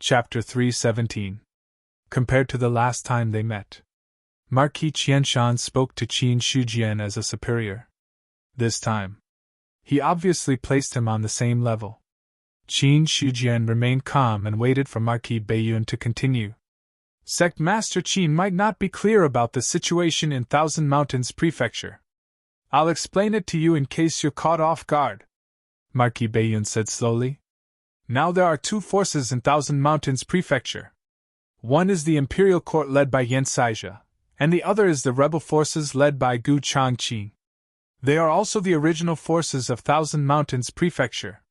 Chapter 317. Compared to the last time they met. Marquis Qianshan spoke to Qin Shujian as a superior. This time, he obviously placed him on the same level. Qin Shujian remained calm and waited for Marquis Beiyun to continue. Sect Master Qin might not be clear about the situation in Thousand Mountains Prefecture. I'll explain it to you in case you're caught off guard, Marquis Beiyun said slowly. Now there are two forces in Thousand Mountains Prefecture. One is the Imperial Court led by Yen Saizhe, and the other is the rebel forces led by Gu Changqing. They are also the original forces of Thousand Mountains Prefecture.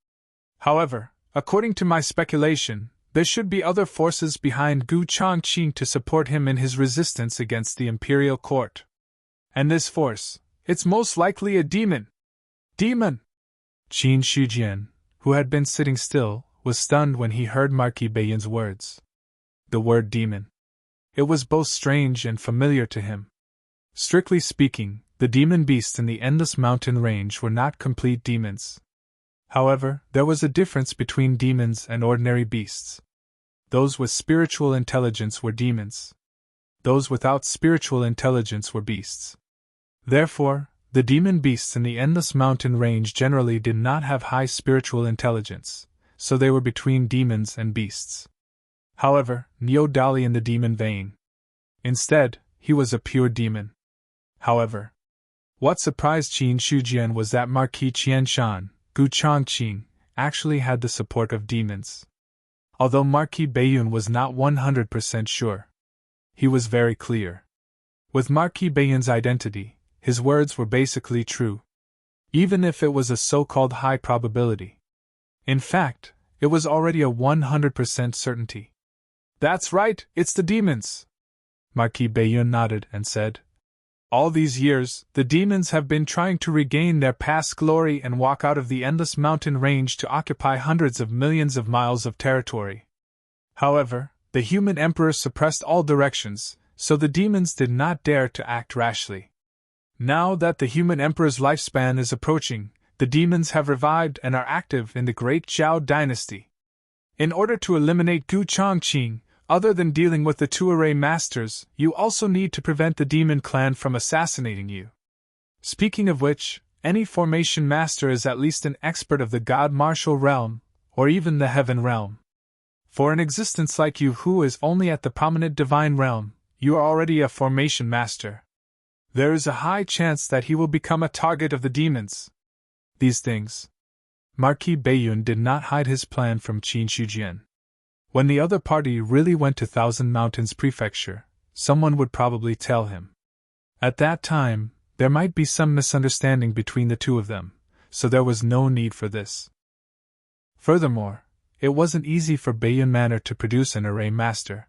However, according to my speculation, there should be other forces behind Gu Changqing to support him in his resistance against the Imperial Court. And this force, it's most likely a demon. Demon! Qin Shujian, who had been sitting still, was stunned when he heard Marquis Beiyun's words. The word demon. It was both strange and familiar to him. Strictly speaking, the demon beasts in the Endless Mountain Range were not complete demons. However, there was a difference between demons and ordinary beasts. Those with spiritual intelligence were demons. Those without spiritual intelligence were beasts. Therefore, the demon beasts in the Endless Mountain Range generally did not have high spiritual intelligence, so they were between demons and beasts. However, Niu Dali in the demon vein. Instead, he was a pure demon. However, what surprised Qin Shujian was that Marquis Qianshan, Gu Changqing, actually had the support of demons. Although Marquis Beiyun was not 100% sure, he was very clear. With Marquis Beiyun's identity, his words were basically true, even if it was a so-called high probability. In fact, it was already a 100% certainty. That's right, it's the demons. Marquis Beiyun nodded and said, all these years, the demons have been trying to regain their past glory and walk out of the Endless Mountain Range to occupy hundreds of millions of miles of territory. However, the human emperor suppressed all directions, so the demons did not dare to act rashly. Now that the human emperor's lifespan is approaching, the demons have revived and are active in the Great Zhao dynasty. In order to eliminate Gu Changqing, other than dealing with the two array masters, you also need to prevent the demon clan from assassinating you. Speaking of which, any formation master is at least an expert of the god martial realm, or even the heaven realm. For an existence like you who is only at the prominent divine realm, you are already a formation master. There is a high chance that he will become a target of the demons. These things. Marquis Beiyun did not hide his plan from Qin Shujian. When the other party really went to Thousand Mountains Prefecture, someone would probably tell him. At that time, there might be some misunderstanding between the two of them, so there was no need for this. Furthermore, it wasn't easy for Beiyun Manor to produce an array master.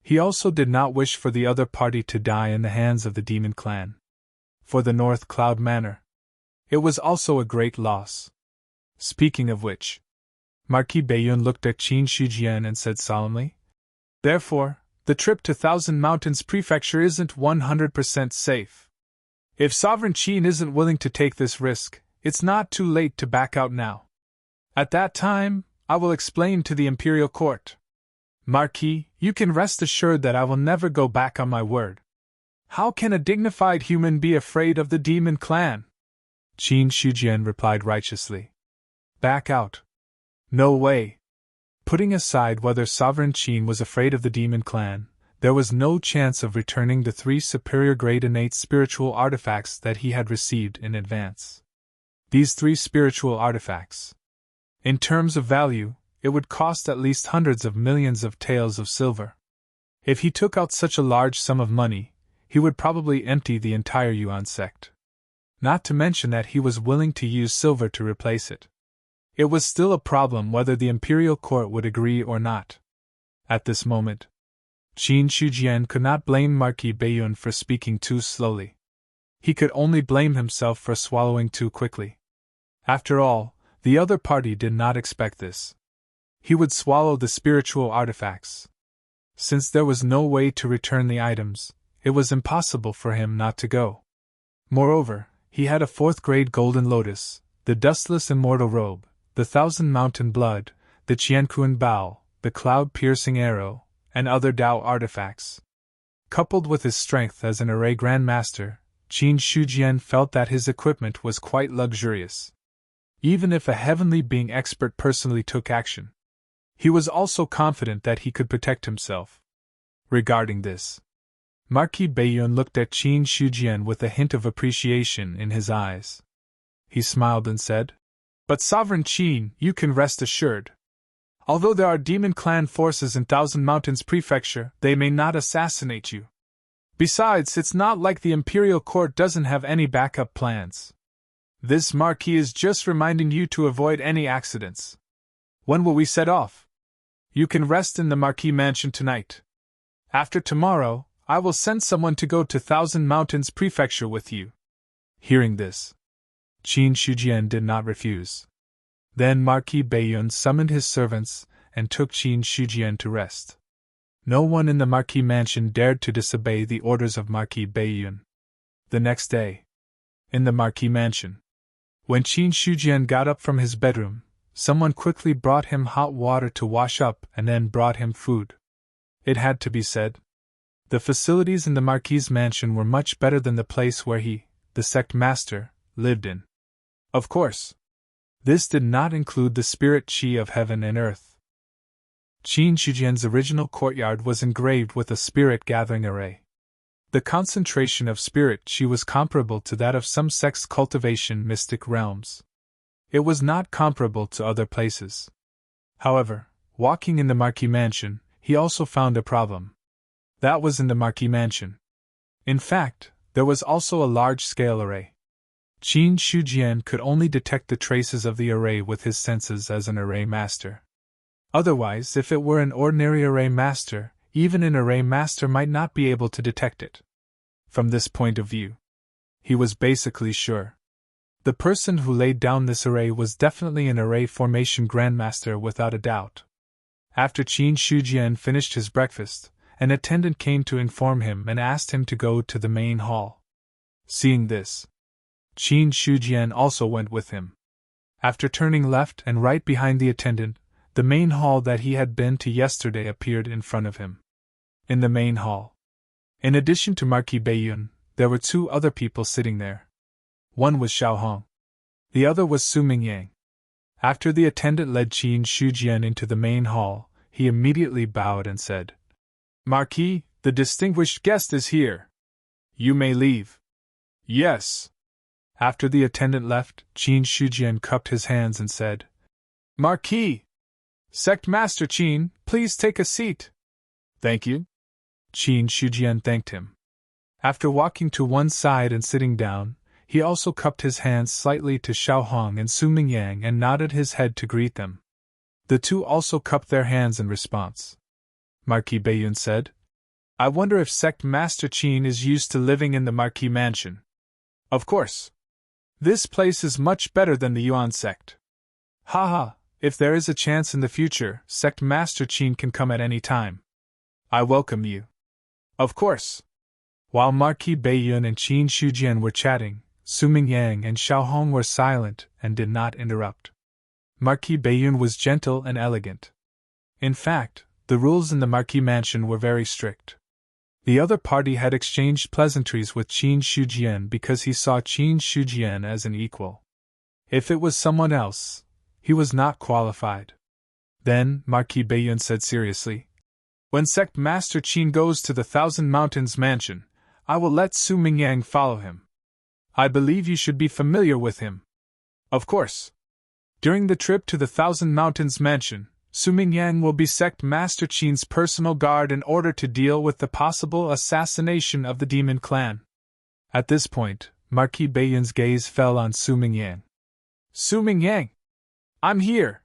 He also did not wish for the other party to die in the hands of the demon clan. For the North Cloud Manor, it was also a great loss. Speaking of which, Marquis Beiyun looked at Qin Shujian and said solemnly, therefore, the trip to Thousand Mountains Prefecture isn't 100% safe. If Sovereign Qin isn't willing to take this risk, it's not too late to back out now. At that time, I will explain to the Imperial Court. Marquis, you can rest assured that I will never go back on my word. How can a dignified human be afraid of the demon clan? Qin Shujian replied righteously. Back out. No way. Putting aside whether Sovereign Qin was afraid of the demon clan, there was no chance of returning the 3 superior grade innate spiritual artifacts that he had received in advance. These 3 spiritual artifacts. In terms of value, it would cost at least hundreds of millions of taels of silver. If he took out such a large sum of money, he would probably empty the entire Yuan sect. Not to mention that he was willing to use silver to replace it. It was still a problem whether the Imperial Court would agree or not. At this moment, Qin Shujian could not blame Marquis Beiyun for speaking too slowly. He could only blame himself for swallowing too quickly. After all, the other party did not expect this. He would swallow the spiritual artifacts. Since there was no way to return the items, it was impossible for him not to go. Moreover, he had a 4th-grade golden lotus, the dustless immortal robe, the 1,000 mountain blood, the Qiankuan Bao, the cloud-piercing arrow, and other Dao artifacts. Coupled with his strength as an array grandmaster, Qin Shujian felt that his equipment was quite luxurious. Even if a heavenly being expert personally took action, he was also confident that he could protect himself. Regarding this, Marquis Baiyun looked at Qin Shujian with a hint of appreciation in his eyes. He smiled and said, "But Sovereign Qin, you can rest assured. Although there are demon clan forces in Thousand Mountains Prefecture, they may not assassinate you. Besides, it's not like the Imperial Court doesn't have any backup plans. This Marquis is just reminding you to avoid any accidents. When will we set off? You can rest in the Marquis Mansion tonight. After tomorrow, I will send someone to go to Thousand Mountains Prefecture with you." Hearing this, Qin Shujian did not refuse. Then Marquis Baiyun summoned his servants and took Qin Shujian to rest. No one in the Marquis Mansion dared to disobey the orders of Marquis Baiyun. The next day, in the Marquis Mansion, when Qin Shujian got up from his bedroom, someone quickly brought him hot water to wash up and then brought him food. It had to be said, the facilities in the Marquis' mansion were much better than the place where he, the sect master, lived in. Of course, this did not include the spirit chi of heaven and earth. Qin Shujian's original courtyard was engraved with a spirit gathering array. The concentration of spirit chi was comparable to that of some sects' cultivation mystic realms. It was not comparable to other places. However, walking in the Marquis Mansion, he also found a problem. That was in the Marquis Mansion. In fact, there was also a large-scale array. Qin Shujian could only detect the traces of the array with his senses as an array master. Otherwise, if it were an ordinary array master, even an array master might not be able to detect it. From this point of view, he was basically sure. The person who laid down this array was definitely an array formation grandmaster without a doubt. After Qin Shujian finished his breakfast, an attendant came to inform him and asked him to go to the main hall. Seeing this, Qin Shujian also went with him. After turning left and right behind the attendant, the main hall that he had been to yesterday appeared in front of him. In the main hall, in addition to Marquis Baiyun, there were two other people sitting there. One was Xiao Hong. The other was Su Mingyang. After the attendant led Qin Shujian into the main hall, he immediately bowed and said, "Marquis, the distinguished guest is here. You may leave." "Yes." After the attendant left, Qin Shujian cupped his hands and said, "Marquis! Sect Master Qin, please take a seat." "Thank you." Qin Shujian thanked him. After walking to one side and sitting down, he also cupped his hands slightly to Xiao Hong and Su Mingyang and nodded his head to greet them. The two also cupped their hands in response. Marquis Baiyun said, "I wonder if Sect Master Qin is used to living in the Marquis Mansion." "Of course. This place is much better than the Yuan sect." "Haha, if there is a chance in the future, Sect Master Qin can come at any time. I welcome you." "Of course." While Marquis Baiyun and Qin Shujian were chatting, Su Mingyang and Xiao Hong were silent and did not interrupt. Marquis Baiyun was gentle and elegant. In fact, the rules in the Marquis Mansion were very strict. The other party had exchanged pleasantries with Qin Shujian because he saw Qin Shujian as an equal. If it was someone else, he was not qualified. Then, Marquis Baiyun said seriously, "When Sect Master Qin goes to the Thousand Mountains Mansion, I will let Su Mingyang follow him. I believe you should be familiar with him." "Of course. During the trip to the Thousand Mountains Mansion, Su Mingyang will be Sect Master Qin's personal guard in order to deal with the possible assassination of the demon clan." At this point, Marquis Baiyun's gaze fell on Su Mingyang. "Su Mingyang! I'm here!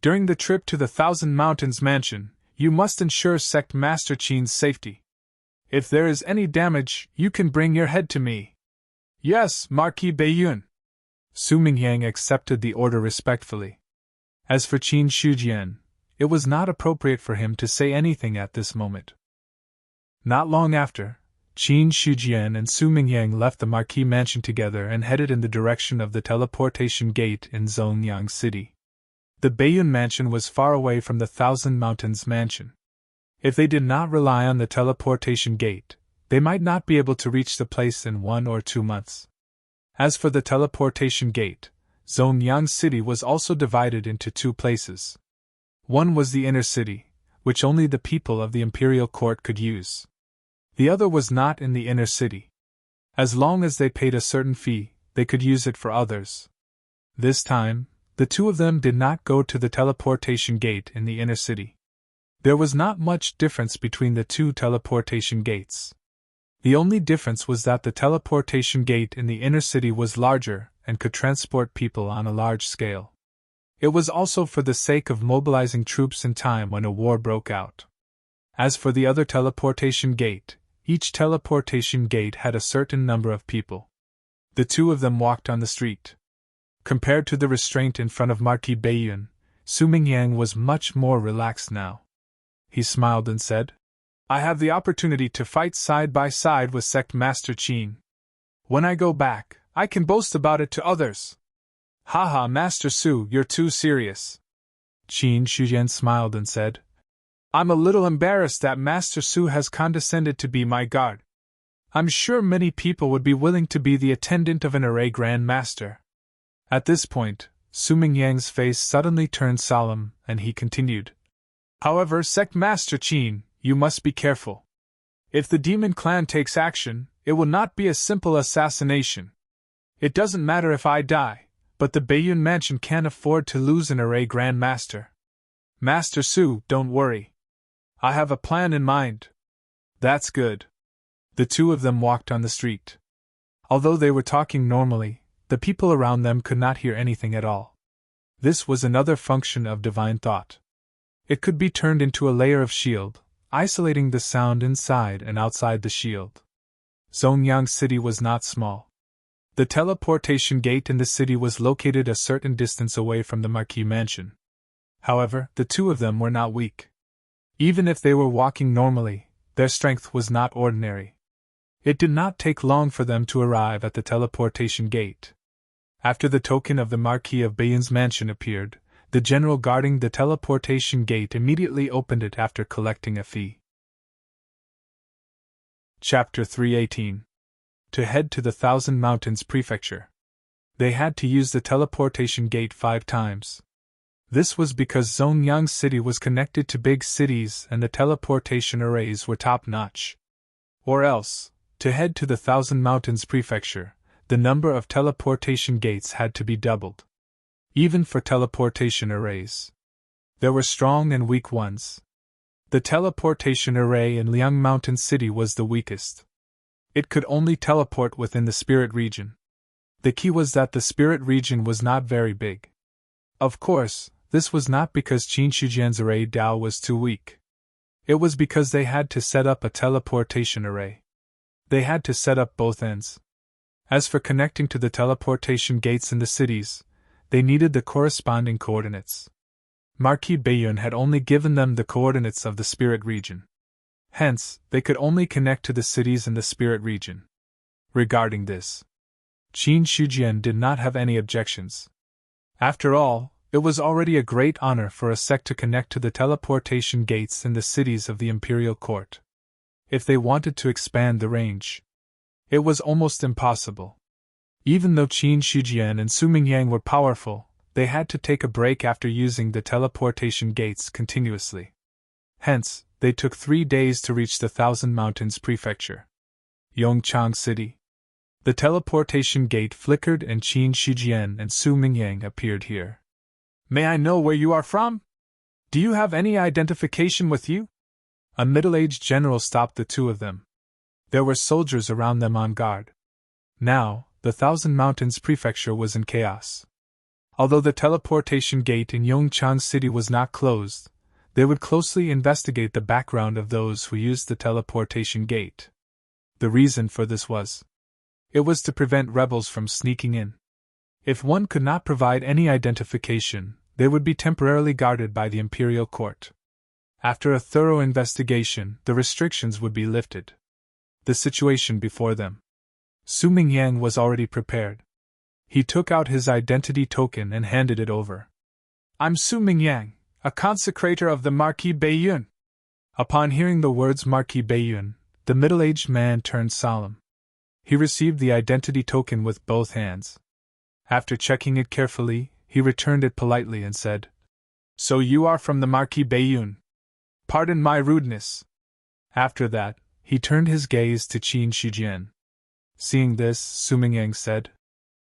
During the trip to the Thousand Mountains Mansion, you must ensure Sect Master Qin's safety. If there is any damage, you can bring your head to me." "Yes, Marquis Baiyun." Su Mingyang accepted the order respectfully. As for Qin Shujian, it was not appropriate for him to say anything at this moment. Not long after, Qin Shujian and Su Mingyang left the Marquis Mansion together and headed in the direction of the teleportation gate in Zongyang City. The Baiyun mansion was far away from the Thousand Mountains mansion. If they did not rely on the teleportation gate, they might not be able to reach the place in 1 or 2 months. As for the teleportation gate, Zhongyang City was also divided into 2 places. One was the inner city, which only the people of the imperial court could use. The other was not in the inner city. As long as they paid a certain fee, they could use it for others. This time, the 2 of them did not go to the teleportation gate in the inner city. There was not much difference between the 2 teleportation gates. The only difference was that the teleportation gate in the inner city was larger and could transport people on a large scale. It was also for the sake of mobilizing troops in time when a war broke out. As for the other teleportation gate, each teleportation gate had a certain number of people. The 2 of them walked on the street. Compared to the restraint in front of Marquis Baiyun, Su Mingyang was much more relaxed now. He smiled and said, "I have the opportunity to fight side by side with Sect Master Qin. When I go back, I can boast about it to others." "Haha, Master Su, you're too serious." Qin Shujian smiled and said, "I'm a little embarrassed that Master Su has condescended to be my guard. I'm sure many people would be willing to be the attendant of an array Grand Master." At this point, Su Mingyang's face suddenly turned solemn, and he continued, "However, Sect Master Qin, you must be careful. If the demon clan takes action, it will not be a simple assassination. It doesn't matter if I die, but the Baiyun mansion can't afford to lose an array Grand Master. Master Su, don't worry. I have a plan in mind." "That's good." The 2 of them walked on the street. Although they were talking normally, the people around them could not hear anything at all. This was another function of divine thought. It could be turned into a layer of shield, isolating the sound inside and outside the shield. Zhongyang City was not small. The teleportation gate in the city was located a certain distance away from the Marquis mansion. However, the 2 of them were not weak. Even if they were walking normally, their strength was not ordinary. It did not take long for them to arrive at the teleportation gate. After the token of the Marquis of Baiyun's mansion appeared, the general guarding the teleportation gate immediately opened it after collecting a fee. Chapter 318. To head to the Thousand Mountains Prefecture. They had to use the teleportation gate 5 times. This was because Zhongyang City was connected to big cities and the teleportation arrays were top-notch. Or else, to head to the Thousand Mountains Prefecture, the number of teleportation gates had to be doubled. Even for teleportation arrays. There were strong and weak ones. The teleportation array in Liang Mountain City was the weakest. It could only teleport within the spirit region. The key was that the spirit region was not very big. Of course, this was not because Qin Shujian's array Dao was too weak. It was because they had to set up a teleportation array. They had to set up both ends. As for connecting to the teleportation gates in the cities, they needed the corresponding coordinates. Marquis Baiyun had only given them the coordinates of the spirit region. Hence, they could only connect to the cities in the spirit region. Regarding this, Qin Shujian did not have any objections. After all, it was already a great honor for a sect to connect to the teleportation gates in the cities of the imperial court. If they wanted to expand the range, it was almost impossible. Even though Qin Shujian and Su Mingyang were powerful, they had to take a break after using the teleportation gates continuously. Hence, they took 3 days to reach the Thousand Mountains Prefecture. Yongchang City. The teleportation gate flickered and Qin Shujian and Su Mingyang appeared here. "May I know where you are from? Do you have any identification with you?" A middle-aged general stopped the 2 of them. There were soldiers around them on guard. Now, the Thousand Mountains Prefecture was in chaos. Although the teleportation gate in Yongchang City was not closed, they would closely investigate the background of those who used the teleportation gate. The reason for this was, it was to prevent rebels from sneaking in. If one could not provide any identification, they would be temporarily guarded by the imperial court. After a thorough investigation, the restrictions would be lifted. The situation before them. Su Mingyang was already prepared. He took out his identity token and handed it over. I'm Su Mingyang, a consecrator of the Marquis Baiyun. Upon hearing the words Marquis Baiyun, the middle-aged man turned solemn. He received the identity token with both hands. After checking it carefully, he returned it politely and said, "So you are from the Marquis Baiyun. Pardon my rudeness." After that, he turned his gaze to Qin Shijian. Seeing this, Su Mingyang said,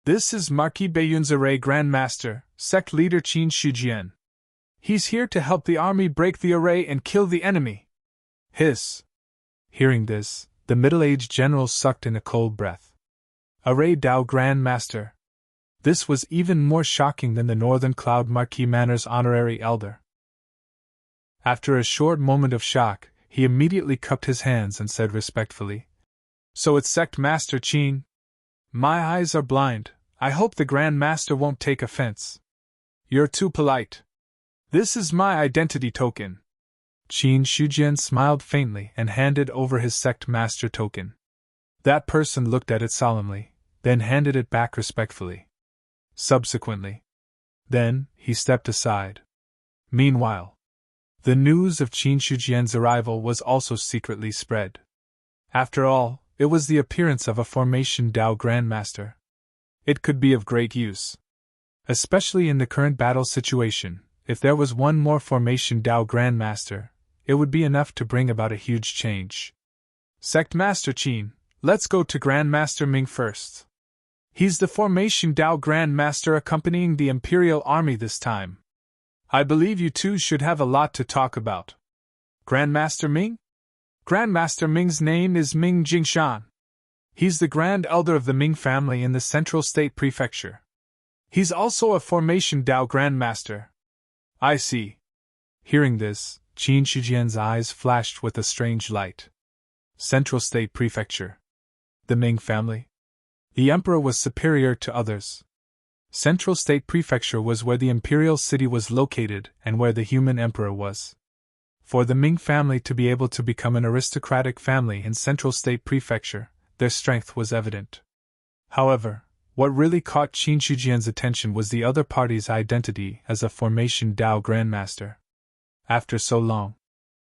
"This is Marquis Baiyun's array Grand Master, sect leader Qin Shijian. He's here to help the army break the array and kill the enemy." Hiss. Hearing this, the middle-aged general sucked in a cold breath. Array Dao Grand Master. This was even more shocking than the Northern Cloud Marquis Manor's honorary elder. After a short moment of shock, he immediately cupped his hands and said respectfully, "So it's Sect Master Qin? My eyes are blind. I hope the Grand Master won't take offense. You're too polite. This is my identity token." Qin Shijian smiled faintly and handed over his Sect Master token. That person looked at it solemnly, then handed it back respectfully. Subsequently. Then, he stepped aside. Meanwhile, the news of Qin Shijian's arrival was also secretly spread. After all, it was the appearance of a Formation Dao Grandmaster. It could be of great use. Especially in the current battle situation, if there was one more Formation Dao Grandmaster, it would be enough to bring about a huge change. "Sect Master Qin, let's go to Grandmaster Ming first. He's the Formation Dao Grandmaster accompanying the Imperial Army this time. I believe you two should have a lot to talk about." "Grandmaster Ming?" "Grandmaster Ming's name is Ming Jingshan. He's the Grand Elder of the Ming family in the Central State Prefecture. He's also a Formation Dao Grandmaster." "I see." Hearing this, Qin Shijian's eyes flashed with a strange light. Central State Prefecture. The Ming family? The Emperor was superior to others. Central State Prefecture was where the imperial city was located and where the human emperor was. For the Ming family to be able to become an aristocratic family in Central State Prefecture, their strength was evident. However, what really caught Qin Shijian's attention was the other party's identity as a Formation Dao Grandmaster. After so long,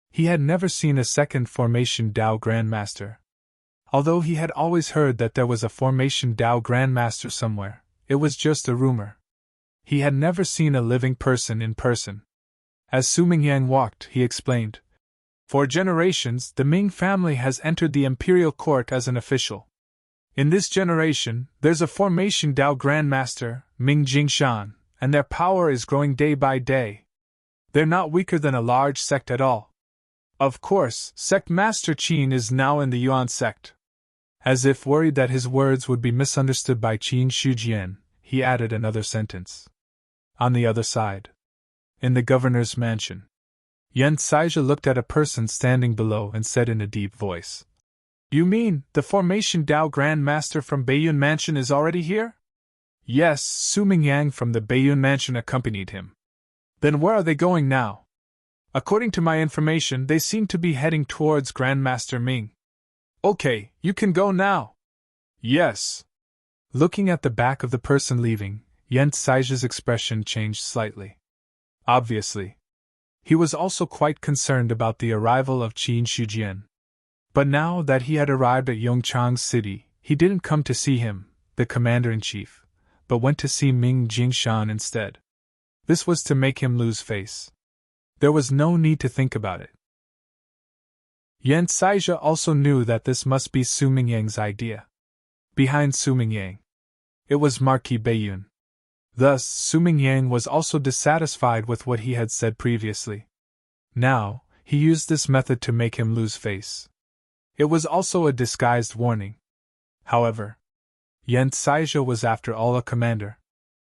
he had never seen a second Formation Dao Grandmaster. Although he had always heard that there was a Formation Dao Grandmaster somewhere, it was just a rumor. He had never seen a living person in person. As Su Mingyang walked, he explained, "For generations, the Ming family has entered the imperial court as an official. In this generation, there's a Formation Dao Grandmaster, Ming Jingshan, and their power is growing day by day. They're not weaker than a large sect at all. Of course, Sect Master Qin is now in the Yuan sect." As if worried that his words would be misunderstood by Qin Shijian, he added another sentence. On the other side. In the governor's mansion. Yen Saija looked at a person standing below and said in a deep voice, "You mean, the Formation Dao Grandmaster from Baiyun Mansion is already here?" "Yes, Su Mingyang from the Baiyun Mansion accompanied him." "Then where are they going now?" "According to my information, they seem to be heading towards Grandmaster Ming." "Okay, you can go now." "Yes." Looking at the back of the person leaving, Yen Saija's expression changed slightly. Obviously, he was also quite concerned about the arrival of Qin Shijian. But now that he had arrived at Yongchang City, he didn't come to see him, the commander-in-chief, but went to see Ming Jingshan instead. This was to make him lose face. There was no need to think about it. Yen Saija also knew that this must be Su Mingyang's idea. Behind Su Mingyang, it was Marquis Baiyun. Thus, Su Mingyang was also dissatisfied with what he had said previously. Now, he used this method to make him lose face. It was also a disguised warning. However, Yen Saija was after all a commander.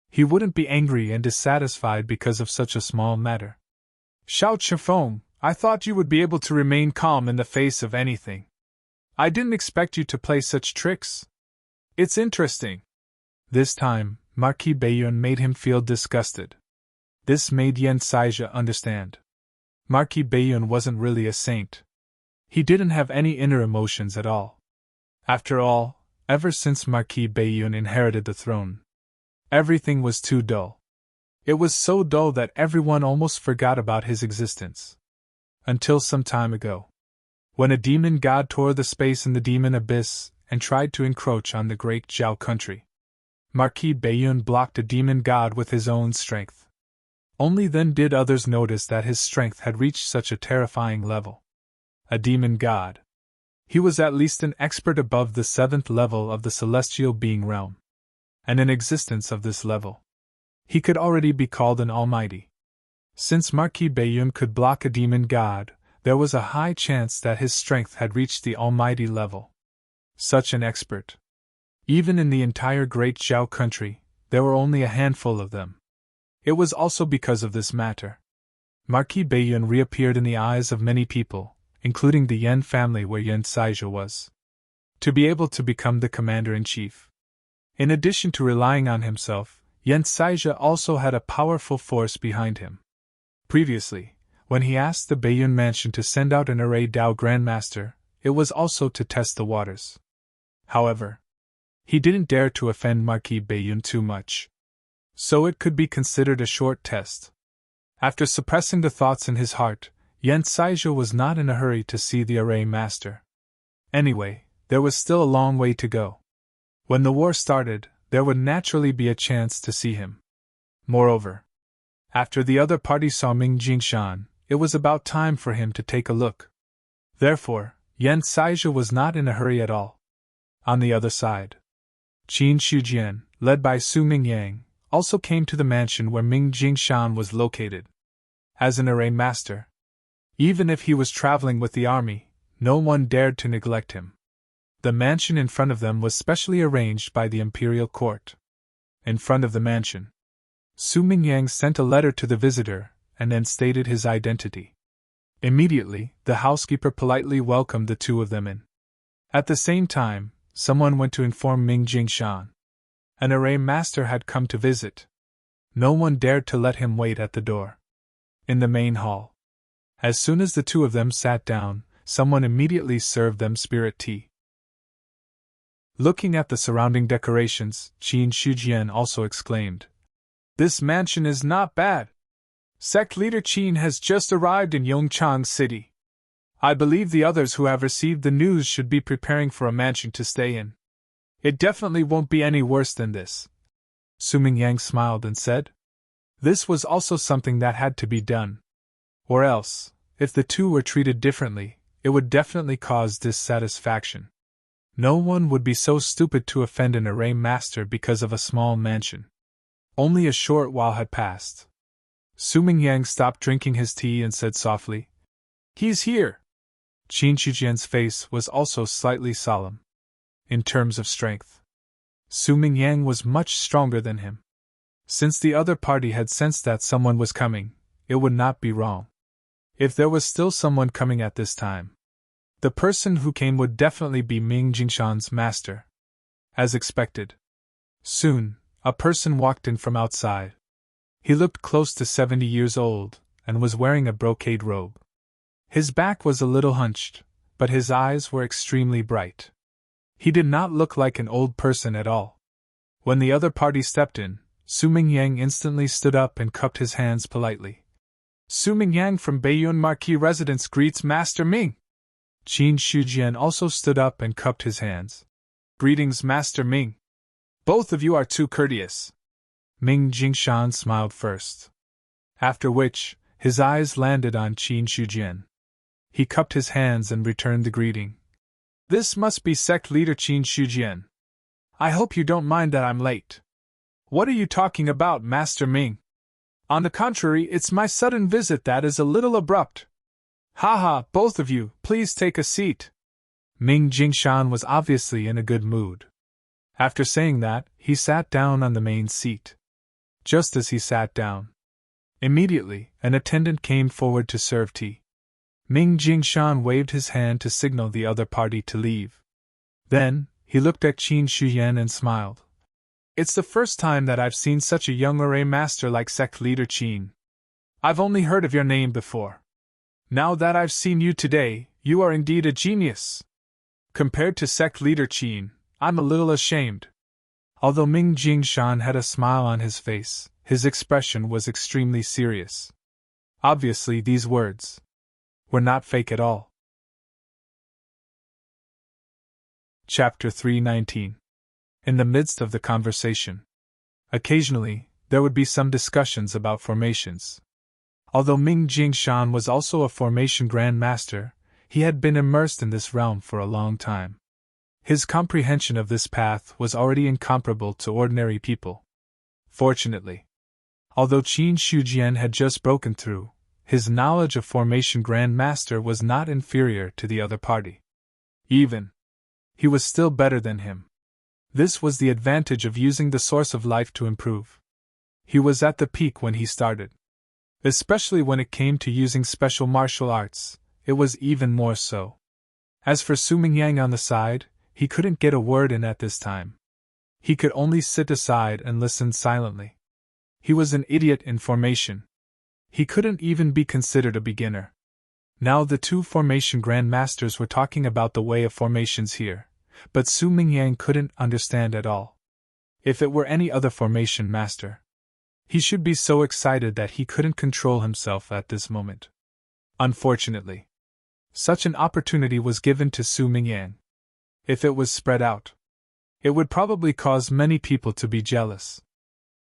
He wouldn't be angry and dissatisfied because of such a small matter. "Xiao Chifeng, I thought you would be able to remain calm in the face of anything. I didn't expect you to play such tricks. It's interesting." This time, Marquis Baiyun made him feel disgusted. This made Yen Saija understand. Marquis Baiyun wasn't really a saint. He didn't have any inner emotions at all. After all, ever since Marquis Baiyun inherited the throne, everything was too dull. It was so dull that everyone almost forgot about his existence. Until some time ago, when a demon god tore the space in the demon abyss and tried to encroach on the great Zhao country. Marquis Bayun blocked a demon god with his own strength. Only then did others notice that his strength had reached such a terrifying level. A demon god. He was at least an expert above the 7th level of the celestial being realm. And in existence of this level, he could already be called an almighty. Since Marquis Bayun could block a demon god, there was a high chance that his strength had reached the almighty level. Such an expert. Even in the entire great Zhao country, there were only a handful of them. It was also because of this matter. Marquis Bayun reappeared in the eyes of many people, including the Yan family where Yan Saizhe was, to be able to become the commander-in-chief. In addition to relying on himself, Yan Saizhe also had a powerful force behind him. Previously, when he asked the Bayun mansion to send out an array Dao Grandmaster, it was also to test the waters. However, he didn't dare to offend Marquis Bayun too much. So it could be considered a short test. After suppressing the thoughts in his heart, Yan Saizhe was not in a hurry to see the array master. Anyway, there was still a long way to go. When the war started, there would naturally be a chance to see him. Moreover, after the other party saw Ming Jingshan, it was about time for him to take a look. Therefore, Yan Saizhe was not in a hurry at all. On the other side, Qin Shujian, led by Su Mingyang, also came to the mansion where Ming Jingshan was located. As an array master, even if he was traveling with the army, no one dared to neglect him. The mansion in front of them was specially arranged by the imperial court. In front of the mansion, Su Mingyang sent a letter to the visitor and then stated his identity. Immediately, the housekeeper politely welcomed the two of them in. At the same time, someone went to inform Ming Jingshan. An array master had come to visit. No one dared to let him wait at the door. In the main hall, as soon as the two of them sat down, someone immediately served them spirit tea. Looking at the surrounding decorations, Qin Shujian also exclaimed, "This mansion is not bad. Sect leader Qin has just arrived in Yongchang City. I believe the others who have received the news should be preparing for a mansion to stay in. It definitely won't be any worse than this." Su Mingyang smiled and said, "This was also something that had to be done. Or else, if the two were treated differently, it would definitely cause dissatisfaction. No one would be so stupid to offend an array master because of a small mansion." Only a short while had passed. Su Mingyang stopped drinking his tea and said softly, "He's here." Qin Shujian's face was also slightly solemn. In terms of strength, Su Mingyang was much stronger than him. Since the other party had sensed that someone was coming, it would not be wrong if there was still someone coming at this time. The person who came would definitely be Ming Jingshan's master. As expected, soon, a person walked in from outside. He looked close to 70 years old, and was wearing a brocade robe. His back was a little hunched, but his eyes were extremely bright. He did not look like an old person at all. When the other party stepped in, Su Mingyang instantly stood up and cupped his hands politely. "Su Mingyang from Bayun Marquis Residence greets Master Ming." Qin Shujian also stood up and cupped his hands. "Greetings, Master Ming. Both of you are too courteous." Ming Jingshan smiled first. After which, his eyes landed on Qin Shujian. He cupped his hands and returned the greeting. "This must be sect leader Qin Shujian. I hope you don't mind that I'm late." "What are you talking about, Master Ming? On the contrary, it's my sudden visit that is a little abrupt." "Haha, both of you, please take a seat." Ming Jingshan was obviously in a good mood. After saying that, he sat down on the main seat. Just as he sat down, immediately, an attendant came forward to serve tea. Ming Jingshan waved his hand to signal the other party to leave. Then, he looked at Qin Shujian and smiled. "It's the first time that I've seen such a young array master like sect leader Qin. I've only heard of your name before. Now that I've seen you today, you are indeed a genius. Compared to sect leader Qin, I'm a little ashamed." Although Ming Jingshan had a smile on his face, his expression was extremely serious. Obviously, these words were not fake at all. Chapter 319. In the midst of the conversation. Occasionally, there would be some discussions about formations. Although Ming Jingshan was also a formation Grand Master, he had been immersed in this realm for a long time. His comprehension of this path was already incomparable to ordinary people. Fortunately, although Qin Shujian had just broken through, his knowledge of formation Grand Master was not inferior to the other party. He was still better than him. This was the advantage of using the source of life to improve. He was at the peak when he started. Especially when it came to using special martial arts, it was even more so. As for Su Mingyang on the side, he couldn't get a word in at this time. He could only sit aside and listen silently. He was an idiot in formation. He couldn't even be considered a beginner. Now the two formation grandmasters were talking about the way of formations here, but Su Mingyang couldn't understand at all. If it were any other formation master, he should be so excited that he couldn't control himself at this moment. Unfortunately, such an opportunity was given to Su Mingyang. If it was spread out, it would probably cause many people to be jealous.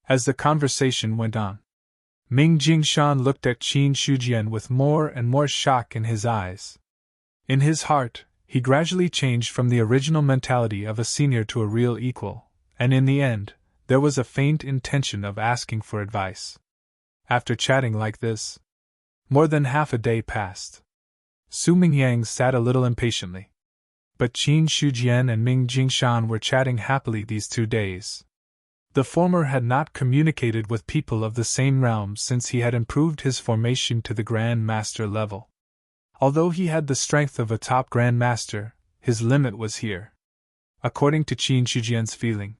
As the conversation went on, Ming Jingshan looked at Qin Shujian with more and more shock in his eyes. In his heart, he gradually changed from the original mentality of a senior to a real equal, and in the end, there was a faint intention of asking for advice. After chatting like this, more than half a day passed. Su Mingyang sat a little impatiently. But Qin Shujian and Ming Jingshan were chatting happily these 2 days. The former had not communicated with people of the same realm since he had improved his formation to the Grand Master level. Although he had the strength of a top Grand Master, his limit was here. According to Qin Shujian's feeling,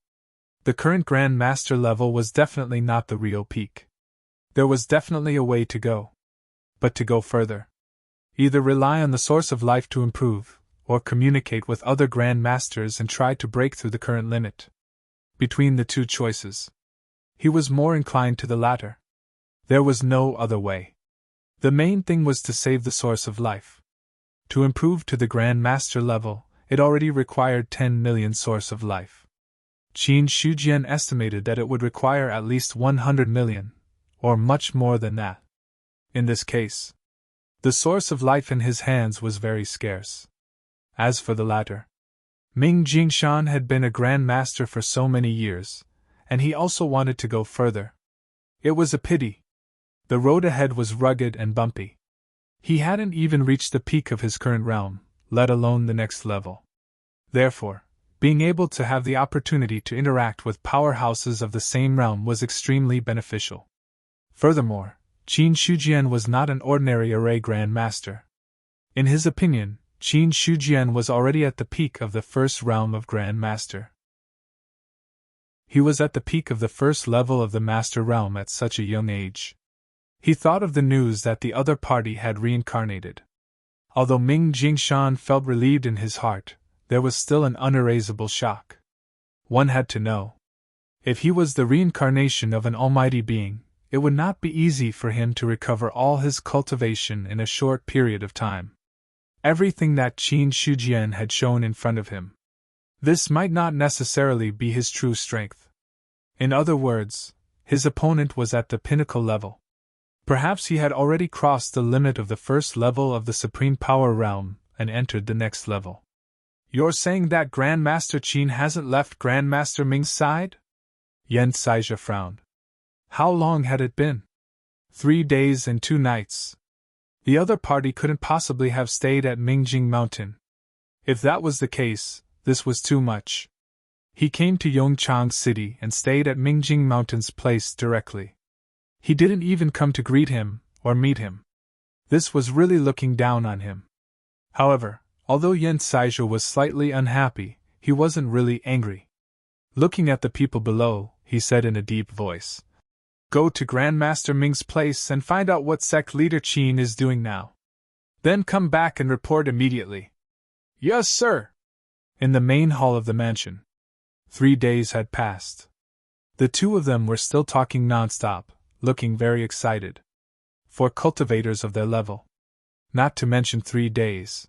the current Grand Master level was definitely not the real peak. There was definitely a way to go. But to go further, either rely on the source of life to improve, or communicate with other Grand Masters and try to break through the current limit. Between the two choices, he was more inclined to the latter. There was no other way. The main thing was to save the source of life. To improve to the Grand Master level, it already required 10 million source of life. Qin Shujian estimated that it would require at least 100 million, or much more than that. In this case, the source of life in his hands was very scarce. As for the latter, Ming Jingshan had been a Grand Master for so many years, and he also wanted to go further. It was a pity. The road ahead was rugged and bumpy. He hadn't even reached the peak of his current realm, let alone the next level. Therefore, being able to have the opportunity to interact with powerhouses of the same realm was extremely beneficial. Furthermore, Qin Shujian was not an ordinary array Grand Master. In his opinion, Qin Shujian was already at the peak of the first realm of Grand Master. He was at the peak of the first level of the Master Realm at such a young age. He thought of the news that the other party had reincarnated. Although Ming Jingshan felt relieved in his heart, there was still an unerasable shock. One had to know. If he was the reincarnation of an almighty being, it would not be easy for him to recover all his cultivation in a short period of time. Everything that Qin Shujian had shown in front of him. This might not necessarily be his true strength. In other words, his opponent was at the pinnacle level. Perhaps he had already crossed the limit of the first level of the Supreme Power Realm and entered the next level. You're saying that Grandmaster Qin hasn't left Grandmaster Ming's side? Yen Saija frowned. How long had it been? 3 days and 2 nights. The other party couldn't possibly have stayed at Mingjing Mountain. If that was the case, this was too much. He came to Yongchang City and stayed at Mingjing Mountain's place directly. He didn't even come to greet him or meet him. This was really looking down on him. However, although Yen Saija was slightly unhappy, he wasn't really angry. Looking at the people below, he said in a deep voice, "Go to Grandmaster Ming's place and find out what sect leader Qin is doing now. Then come back and report immediately." "Yes, sir." In the main hall of the mansion. 3 days had passed. The two of them were still talking nonstop, looking very excited. For cultivators of their level. Not to mention 3 days.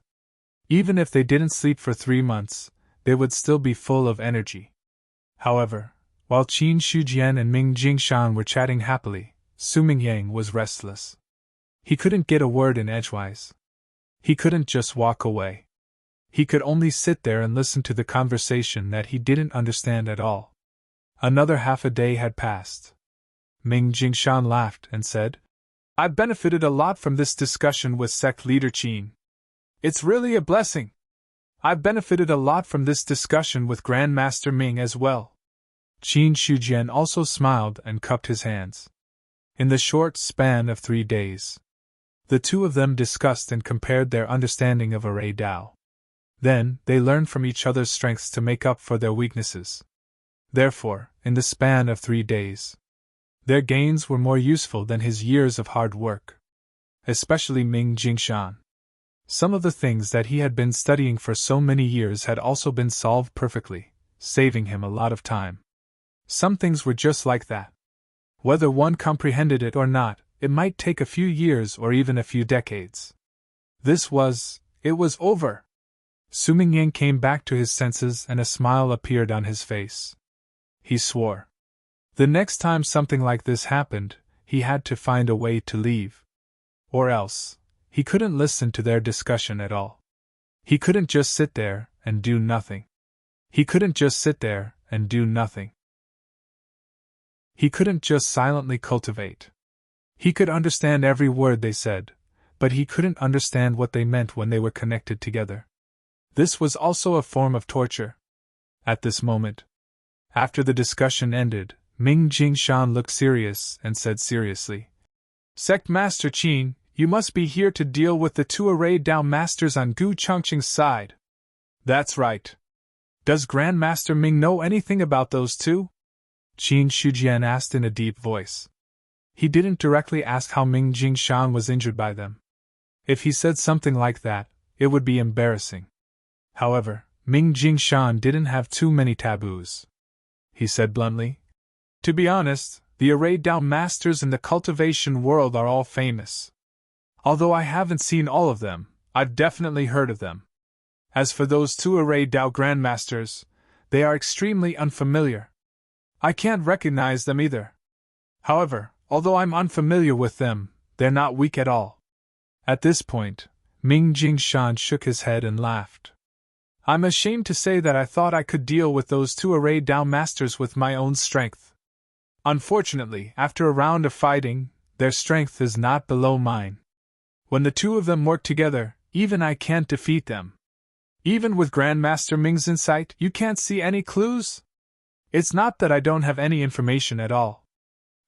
Even if they didn't sleep for 3 months, they would still be full of energy. However, while Qin Shujian and Ming Jingshan were chatting happily, Su Mingyang was restless. He couldn't get a word in edgewise. He couldn't just walk away. He could only sit there and listen to the conversation that he didn't understand at all. Another half a day had passed. Ming Jingshan laughed and said, "I've benefited a lot from this discussion with sect leader Qin. It's really a blessing. I've benefited a lot from this discussion with Grandmaster Ming as well." Qin Shujian also smiled and cupped his hands. In the short span of 3 days, the two of them discussed and compared their understanding of Array Dao. Then, they learned from each other's strengths to make up for their weaknesses. Therefore, in the span of 3 days, their gains were more useful than his years of hard work. Especially Ming Jingshan. Some of the things that he had been studying for so many years had also been solved perfectly, saving him a lot of time. Some things were just like that. Whether one comprehended it or not, it might take a few years or even a few decades. It was over. Su Mingyang came back to his senses and a smile appeared on his face. He swore. The next time something like this happened, he had to find a way to leave. Or else, he couldn't listen to their discussion at all. He couldn't just sit there and do nothing. He couldn't just sit there and do nothing. He couldn't just silently cultivate. He could understand every word they said, but he couldn't understand what they meant when they were connected together. This was also a form of torture. At this moment, after the discussion ended, Ming Jingshan looked serious and said seriously, "Sect Master Qin, you must be here to deal with the 2 Array Dao Masters on Gu Chongqing's side." "That's right. Does Grandmaster Ming know anything about those 2? Qin Shujian asked in a deep voice. He didn't directly ask how Ming Jingshan was injured by them. If he said something like that, it would be embarrassing. However, Ming Jingshan didn't have too many taboos. He said bluntly, "To be honest, the Array Dao Masters in the cultivation world are all famous. Although I haven't seen all of them, I've definitely heard of them. As for those 2 Array Dao Grandmasters, they are extremely unfamiliar. I can't recognize them either. However, although I'm unfamiliar with them, they're not weak at all." At this point, Ming Jingshan shook his head and laughed. "I'm ashamed to say that I thought I could deal with those 2 Array Dao Masters with my own strength. Unfortunately, after a round of fighting, their strength is not below mine. When the 2 of them work together, even I can't defeat them. Even with Grandmaster Ming's insight, you can't see any clues? It's not that I don't have any information at all."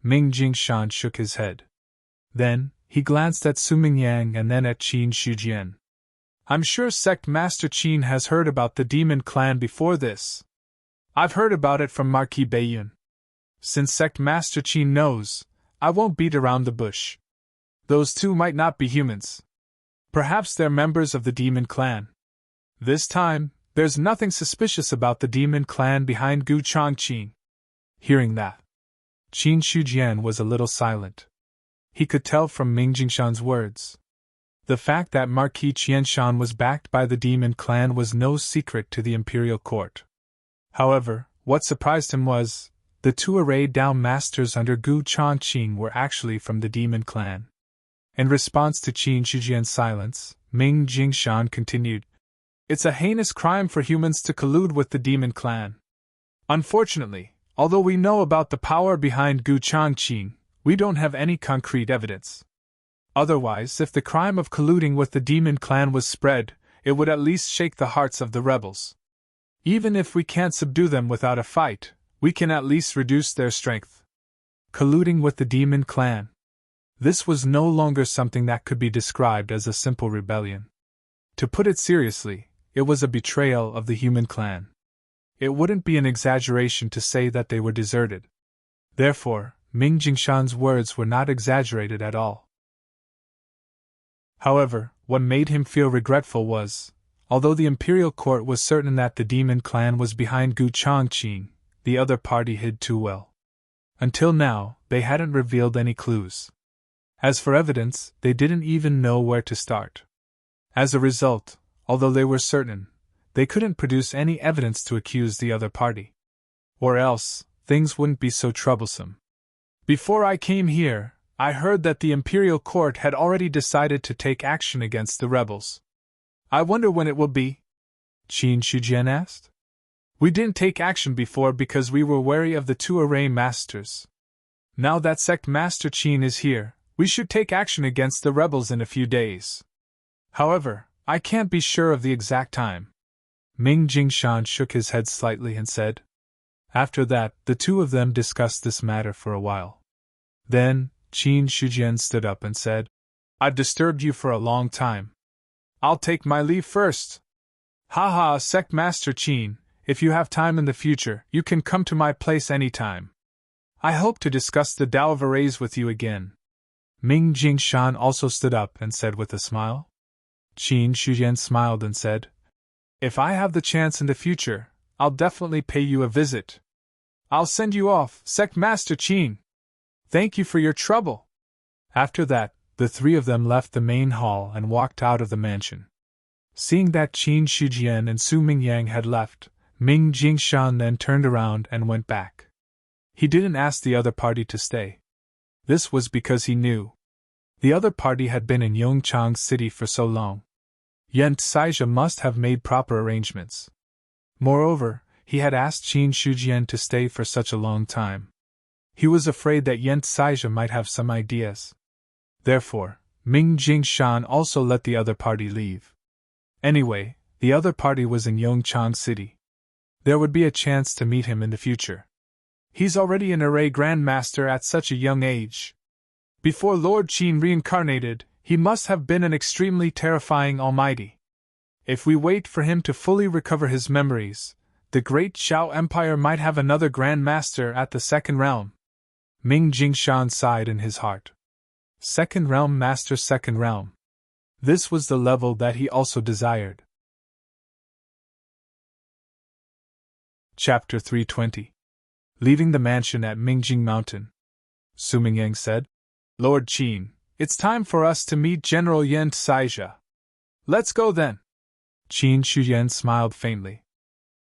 Ming Jingshan shook his head. Then, he glanced at Su Mingyang and then at Qin Shujian. "I'm sure Sect Master Qin has heard about the Demon Clan before this. I've heard about it from Marquis Baiyun. Since Sect Master Qin knows, I won't beat around the bush. Those 2 might not be humans. Perhaps they're members of the Demon Clan. This time, there's nothing suspicious about the Demon Clan behind Gu Chongqing." Hearing that, Qin Shujian was a little silent. He could tell from Ming Jingshan's words. The fact that Marquis Qianshan was backed by the Demon Clan was no secret to the Imperial Court. However, what surprised him was, the 2 Array Dao Masters under Gu Chongqing were actually from the Demon Clan. In response to Qin Shujian's silence, Ming Jingshan continued, "It's a heinous crime for humans to collude with the Demon Clan. Unfortunately, although we know about the power behind Gu Chongqing, we don't have any concrete evidence. Otherwise, if the crime of colluding with the Demon Clan was spread, it would at least shake the hearts of the rebels. Even if we can't subdue them without a fight, we can at least reduce their strength." Colluding with the Demon Clan. This was no longer something that could be described as a simple rebellion. To put it seriously, it was a betrayal of the human clan. It wouldn't be an exaggeration to say that they were deserted. Therefore, Ming Jingshan's words were not exaggerated at all. However, what made him feel regretful was, although the Imperial Court was certain that the Demon Clan was behind Gu Chongqing, the other party hid too well. Until now, they hadn't revealed any clues. As for evidence, they didn't even know where to start. As a result, although they were certain, they couldn't produce any evidence to accuse the other party. Or else, things wouldn't be so troublesome. Before I came here, I heard that the Imperial Court had already decided to take action against the rebels. I wonder when it will be? Qin Shujian asked. We didn't take action before because we were wary of the two array masters. Now that Sect Master Qin is here, we should take action against the rebels in a few days. However, I can't be sure of the exact time. Ming Jingshan shook his head slightly and said. After that, the two of them discussed this matter for a while. Then, Qin Shujian stood up and said, I've disturbed you for a long time. I'll take my leave first. Haha, Sect Master Qin, if you have time in the future, you can come to my place anytime. I hope to discuss the Tao of Arrays with you again. Ming Jingshan also stood up and said with a smile. Qin Shujian smiled and said, If I have the chance in the future, I'll definitely pay you a visit. I'll send you off, Sect Master Qin. Thank you for your trouble. After that, the three of them left the main hall and walked out of the mansion. Seeing that Qin Shujian and Su Mingyang had left, Ming Jingshan then turned around and went back. He didn't ask the other party to stay. This was because he knew. The other party had been in Yongchang City for so long. Yen Tsaizha must have made proper arrangements. Moreover, he had asked Qin Shujian to stay for such a long time. He was afraid that Yen Tsaizha might have some ideas. Therefore, Ming Jingshan also let the other party leave. Anyway, the other party was in Yongchang City. There would be a chance to meet him in the future. He's already an array grandmaster at such a young age. Before Lord Qin reincarnated, he must have been an extremely terrifying almighty. If we wait for him to fully recover his memories, the great Xiao Empire might have another grandmaster at the second realm. Ming Jingshan sighed in his heart. Second realm master, second realm. This was the level that he also desired. Chapter 320. Leaving the mansion at Mingjing Mountain. Su Mingyang said, Lord Qin, it's time for us to meet General Yen Tsaizha. Let's go then. Qin Shujian smiled faintly.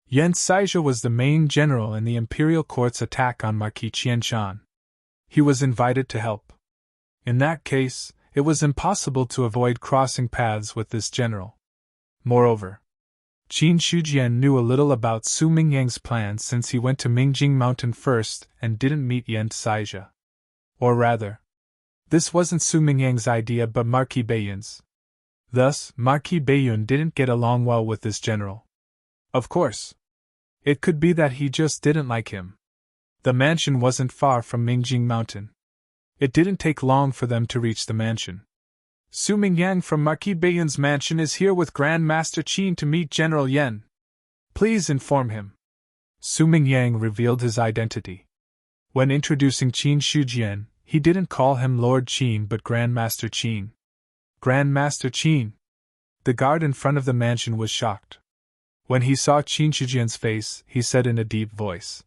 Yen Tsaizha was the main general in the Imperial Court's attack on Marquis Qianshan. He was invited to help. In that case, it was impossible to avoid crossing paths with this general. Moreover, Qin Shujian knew a little about Su Mingyang's plans since he went to Mingjing Mountain first and didn't meet Yen Tsaizha. Or rather, this wasn't Su Mingyang's idea but Marquis Baiyun's. Thus, Marquis Baiyun didn't get along well with this general. Of course, it could be that he just didn't like him. The mansion wasn't far from Mingjing Mountain. It didn't take long for them to reach the mansion. Su Mingyang from Marquis Baiyun's mansion is here with Grand Master Qin to meet General Yen. Please inform him. Su Mingyang revealed his identity. When introducing Qin Shujian, he didn't call him Lord Qin but Grand Master Qin. Grand Master Qin. The guard in front of the mansion was shocked. When he saw Qin Shujian's face, he said in a deep voice,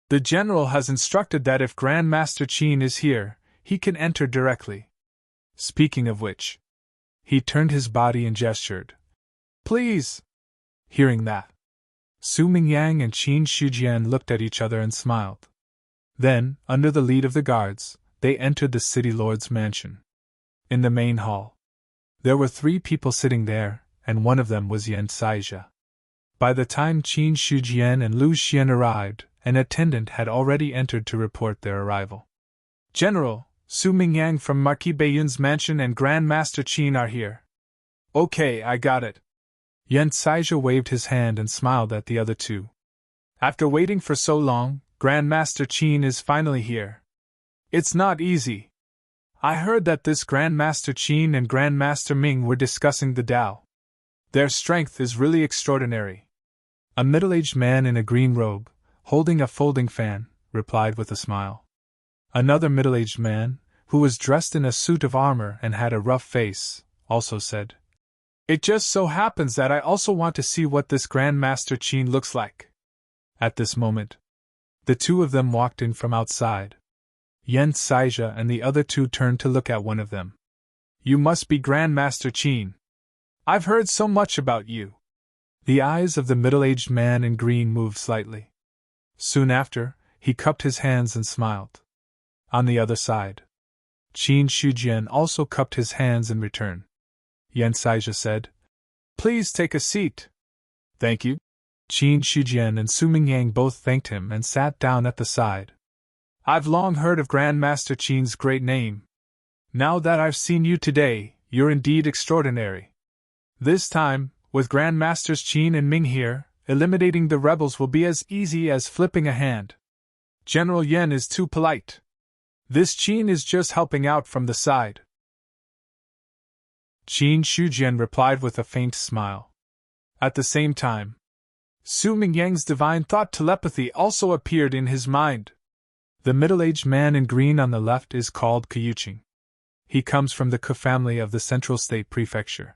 The general has instructed that if Grand Master Qin is here, he can enter directly. Speaking of which, he turned his body and gestured. Please! Hearing that, Su Mingyang and Qin Shujian looked at each other and smiled. Then, under the lead of the guards, they entered the city lord's mansion. In the main hall, there were 3 people sitting there, and one of them was Yen Tsaizha. By the time Qin Shujian and Lu Xian arrived, an attendant had already entered to report their arrival. General, Su Mingyang from Marquis Baiyun's mansion and Grand Master Qin are here. Okay, I got it. Yen Tsaizha waved his hand and smiled at the other two. After waiting for so long, Grand Master Qin is finally here. It's not easy. I heard that this Grand Master Qin and Grand Master Ming were discussing the Tao. Their strength is really extraordinary. A middle-aged man in a green robe, holding a folding fan, replied with a smile. Another middle-aged man, who was dressed in a suit of armor and had a rough face, also said, It just so happens that I also want to see what this Grand Master Qin looks like. At this moment, the two of them walked in from outside, Yen Saija and the other two turned to look at one of them. You must be Grandmaster Qin. I've heard so much about you. The eyes of the middle-aged man in green moved slightly. Soon after, he cupped his hands and smiled. On the other side, Qin Shujian also cupped his hands in return. Yen Saija said, Please take a seat. Thank you. Qin Shujian and Su Mingyang both thanked him and sat down at the side. I've long heard of Grandmaster Qin's great name. Now that I've seen you today, you're indeed extraordinary. This time, with Grandmasters Qin and Ming here, eliminating the rebels will be as easy as flipping a hand. General Yen is too polite. This Qin is just helping out from the side. Qin Shujian replied with a faint smile. At the same time, Su Mingyang's divine thought telepathy also appeared in his mind. The middle-aged man in green on the left is called Kuyuqing. He comes from the Ke family of the Central State Prefecture.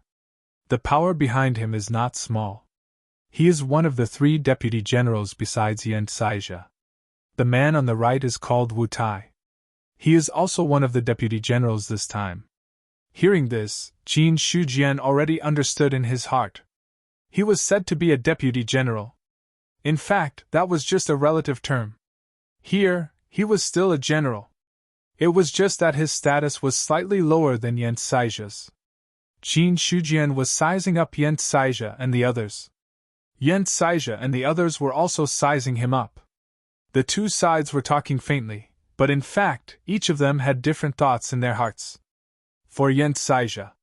The power behind him is not small. He is one of the 3 deputy generals besides Yen Saija. The man on the right is called Wu Tai. He is also one of the deputy generals this time. Hearing this, Qin Shujian already understood in his heart. He was said to be a deputy general. In fact, that was just a relative term. Here, he was still a general. It was just that his status was slightly lower than Yen Saija's. Qin Shujian was sizing up Yen Saija and the others. Yen Saija and the others were also sizing him up. The two sides were talking faintly, but in fact, each of them had different thoughts in their hearts. For Yen Saija,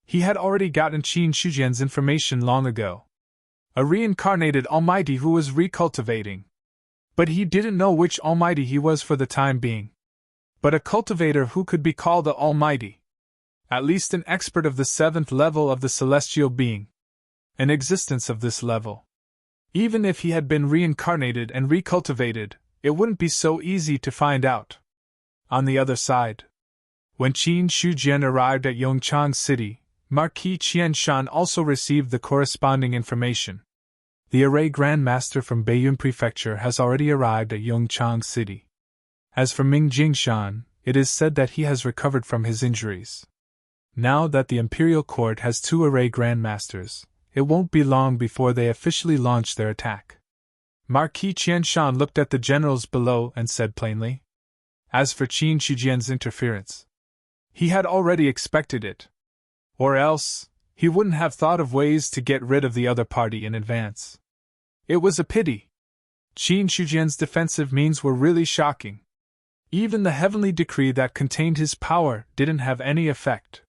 he had already gotten Qin Shujian's information long ago. A reincarnated almighty who was recultivating. But he didn't know which almighty he was for the time being. But a cultivator who could be called the almighty. At least an expert of the 7th level of the celestial being. An existence of this level. Even if he had been reincarnated and recultivated, it wouldn't be so easy to find out. On the other side, when Qin Shujian arrived at Yongchang City, Marquis Qianshan also received the corresponding information. The Array Grandmaster from Baiyun Prefecture has already arrived at Yongchang City. As for Ming Jingshan, it is said that he has recovered from his injuries. Now that the Imperial Court has 2 Array Grandmasters, it won't be long before they officially launch their attack. Marquis Qianshan looked at the generals below and said plainly. As for Qin Shujian's interference, he had already expected it. Or else, he wouldn't have thought of ways to get rid of the other party in advance. It was a pity. Qin Shujian's defensive means were really shocking. Even the heavenly decree that contained his power didn't have any effect.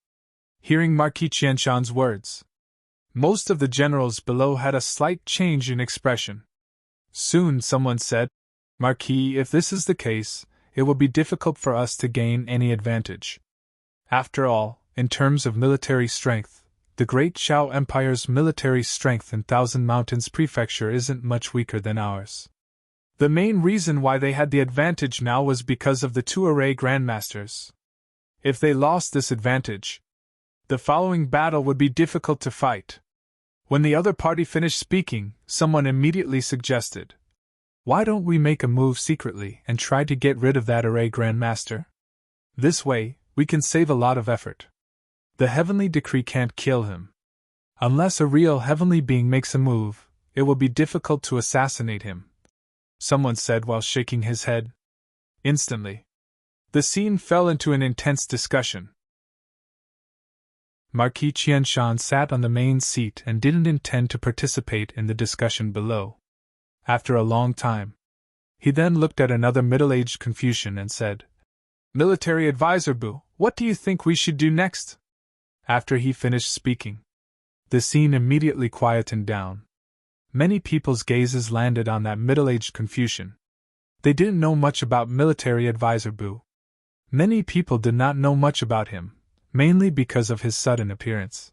Hearing Marquis Qianshan's words, most of the generals below had a slight change in expression. Soon someone said, Marquis, if this is the case, it will be difficult for us to gain any advantage. After all, in terms of military strength, the Great Shao Empire's military strength in Thousand Mountains Prefecture isn't much weaker than ours. The main reason why they had the advantage now was because of the 2 Array Grandmasters. If they lost this advantage, the following battle would be difficult to fight. When the other party finished speaking, someone immediately suggested, why don't we make a move secretly and try to get rid of that Array Grandmaster? This way, we can save a lot of effort. The heavenly decree can't kill him. Unless a real heavenly being makes a move, it will be difficult to assassinate him. Someone said while shaking his head. Instantly, the scene fell into an intense discussion. Marquis Qianshan sat on the main seat and didn't intend to participate in the discussion below. After a long time, he then looked at another middle-aged Confucian and said, Military Advisor Bu, what do you think we should do next? After he finished speaking, the scene immediately quietened down. Many people's gazes landed on that middle-aged Confucian. They didn't know much about Military Advisor Bu. Many people did not know much about him, mainly because of his sudden appearance.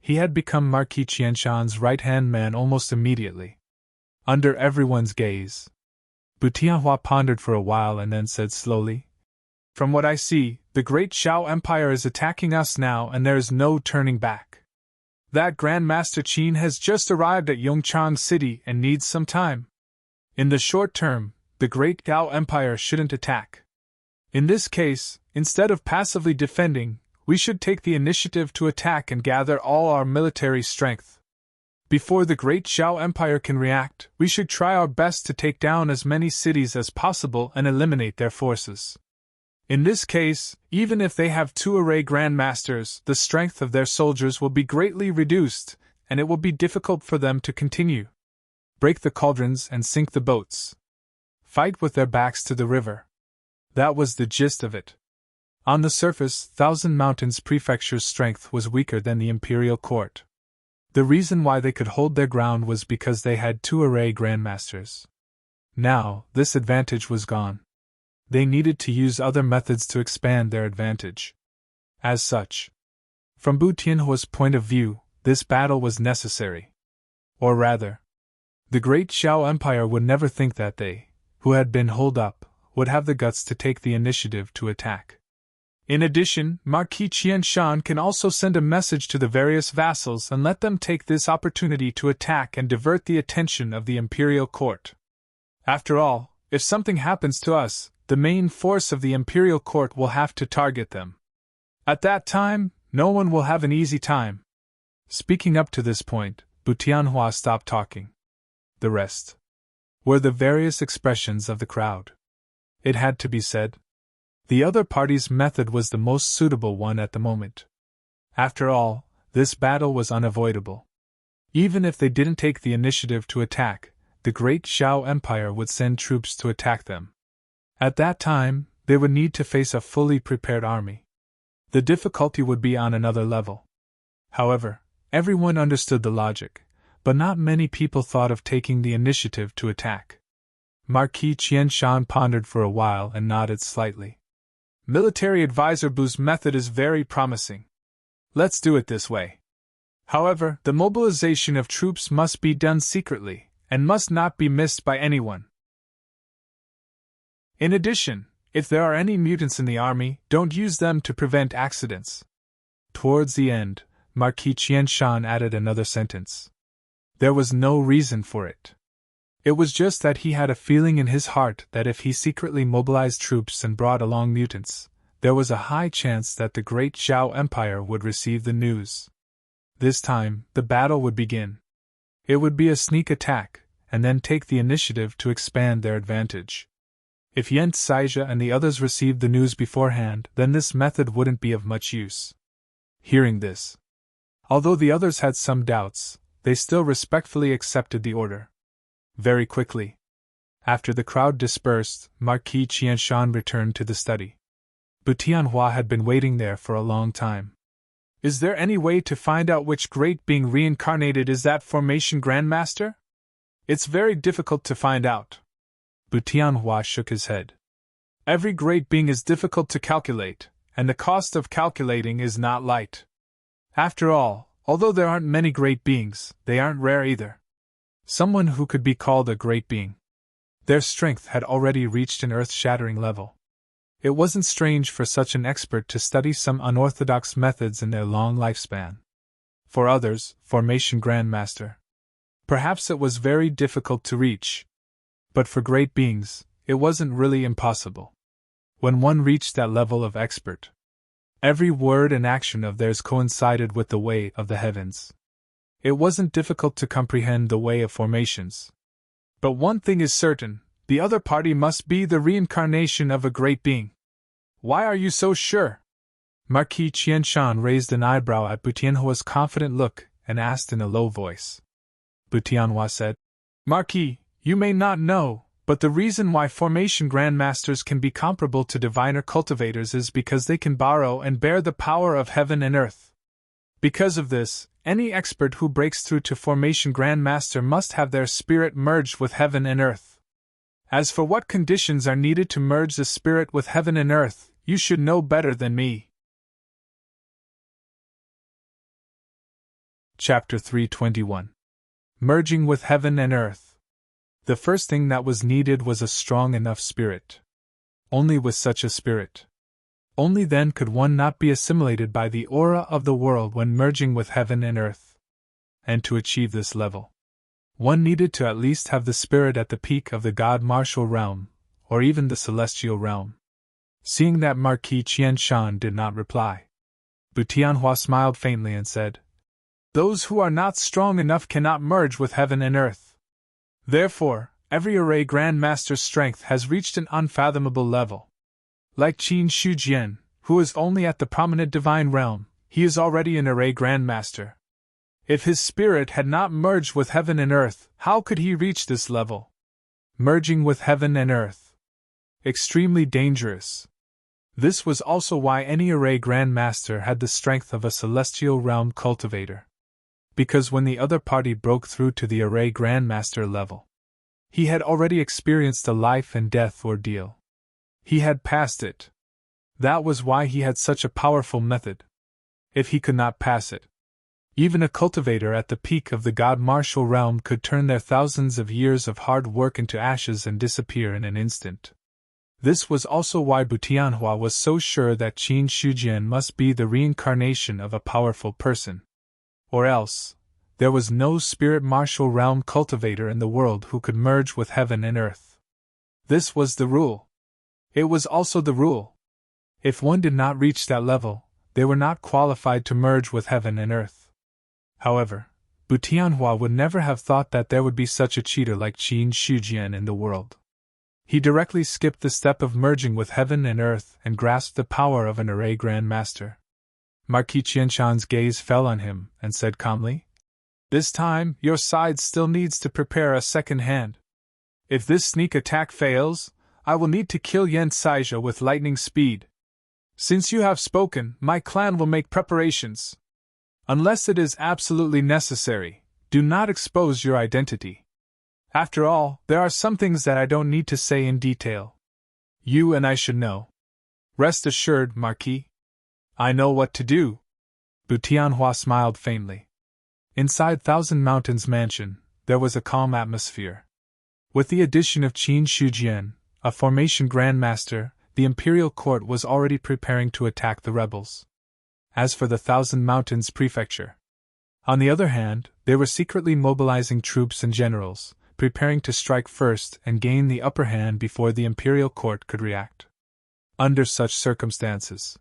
He had become Marquis Qianshan's right-hand man almost immediately. Under everyone's gaze, Bu Tianhua pondered for a while and then said slowly, From what I see, the Great Shao Empire is attacking us now and there is no turning back. That Grandmaster Qin has just arrived at Yongchang City and needs some time. In the short term, the Great Gao Empire shouldn't attack. In this case, instead of passively defending, we should take the initiative to attack and gather all our military strength. Before the Great Xiao Empire can react, we should try our best to take down as many cities as possible and eliminate their forces. In this case, even if they have 2 array grandmasters, the strength of their soldiers will be greatly reduced, and it will be difficult for them to continue. Break the cauldrons and sink the boats. Fight with their backs to the river. That was the gist of it. On the surface, Thousand Mountains Prefecture's strength was weaker than the imperial court. The reason why they could hold their ground was because they had 2 array grandmasters. Now, this advantage was gone. They needed to use other methods to expand their advantage. As such, from Bu Tianhua's point of view, this battle was necessary. Or rather, the Great Xiao Empire would never think that they, who had been holed up, would have the guts to take the initiative to attack. In addition, Marquis Qianshan can also send a message to the various vassals and let them take this opportunity to attack and divert the attention of the imperial court. After all, if something happens to us, the main force of the imperial court will have to target them. At that time, no one will have an easy time. Speaking up to this point, Bu Tianhua stopped talking. The rest were the various expressions of the crowd. It had to be said. The other party's method was the most suitable one at the moment. After all, this battle was unavoidable. Even if they didn't take the initiative to attack, the Great Xiao Empire would send troops to attack them. At that time, they would need to face a fully prepared army. The difficulty would be on another level. However, everyone understood the logic, but not many people thought of taking the initiative to attack. Marquis Qianshan pondered for a while and nodded slightly. Military Advisor Bu's method is very promising. Let's do it this way. However, the mobilization of troops must be done secretly, and must not be missed by anyone. In addition, if there are any mutants in the army, don't use them to prevent accidents. Towards the end, Marquis Qianshan added another sentence. There was no reason for it. It was just that he had a feeling in his heart that if he secretly mobilized troops and brought along mutants, there was a high chance that the Great Xiao Empire would receive the news. This time, the battle would begin. It would be a sneak attack, and then take the initiative to expand their advantage. If Yen Saija and the others received the news beforehand, then this method wouldn't be of much use. Hearing this, although the others had some doubts, they still respectfully accepted the order. Very quickly, after the crowd dispersed, Marquis Qianshan returned to the study. Bu Tianhua had been waiting there for a long time. Is there any way to find out which great being reincarnated is that formation Grandmaster? It's very difficult to find out. Bu Tianhua shook his head. Every great being is difficult to calculate, and the cost of calculating is not light. After all, although there aren't many great beings, they aren't rare either. Someone who could be called a great being. Their strength had already reached an earth-shattering level. It wasn't strange for such an expert to study some unorthodox methods in their long lifespan. For others, formation Grandmaster. Perhaps it was very difficult to reach. But for great beings, it wasn't really impossible. When one reached that level of expert, every word and action of theirs coincided with the way of the heavens. It wasn't difficult to comprehend the way of formations. But one thing is certain, the other party must be the reincarnation of a great being. Why are you so sure? Marquis Qianshan raised an eyebrow at Bu Tianhua's confident look and asked in a low voice. Bu Tianhua said, Marquis, you may not know, but the reason why formation grandmasters can be comparable to diviner cultivators is because they can borrow and bear the power of heaven and earth. Because of this, any expert who breaks through to formation grandmaster must have their spirit merged with heaven and earth. As for what conditions are needed to merge the spirit with heaven and earth, you should know better than me. Chapter 321. Merging with heaven and earth. The first thing that was needed was a strong enough spirit. Only with such a spirit. Only then could one not be assimilated by the aura of the world when merging with heaven and earth. And to achieve this level, one needed to at least have the spirit at the peak of the God-martial realm, or even the celestial realm. Seeing that Marquis Qianshan did not reply, Bu Tianhua smiled faintly and said, "Those who are not strong enough cannot merge with heaven and earth. Therefore, every array Grand Master's strength has reached an unfathomable level. Like Qin Shujian, who is only at the prominent divine realm, he is already an array Grand Master. If his spirit had not merged with heaven and earth, how could he reach this level? Merging with heaven and earth. Extremely dangerous. This was also why any array Grand Master had the strength of a celestial realm cultivator. Because when the other party broke through to the array Grand Master level, he had already experienced a life and death ordeal. He had passed it. That was why he had such a powerful method. If he could not pass it, even a cultivator at the peak of the god martial realm could turn their thousands of years of hard work into ashes and disappear in an instant. This was also why Bu Tianhua was so sure that Qin Shujian must be the reincarnation of a powerful person. Or else, there was no spirit martial realm cultivator in the world who could merge with heaven and earth. This was the rule. It was also the rule. If one did not reach that level, they were not qualified to merge with heaven and earth. However, Bu Tianhua would never have thought that there would be such a cheater like Qin Shujian in the world. He directly skipped the step of merging with heaven and earth and grasped the power of an array Grand Master. Marquis Qianshan's gaze fell on him and said calmly, "This time, your side still needs to prepare a second hand. If this sneak attack fails, I will need to kill Yen Saija with lightning speed. Since you have spoken, my clan will make preparations. Unless it is absolutely necessary, do not expose your identity. After all, there are some things that I don't need to say in detail. You and I should know. Rest assured, Marquis. I know what to do." Bu Tianhua smiled faintly. Inside Thousand Mountains Mansion, there was a calm atmosphere. With the addition of Qin Shujian, a formation grandmaster, the imperial court was already preparing to attack the rebels. As for the Thousand Mountains Prefecture, on the other hand, they were secretly mobilizing troops and generals, preparing to strike first and gain the upper hand before the imperial court could react. Under such circumstances,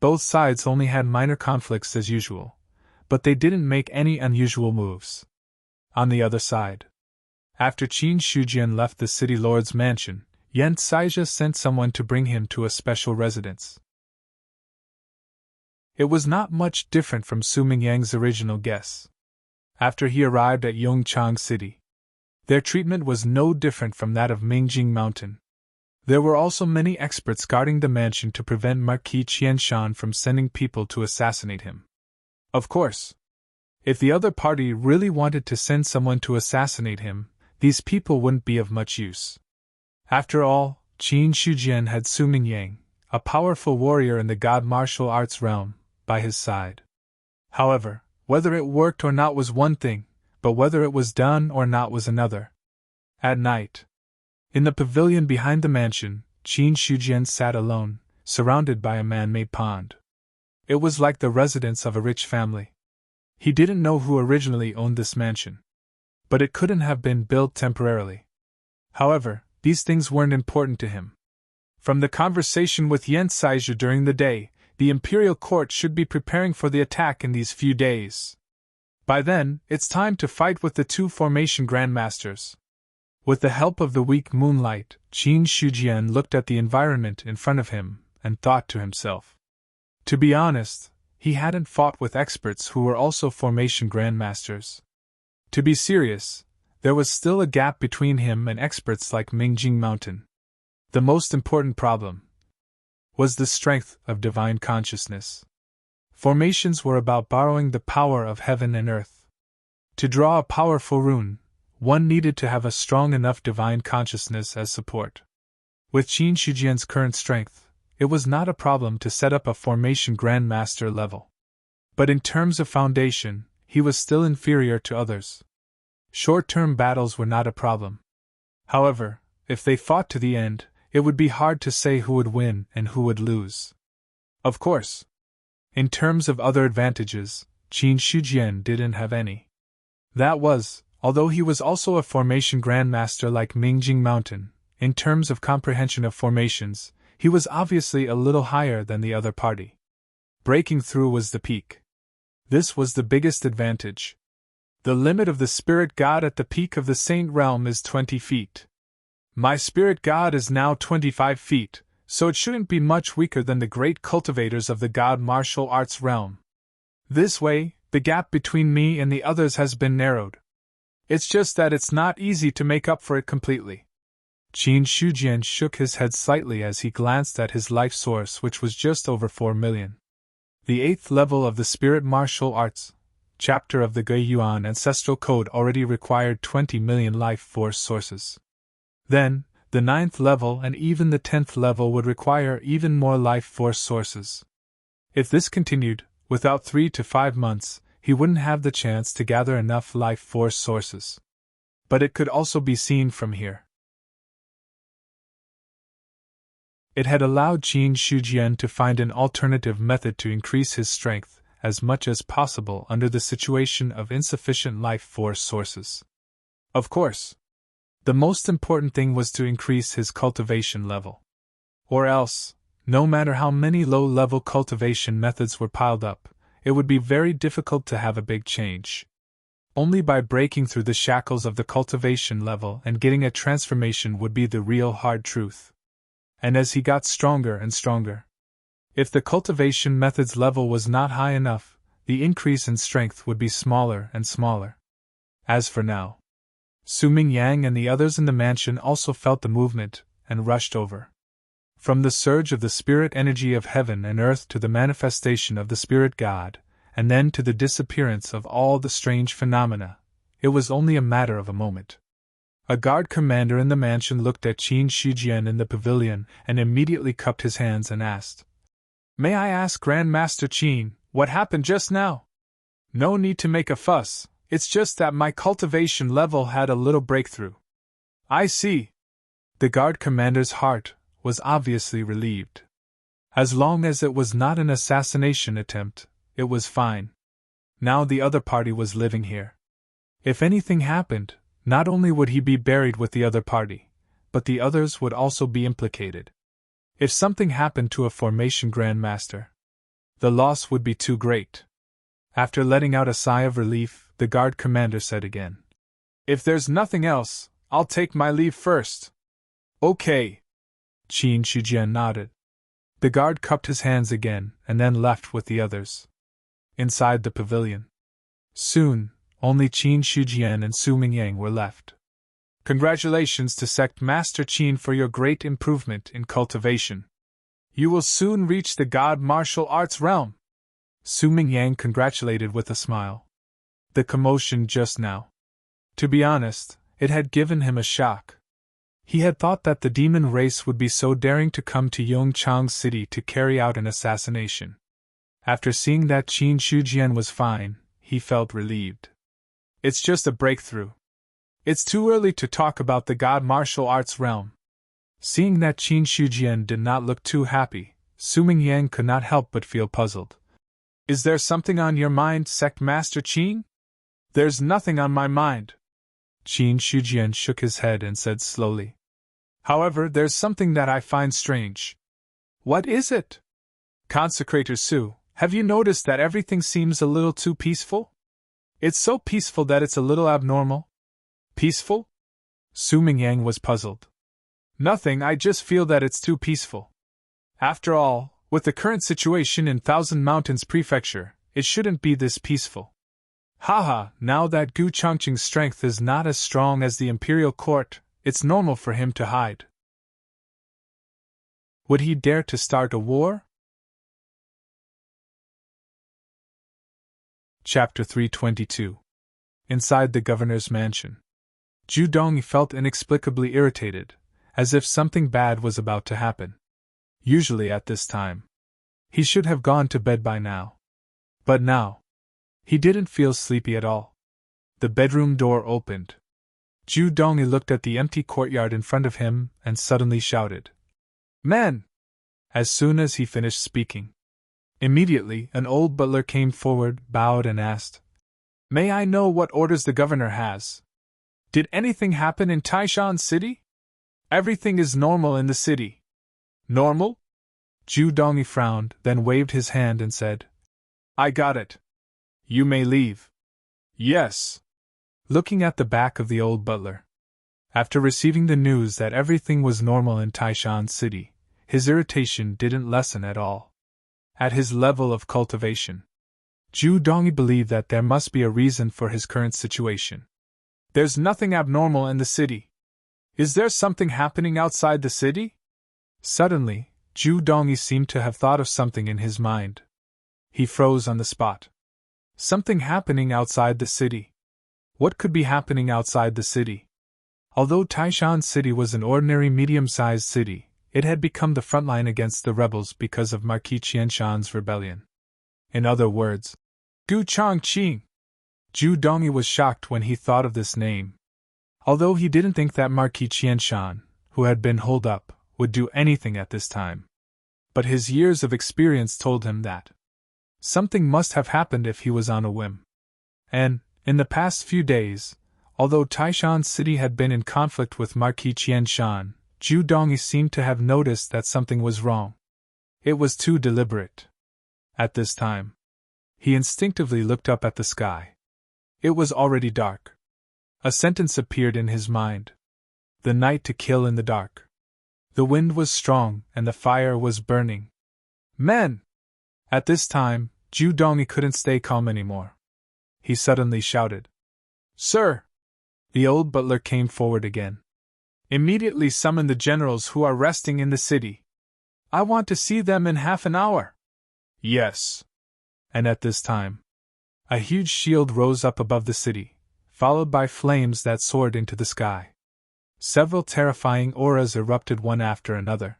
both sides only had minor conflicts as usual, but they didn't make any unusual moves. On the other side, after Qin Shujian left the city lord's mansion, Yen Saija sent someone to bring him to a special residence. It was not much different from Su Mingyang's original guess. After he arrived at Yongchang City, their treatment was no different from that of Mingjing Mountain. There were also many experts guarding the mansion to prevent Marquis Qianshan from sending people to assassinate him. Of course, if the other party really wanted to send someone to assassinate him, these people wouldn't be of much use. After all, Qin Shujian had Su Mingyang, a powerful warrior in the god martial arts realm, by his side. However, whether it worked or not was one thing, but whether it was done or not was another. At night, in the pavilion behind the mansion, Qin Shujian sat alone, surrounded by a man-made pond. It was like the residence of a rich family. He didn't know who originally owned this mansion, but it couldn't have been built temporarily. However, these things weren't important to him. From the conversation with Yen Saija during the day, the imperial court should be preparing for the attack in these few days. By then, it's time to fight with the two formation grandmasters. With the help of the weak moonlight, Qin Shujian looked at the environment in front of him and thought to himself. To be honest, he hadn't fought with experts who were also formation grandmasters. To be serious, there was still a gap between him and experts like Mingjing Mountain. The most important problem was the strength of divine consciousness. Formations were about borrowing the power of heaven and earth. To draw a powerful rune, one needed to have a strong enough divine consciousness as support. With Qin Shujian's current strength, it was not a problem to set up a formation grandmaster level. But in terms of foundation, he was still inferior to others. Short-term battles were not a problem. However, if they fought to the end, it would be hard to say who would win and who would lose. Of course, in terms of other advantages, Qin Shujian didn't have any. That was, although he was also a formation grandmaster like Mingjing Mountain, in terms of comprehension of formations, He was obviously a little higher than the other party. Breaking through was the peak. This was the biggest advantage. The limit of the spirit god at the peak of the saint realm is 20 feet. My spirit god is now 25 feet, so it shouldn't be much weaker than the great cultivators of the god martial arts realm. This way, the gap between me and the others has been narrowed. It's just that it's not easy to make up for it completely. Qin Shujian shook his head slightly as he glanced at his life source, which was just over 4 million. The 8th level of the Spirit Martial Arts chapter of the Guiyuan Ancestral Code already required 20 million life force sources. Then, the 9th level and even the 10th level would require even more life force sources. If this continued, without 3 to 5 months, he wouldn't have the chance to gather enough life force sources. But it could also be seen from here. It had allowed Qin Shujian to find an alternative method to increase his strength as much as possible under the situation of insufficient life force sources. Of course, the most important thing was to increase his cultivation level. Or else, no matter how many low-level cultivation methods were piled up, it would be very difficult to have a big change. Only by breaking through the shackles of the cultivation level and getting a transformation would be the real hard truth. And as he got stronger and stronger, if the cultivation method's level was not high enough, the increase in strength would be smaller and smaller. As for now, Su Mingyang and the others in the mansion also felt the movement and rushed over. From the surge of the spirit energy of heaven and earth to the manifestation of the spirit god, and then to the disappearance of all the strange phenomena, it was only a matter of a moment. A guard commander in the mansion looked at Qin Shujian in the pavilion and immediately cupped his hands and asked, "May I ask Grand Master Qin, what happened just now?" "No need to make a fuss, it's just that my cultivation level had a little breakthrough." "I see." The guard commander's heart was obviously relieved. As long as it was not an assassination attempt, it was fine. Now the other party was living here. If anything happened, not only would he be buried with the other party, but the others would also be implicated. If something happened to a formation grandmaster, the loss would be too great. After letting out a sigh of relief, the guard commander said again, "If there's nothing else, I'll take my leave first." "Okay." Qin Shujian nodded. The guard cupped his hands again and then left with the others. Inside the pavilion, soon, only Qin Shujian and Su Mingyang were left. "Congratulations to Sect Master Qin for your great improvement in cultivation. You will soon reach the God Martial Arts realm." Su Mingyang congratulated with a smile. The commotion just now, to be honest, it had given him a shock. He had thought that the demon race would be so daring to come to Yongchang City to carry out an assassination. After seeing that Qin Shujian was fine, he felt relieved. It's just a breakthrough. It's too early to talk about the God Martial Arts realm. Seeing that Qin Shujian did not look too happy, Su Mingyang could not help but feel puzzled. "Is there something on your mind, Sect Master Qin?" "There's nothing on my mind." Qin Shujian shook his head and said slowly. "However, there's something that I find strange." "What is it?" "Consecrator Su, have you noticed that everything seems a little too peaceful? It's so peaceful that it's a little abnormal." "Peaceful?" Su Mingyang was puzzled. "Nothing, I just feel that it's too peaceful. After all, with the current situation in Thousand Mountains Prefecture, it shouldn't be this peaceful." "Haha, now that Gu Changqing's strength is not as strong as the Imperial Court, it's normal for him to hide." Would he dare to start a war? Chapter 322. Inside the governor's mansion, Zhu Dong felt inexplicably irritated, as if something bad was about to happen. Usually at this time, he should have gone to bed by now. But now, he didn't feel sleepy at all. The bedroom door opened. Zhu Dong looked at the empty courtyard in front of him and suddenly shouted, "Man!" as soon as he finished speaking. Immediately, an old butler came forward, bowed and asked, "May I know what orders the governor has? Did anything happen in Taishan City?" "Everything is normal in the city." Normal? Zhu Dongyi frowned, then waved his hand and said, I got it. You may leave. Yes. Looking at the back of the old butler. After receiving the news that everything was normal in Taishan City, his irritation didn't lessen at all. At his level of cultivation, Zhu Dongyi believed that there must be a reason for his current situation. There's nothing abnormal in the city. Is there something happening outside the city? Suddenly, Zhu Dongyi seemed to have thought of something in his mind. He froze on the spot. Something happening outside the city. What could be happening outside the city? Although Taishan City was an ordinary medium-sized city, it had become the front line against the rebels because of Marquis Qianshan's rebellion. In other words, Gu Chongqing. Zhu Dongyi was shocked when he thought of this name. Although he didn't think that Marquis Qianshan, who had been holed up, would do anything at this time. But his years of experience told him that something must have happened if he was on a whim. And, in the past few days, although Taishan City had been in conflict with Marquis Qianshan, Zhu Dongyi seemed to have noticed that something was wrong. It was too deliberate. At this time, he instinctively looked up at the sky. It was already dark. A sentence appeared in his mind. The night to kill in the dark. The wind was strong and the fire was burning. Men! At this time, Zhu Dongyi couldn't stay calm anymore. He suddenly shouted, Sir! The old butler came forward again. Immediately summon the generals who are resting in the city. I want to see them in half an hour. Yes. And at this time, a huge shield rose up above the city, followed by flames that soared into the sky. Several terrifying auras erupted one after another.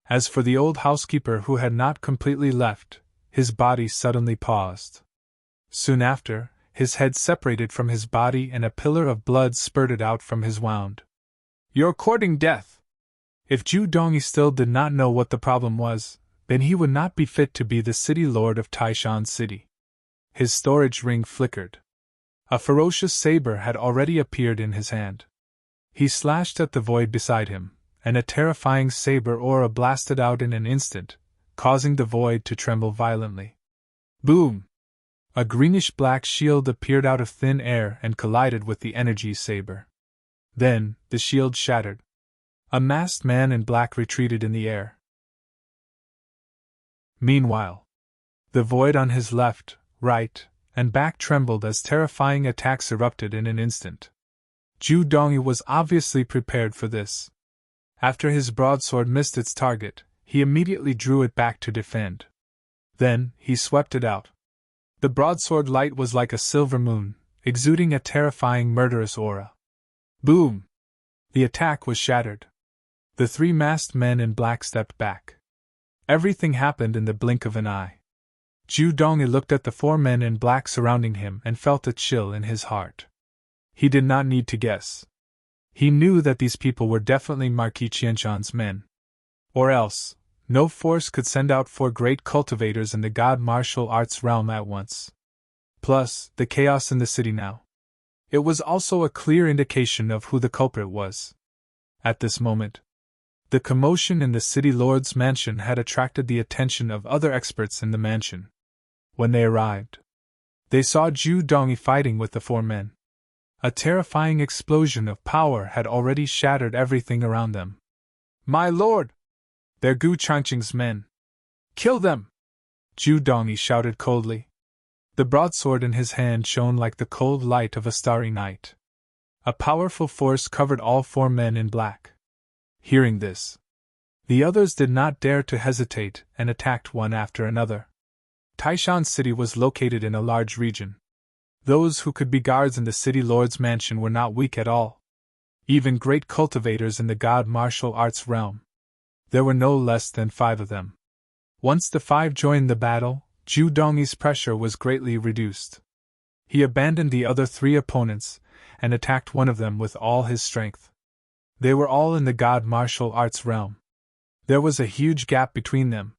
As for the old housekeeper who had not completely left, his body suddenly paused. Soon after, his head separated from his body and a pillar of blood spurted out from his wound. You're courting death! If Zhu Dongyi still did not know what the problem was, then he would not be fit to be the city lord of Taishan City. His storage ring flickered. A ferocious saber had already appeared in his hand. He slashed at the void beside him, and a terrifying saber aura blasted out in an instant, causing the void to tremble violently. Boom! A greenish-black shield appeared out of thin air and collided with the energy saber. Then, the shield shattered. A masked man in black retreated in the air. Meanwhile, the void on his left, right, and back trembled as terrifying attacks erupted in an instant. Zhu Dongyi was obviously prepared for this. After his broadsword missed its target, he immediately drew it back to defend. Then, he swept it out. The broadsword light was like a silver moon, exuding a terrifying murderous aura. Boom! The attack was shattered. The three masked men in black stepped back. Everything happened in the blink of an eye. Zhu Dongyi looked at the four men in black surrounding him and felt a chill in his heart. He did not need to guess. He knew that these people were definitely Marquis Qianshan's men. Or else, no force could send out four great cultivators in the god martial arts realm at once. Plus, the chaos in the city now. It was also a clear indication of who the culprit was. At this moment, the commotion in the city lord's mansion had attracted the attention of other experts in the mansion. When they arrived, they saw Zhu Dongyi fighting with the four men. A terrifying explosion of power had already shattered everything around them. My lord! They're Gu Changqing's men. Kill them! Zhu Dongyi shouted coldly. The broadsword in his hand shone like the cold light of a starry night. A powerful force covered all four men in black. Hearing this, the others did not dare to hesitate and attacked one after another. Taishan City was located in a large region. Those who could be guards in the city lord's mansion were not weak at all. Even great cultivators in the god martial arts realm. There were no less than 5 of them. Once the 5 joined the battle, Zhu Dongyi's pressure was greatly reduced. He abandoned the other 3 opponents and attacked one of them with all his strength. They were all in the god martial arts realm. There was a huge gap between them.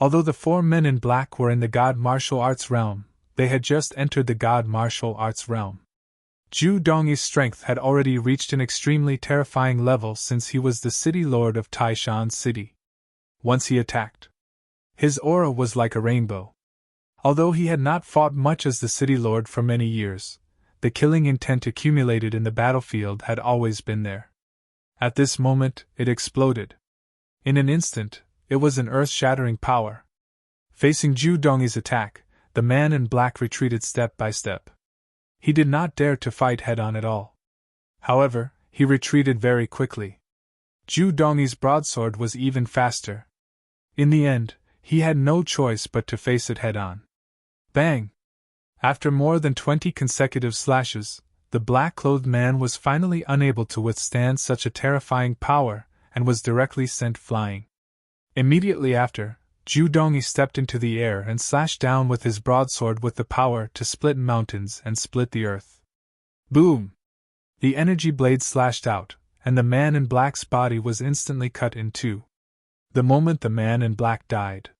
Although the 4 men in black were in the god martial arts realm, they had just entered the god martial arts realm. Zhu Dongyi's strength had already reached an extremely terrifying level since he was the city lord of Taishan City. once he attacked. His aura was like a rainbow. Although he had not fought much as the city lord for many years, the killing intent accumulated in the battlefield had always been there. At this moment, it exploded. In an instant, it was an earth-shattering power. Facing Zhu Dongyi's attack, the man in black retreated step by step. He did not dare to fight head-on at all. However, he retreated very quickly. Zhu Dongyi's broadsword was even faster. In the end, he had no choice but to face it head-on. Bang! After more than 20 consecutive slashes, the black-clothed man was finally unable to withstand such a terrifying power and was directly sent flying. Immediately after, Zhu Dongyi stepped into the air and slashed down with his broadsword with the power to split mountains and split the earth. Boom! The energy blade slashed out, and the man in black's body was instantly cut in two. The moment the man in black died,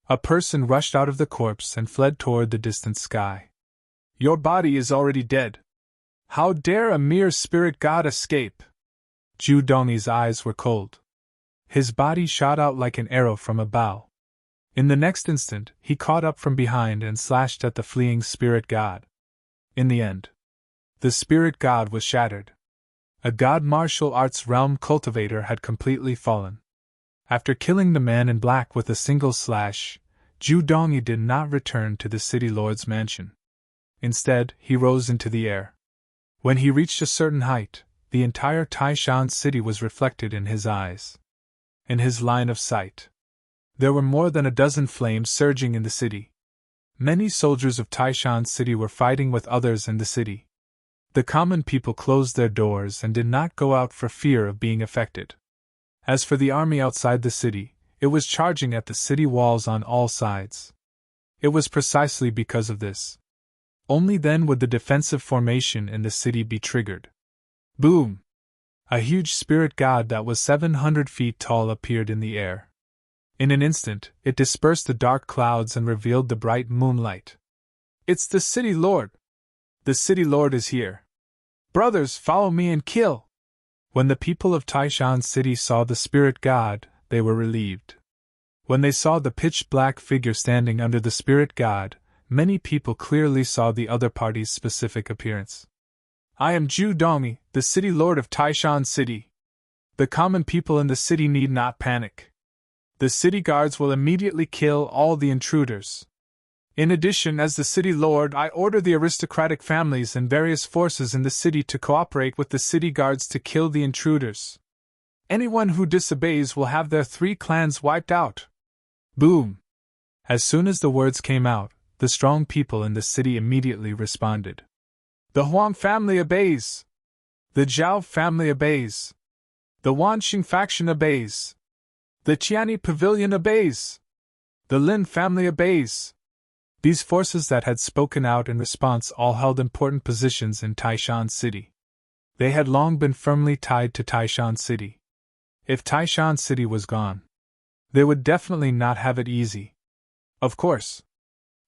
a person rushed out of the corpse and fled toward the distant sky. Your body is already dead. How dare a mere spirit god escape? Zhu Dongyi's eyes were cold. His body shot out like an arrow from a bow. In the next instant, he caught up from behind and slashed at the fleeing spirit god. In the end, the spirit god was shattered. A god martial arts realm cultivator had completely fallen. After killing the man in black with a single slash, Zhu Dongyi did not return to the city lord's mansion. Instead, he rose into the air. When he reached a certain height, the entire Taishan city was reflected in his eyes. In his line of sight, there were more than a dozen flames surging in the city. Many soldiers of Taishan city were fighting with others in the city. The common people closed their doors and did not go out for fear of being affected. As for the army outside the city, it was charging at the city walls on all sides. It was precisely because of this. Only then would the defensive formation in the city be triggered. Boom! A huge spirit god that was 700 feet tall appeared in the air. In an instant, it dispersed the dark clouds and revealed the bright moonlight. It's the city lord! The city lord is here! Brothers, follow me and kill! When the people of Taishan city saw the spirit god, they were relieved. When they saw the pitch-black figure standing under the spirit god, many people clearly saw the other party's specific appearance. I am Zhu Dongyi, the city lord of Taishan city. The common people in the city need not panic. The city guards will immediately kill all the intruders. In addition, as the city lord, I order the aristocratic families and various forces in the city to cooperate with the city guards to kill the intruders. Anyone who disobeys will have their 3 clans wiped out. Boom! As soon as the words came out, the strong people in the city immediately responded. The Huang family obeys. The Zhao family obeys. The Wanxing faction obeys. The Qiani pavilion obeys. The Lin family obeys. These forces that had spoken out in response all held important positions in Taishan city. They had long been firmly tied to Taishan city. If Taishan city was gone, they would definitely not have it easy. Of course.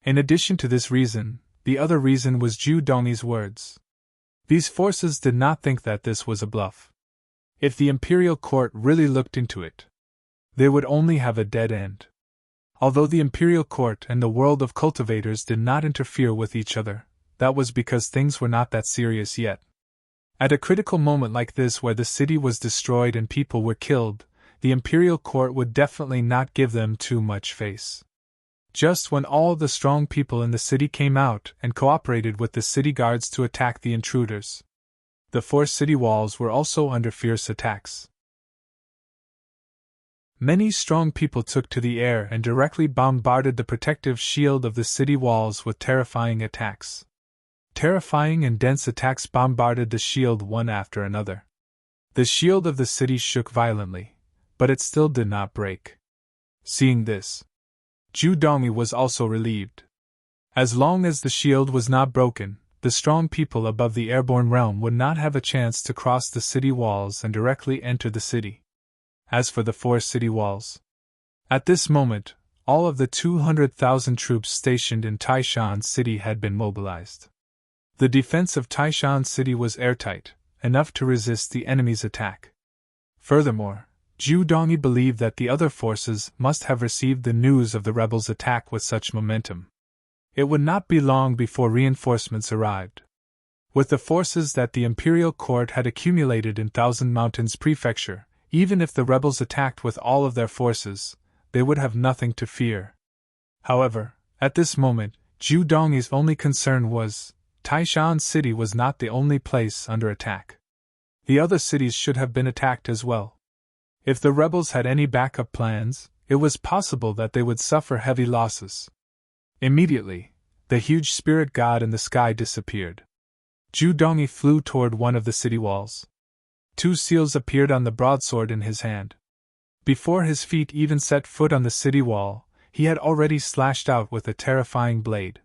In addition to this reason, the other reason was Zhu Dongyi's words. These forces did not think that this was a bluff. If the imperial court really looked into it, they would only have a dead end. Although the imperial court and the world of cultivators did not interfere with each other, that was because things were not that serious yet. At a critical moment like this where the city was destroyed and people were killed, the imperial court would definitely not give them too much face. Just when all the strong people in the city came out and cooperated with the city guards to attack the intruders, the 4 city walls were also under fierce attacks. Many strong people took to the air and directly bombarded the protective shield of the city walls with terrifying attacks. Terrifying and dense attacks bombarded the shield one after another. The shield of the city shook violently, but it still did not break. Seeing this, Zhu Dongyi was also relieved. As long as the shield was not broken, the strong people above the airborne realm would not have a chance to cross the city walls and directly enter the city. As for the 4 city walls, at this moment, all of the 200,000 troops stationed in Taishan city had been mobilized. The defense of Taishan city was airtight, enough to resist the enemy's attack. Furthermore, Zhu Dongyi believed that the other forces must have received the news of the rebels' attack with such momentum. It would not be long before reinforcements arrived. With the forces that the imperial court had accumulated in Thousand Mountains Prefecture, even if the rebels attacked with all of their forces, they would have nothing to fear. However, at this moment, Zhu Dongyi's only concern was, Taishan City was not the only place under attack. The other cities should have been attacked as well. If the rebels had any backup plans, it was possible that they would suffer heavy losses. Immediately, the huge spirit god in the sky disappeared. Zhu Dongyi flew toward one of the city walls. 2 seals appeared on the broadsword in his hand. Before his feet even set foot on the city wall, he had already slashed out with a terrifying blade.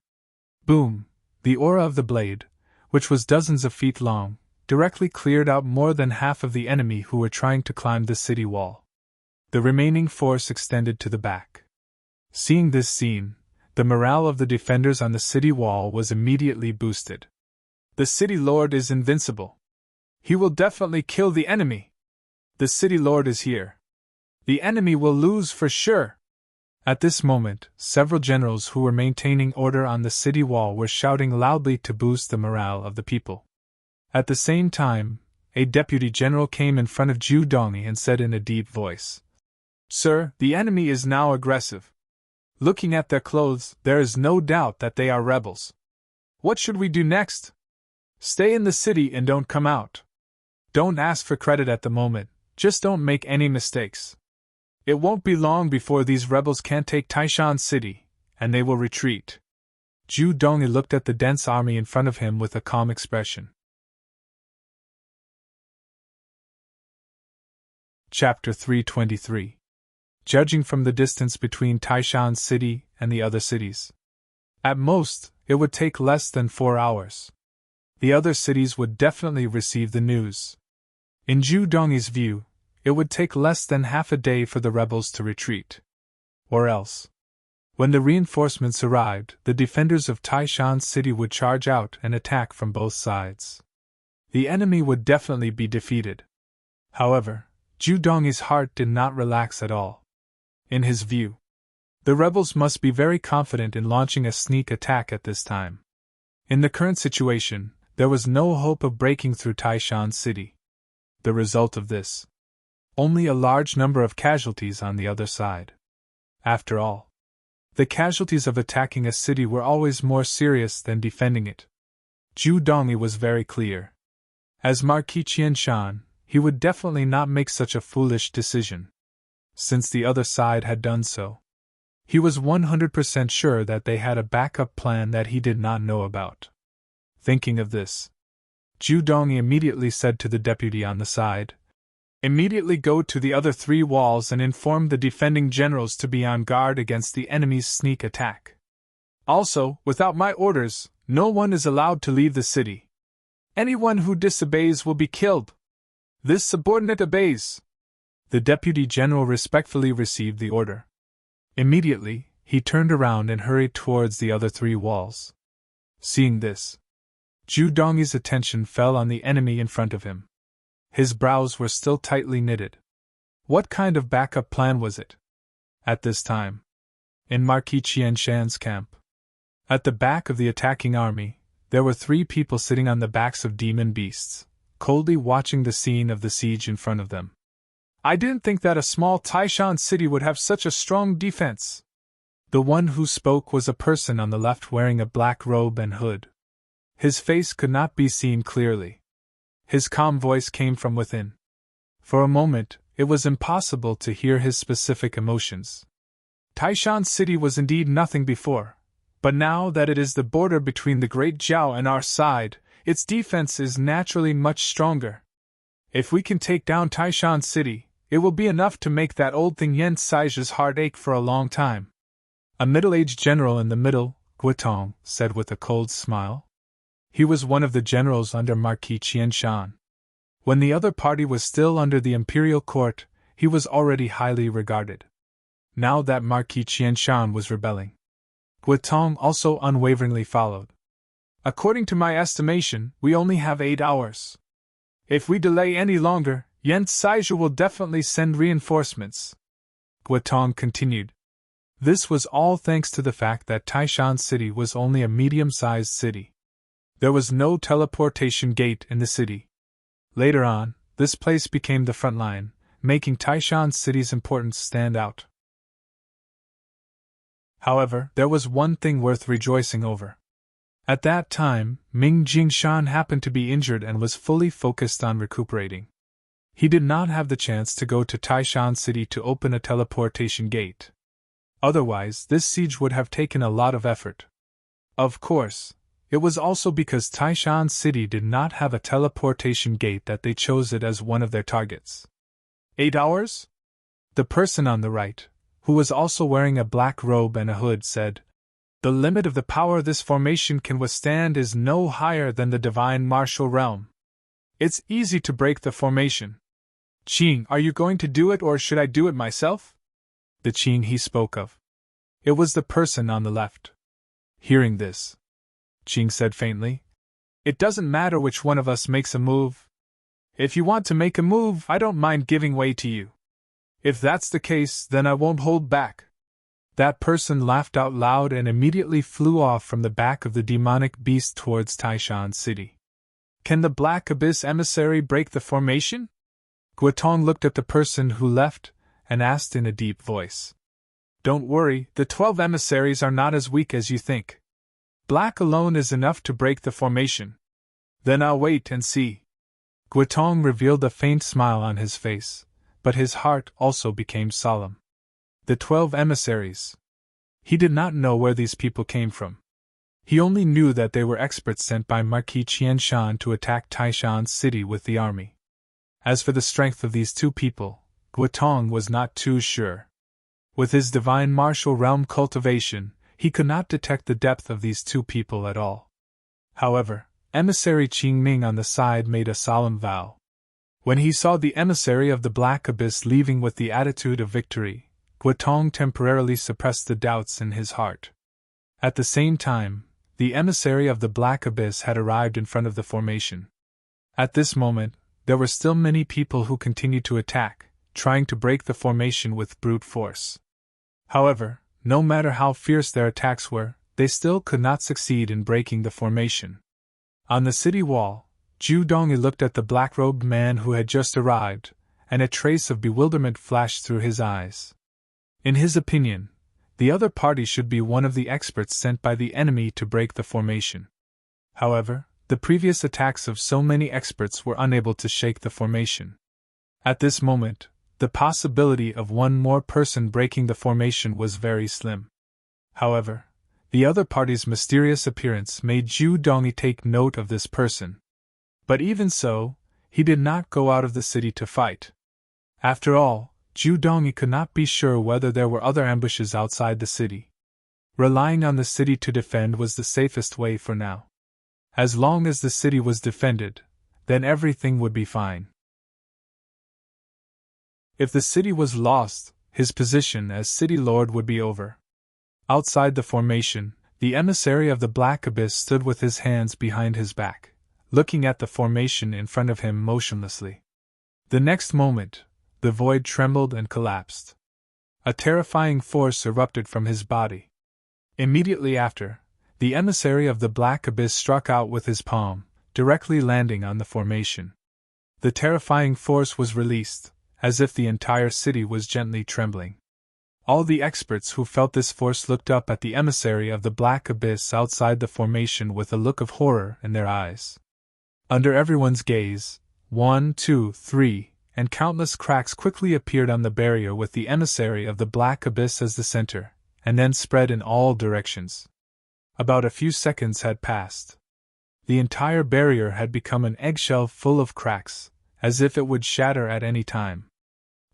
Boom! The aura of the blade, which was dozens of feet long, directly cleared out more than half of the enemy who were trying to climb the city wall. The remaining force extended to the back. Seeing this scene, the morale of the defenders on the city wall was immediately boosted. The city lord is invincible. He will definitely kill the enemy. The city lord is here. The enemy will lose for sure. At this moment, several generals who were maintaining order on the city wall were shouting loudly to boost the morale of the people. At the same time, a deputy general came in front of Zhu Dongyi and said in a deep voice, "Sir, the enemy is now aggressive. Looking at their clothes, there is no doubt that they are rebels. What should we do next? Stay in the city and don't come out. Don't ask for credit at the moment, just don't make any mistakes. It won't be long before these rebels can't take Taishan City, and they will retreat." Zhu Dongyi looked at the dense army in front of him with a calm expression. Chapter 323. Judging from the distance between Taishan City and the other cities. At most, it would take less than 4 hours. The other cities would definitely receive the news. In Zhu Dongyi's view, it would take less than half a day for the rebels to retreat. Or else, when the reinforcements arrived, the defenders of Taishan City would charge out and attack from both sides. The enemy would definitely be defeated. However, Zhu Dongyi's heart did not relax at all. In his view, the rebels must be very confident in launching a sneak attack at this time. In the current situation, there was no hope of breaking through Taishan City. The result of this? Only a large number of casualties on the other side. After all, the casualties of attacking a city were always more serious than defending it. Zhu Dongyi was very clear. As Marquis Qianshan, he would definitely not make such a foolish decision. Since the other side had done so, he was 100% sure that they had a backup plan that he did not know about. Thinking of this, Zhu Dongyi immediately said to the deputy on the side, "Immediately go to the other 3 walls and inform the defending generals to be on guard against the enemy's sneak attack. Also, without my orders, no one is allowed to leave the city. Anyone who disobeys will be killed. This subordinate obeys." The deputy general respectfully received the order. Immediately, he turned around and hurried towards the other 3 walls. Seeing this, Zhu Dongyi's attention fell on the enemy in front of him. His brows were still tightly knitted. What kind of backup plan was it? At this time, in Marquis Qianshan's camp, at the back of the attacking army, there were 3 people sitting on the backs of demon beasts, coldly watching the scene of the siege in front of them. "I didn't think that a small Taishan city would have such a strong defense." The one who spoke was a person on the left wearing a black robe and hood. His face could not be seen clearly. His calm voice came from within. For a moment, it was impossible to hear his specific emotions. Taishan City was indeed nothing before, but now that it is the border between the Great Jiao and our side, its defense is naturally much stronger. If we can take down Taishan City, it will be enough to make that old thing Yen Saiji's heart ache for a long time. A middle-aged general in the middle, Guitong, said with a cold smile. He was one of the generals under Marquis Qianshan. When the other party was still under the imperial court, he was already highly regarded. Now that Marquis Qianshan was rebelling, Guitong also unwaveringly followed. "According to my estimation, we only have 8 hours. If we delay any longer, Yen Saiju will definitely send reinforcements, Guotong continued. This was all thanks to the fact that Taishan City was only a medium-sized city. There was no teleportation gate in the city. Later on, this place became the front line, making Taishan City's importance stand out. However, there was one thing worth rejoicing over. At that time, Ming Jingshan happened to be injured and was fully focused on recuperating. He did not have the chance to go to Taishan City to open a teleportation gate. Otherwise, this siege would have taken a lot of effort. Of course, it was also because Taishan City did not have a teleportation gate that they chose it as one of their targets. 8 hours? The person on the right, who was also wearing a black robe and a hood, said, "The limit of the power this formation can withstand is no higher than the divine martial realm. It's easy to break the formation. Qing, are you going to do it or should I do it myself?" The Qing he spoke of. It was the person on the left. Hearing this, Qing said faintly, "It doesn't matter which one of us makes a move. If you want to make a move, I don't mind giving way to you. If that's the case, then I won't hold back." That person laughed out loud and immediately flew off from the back of the demonic beast towards Taishan City. "Can the Black Abyss emissary break the formation?" Guotong looked at the person who left and asked in a deep voice. "Don't worry, the 12 emissaries are not as weak as you think. Black alone is enough to break the formation. Then I'll wait and see." Guotong revealed a faint smile on his face, but his heart also became solemn. The 12 emissaries. He did not know where these people came from. He only knew that they were experts sent by Marquis Qianshan to attack Taishan City with the army. As for the strength of these two people, Guotong was not too sure. With his divine martial realm cultivation, he could not detect the depth of these two people at all. However, Emissary Qingming on the side made a solemn vow. When he saw the emissary of the Black Abyss leaving with the attitude of victory, Guotong temporarily suppressed the doubts in his heart. At the same time, the emissary of the Black Abyss had arrived in front of the formation. At this moment, there were still many people who continued to attack, trying to break the formation with brute force. However, no matter how fierce their attacks were, they still could not succeed in breaking the formation. On the city wall, Zhu Dongyi looked at the black-robed man who had just arrived, and a trace of bewilderment flashed through his eyes. In his opinion, the other party should be one of the experts sent by the enemy to break the formation. However, the previous attacks of so many experts were unable to shake the formation. At this moment, the possibility of one more person breaking the formation was very slim. However, the other party's mysterious appearance made Zhu Dongyi take note of this person. But even so, he did not go out of the city to fight. After all, Zhu Dongyi could not be sure whether there were other ambushes outside the city. Relying on the city to defend was the safest way for now. As long as the city was defended, then everything would be fine. If the city was lost, his position as city lord would be over. Outside the formation, the emissary of the Black Abyss stood with his hands behind his back, looking at the formation in front of him motionlessly. The next moment, the void trembled and collapsed. A terrifying force erupted from his body. Immediately after, the emissary of the Black Abyss struck out with his palm, directly landing on the formation. The terrifying force was released, as if the entire city was gently trembling. All the experts who felt this force looked up at the emissary of the Black Abyss outside the formation with a look of horror in their eyes. Under everyone's gaze, 1, 2, 3, and countless cracks quickly appeared on the barrier with the emissary of the Black Abyss as the center, and then spread in all directions. About a few seconds had passed. The entire barrier had become an eggshell full of cracks, as if it would shatter at any time.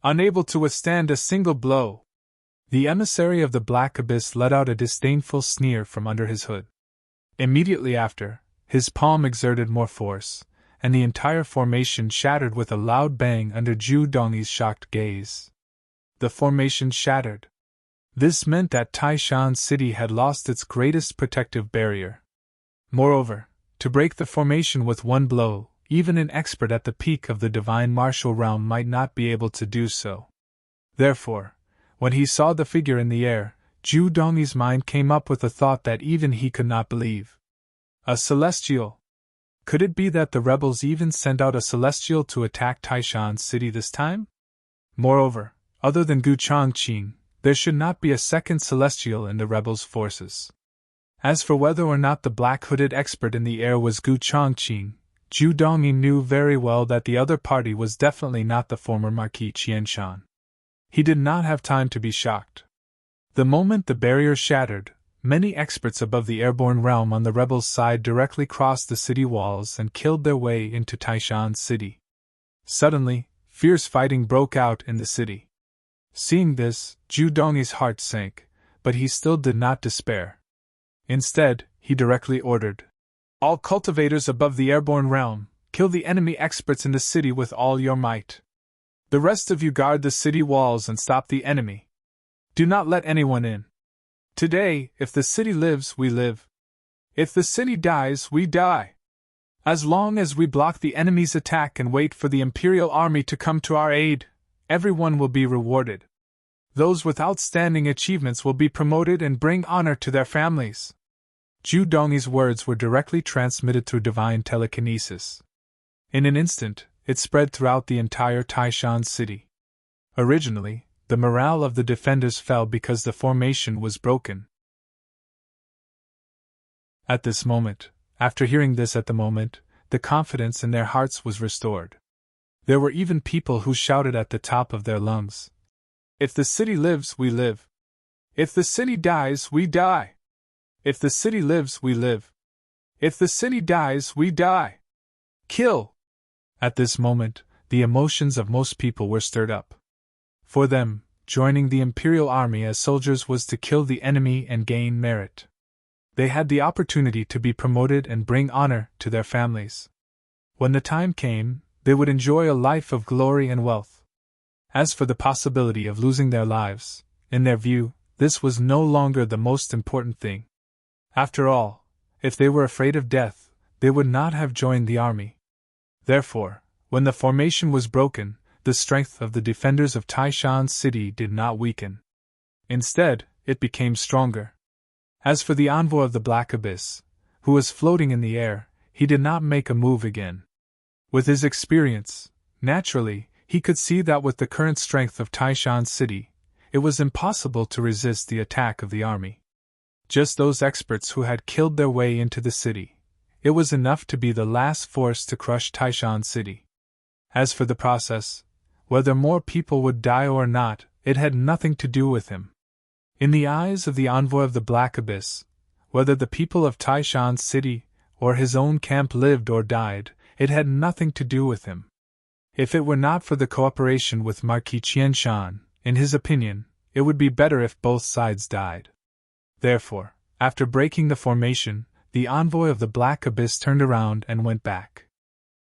Unable to withstand a single blow, the emissary of the Black Abyss let out a disdainful sneer from under his hood. Immediately after, his palm exerted more force, and the entire formation shattered with a loud bang under Zhu Dongyi's shocked gaze. The formation shattered. This meant that Taishan City had lost its greatest protective barrier. Moreover, to break the formation with one blow, even an expert at the peak of the divine martial realm might not be able to do so. Therefore, when he saw the figure in the air, Zhu Dongyi's mind came up with a thought that even he could not believe. A celestial? Could it be that the rebels even sent out a celestial to attack Taishan City this time? Moreover, other than Gu Chongqing, there should not be a second celestial in the rebels' forces. As for whether or not the black-hooded expert in the air was Gu Chongqing, Zhu Dongyi knew very well that the other party was definitely not the former Marquis Qianshan. He did not have time to be shocked. The moment the barrier shattered, many experts above the airborne realm on the rebels' side directly crossed the city walls and killed their way into Taishan City. Suddenly, fierce fighting broke out in the city. Seeing this, Zhu Dongyi's heart sank, but he still did not despair. Instead, he directly ordered, "All cultivators above the airborne realm, kill the enemy experts in the city with all your might. The rest of you guard the city walls and stop the enemy. Do not let anyone in. Today, if the city lives, we live. If the city dies, we die. As long as we block the enemy's attack and wait for the Imperial Army to come to our aid, everyone will be rewarded. Those with outstanding achievements will be promoted and bring honor to their families." Zhu Dongyi's words were directly transmitted through divine telekinesis. In an instant, it spread throughout the entire Taishan City. Originally, the morale of the defenders fell because the formation was broken. At this moment, after hearing this at the moment, the confidence in their hearts was restored. There were even people who shouted at the top of their lungs, "If the city lives, we live. If the city dies, we die. If the city lives, we live. If the city dies, we die. Kill!" At this moment, the emotions of most people were stirred up. For them, joining the Imperial Army as soldiers was to kill the enemy and gain merit. They had the opportunity to be promoted and bring honor to their families. When the time came, they would enjoy a life of glory and wealth. As for the possibility of losing their lives, in their view, this was no longer the most important thing. After all, if they were afraid of death, they would not have joined the army. Therefore, when the formation was broken, the strength of the defenders of Taishan City did not weaken. Instead, it became stronger. As for the envoy of the Black Abyss, who was floating in the air, he did not make a move again. With his experience, naturally, he could see that with the current strength of Taishan City, it was impossible to resist the attack of the army. Just those experts who had killed their way into the city, it was enough to be the last force to crush Taishan City. As for the process, whether more people would die or not, it had nothing to do with him. In the eyes of the envoy of the Black Abyss, whether the people of Taishan City or his own camp lived or died, it had nothing to do with him. If it were not for the cooperation with Marquis Qianshan, in his opinion, it would be better if both sides died. Therefore, after breaking the formation, the envoy of the Black Abyss turned around and went back.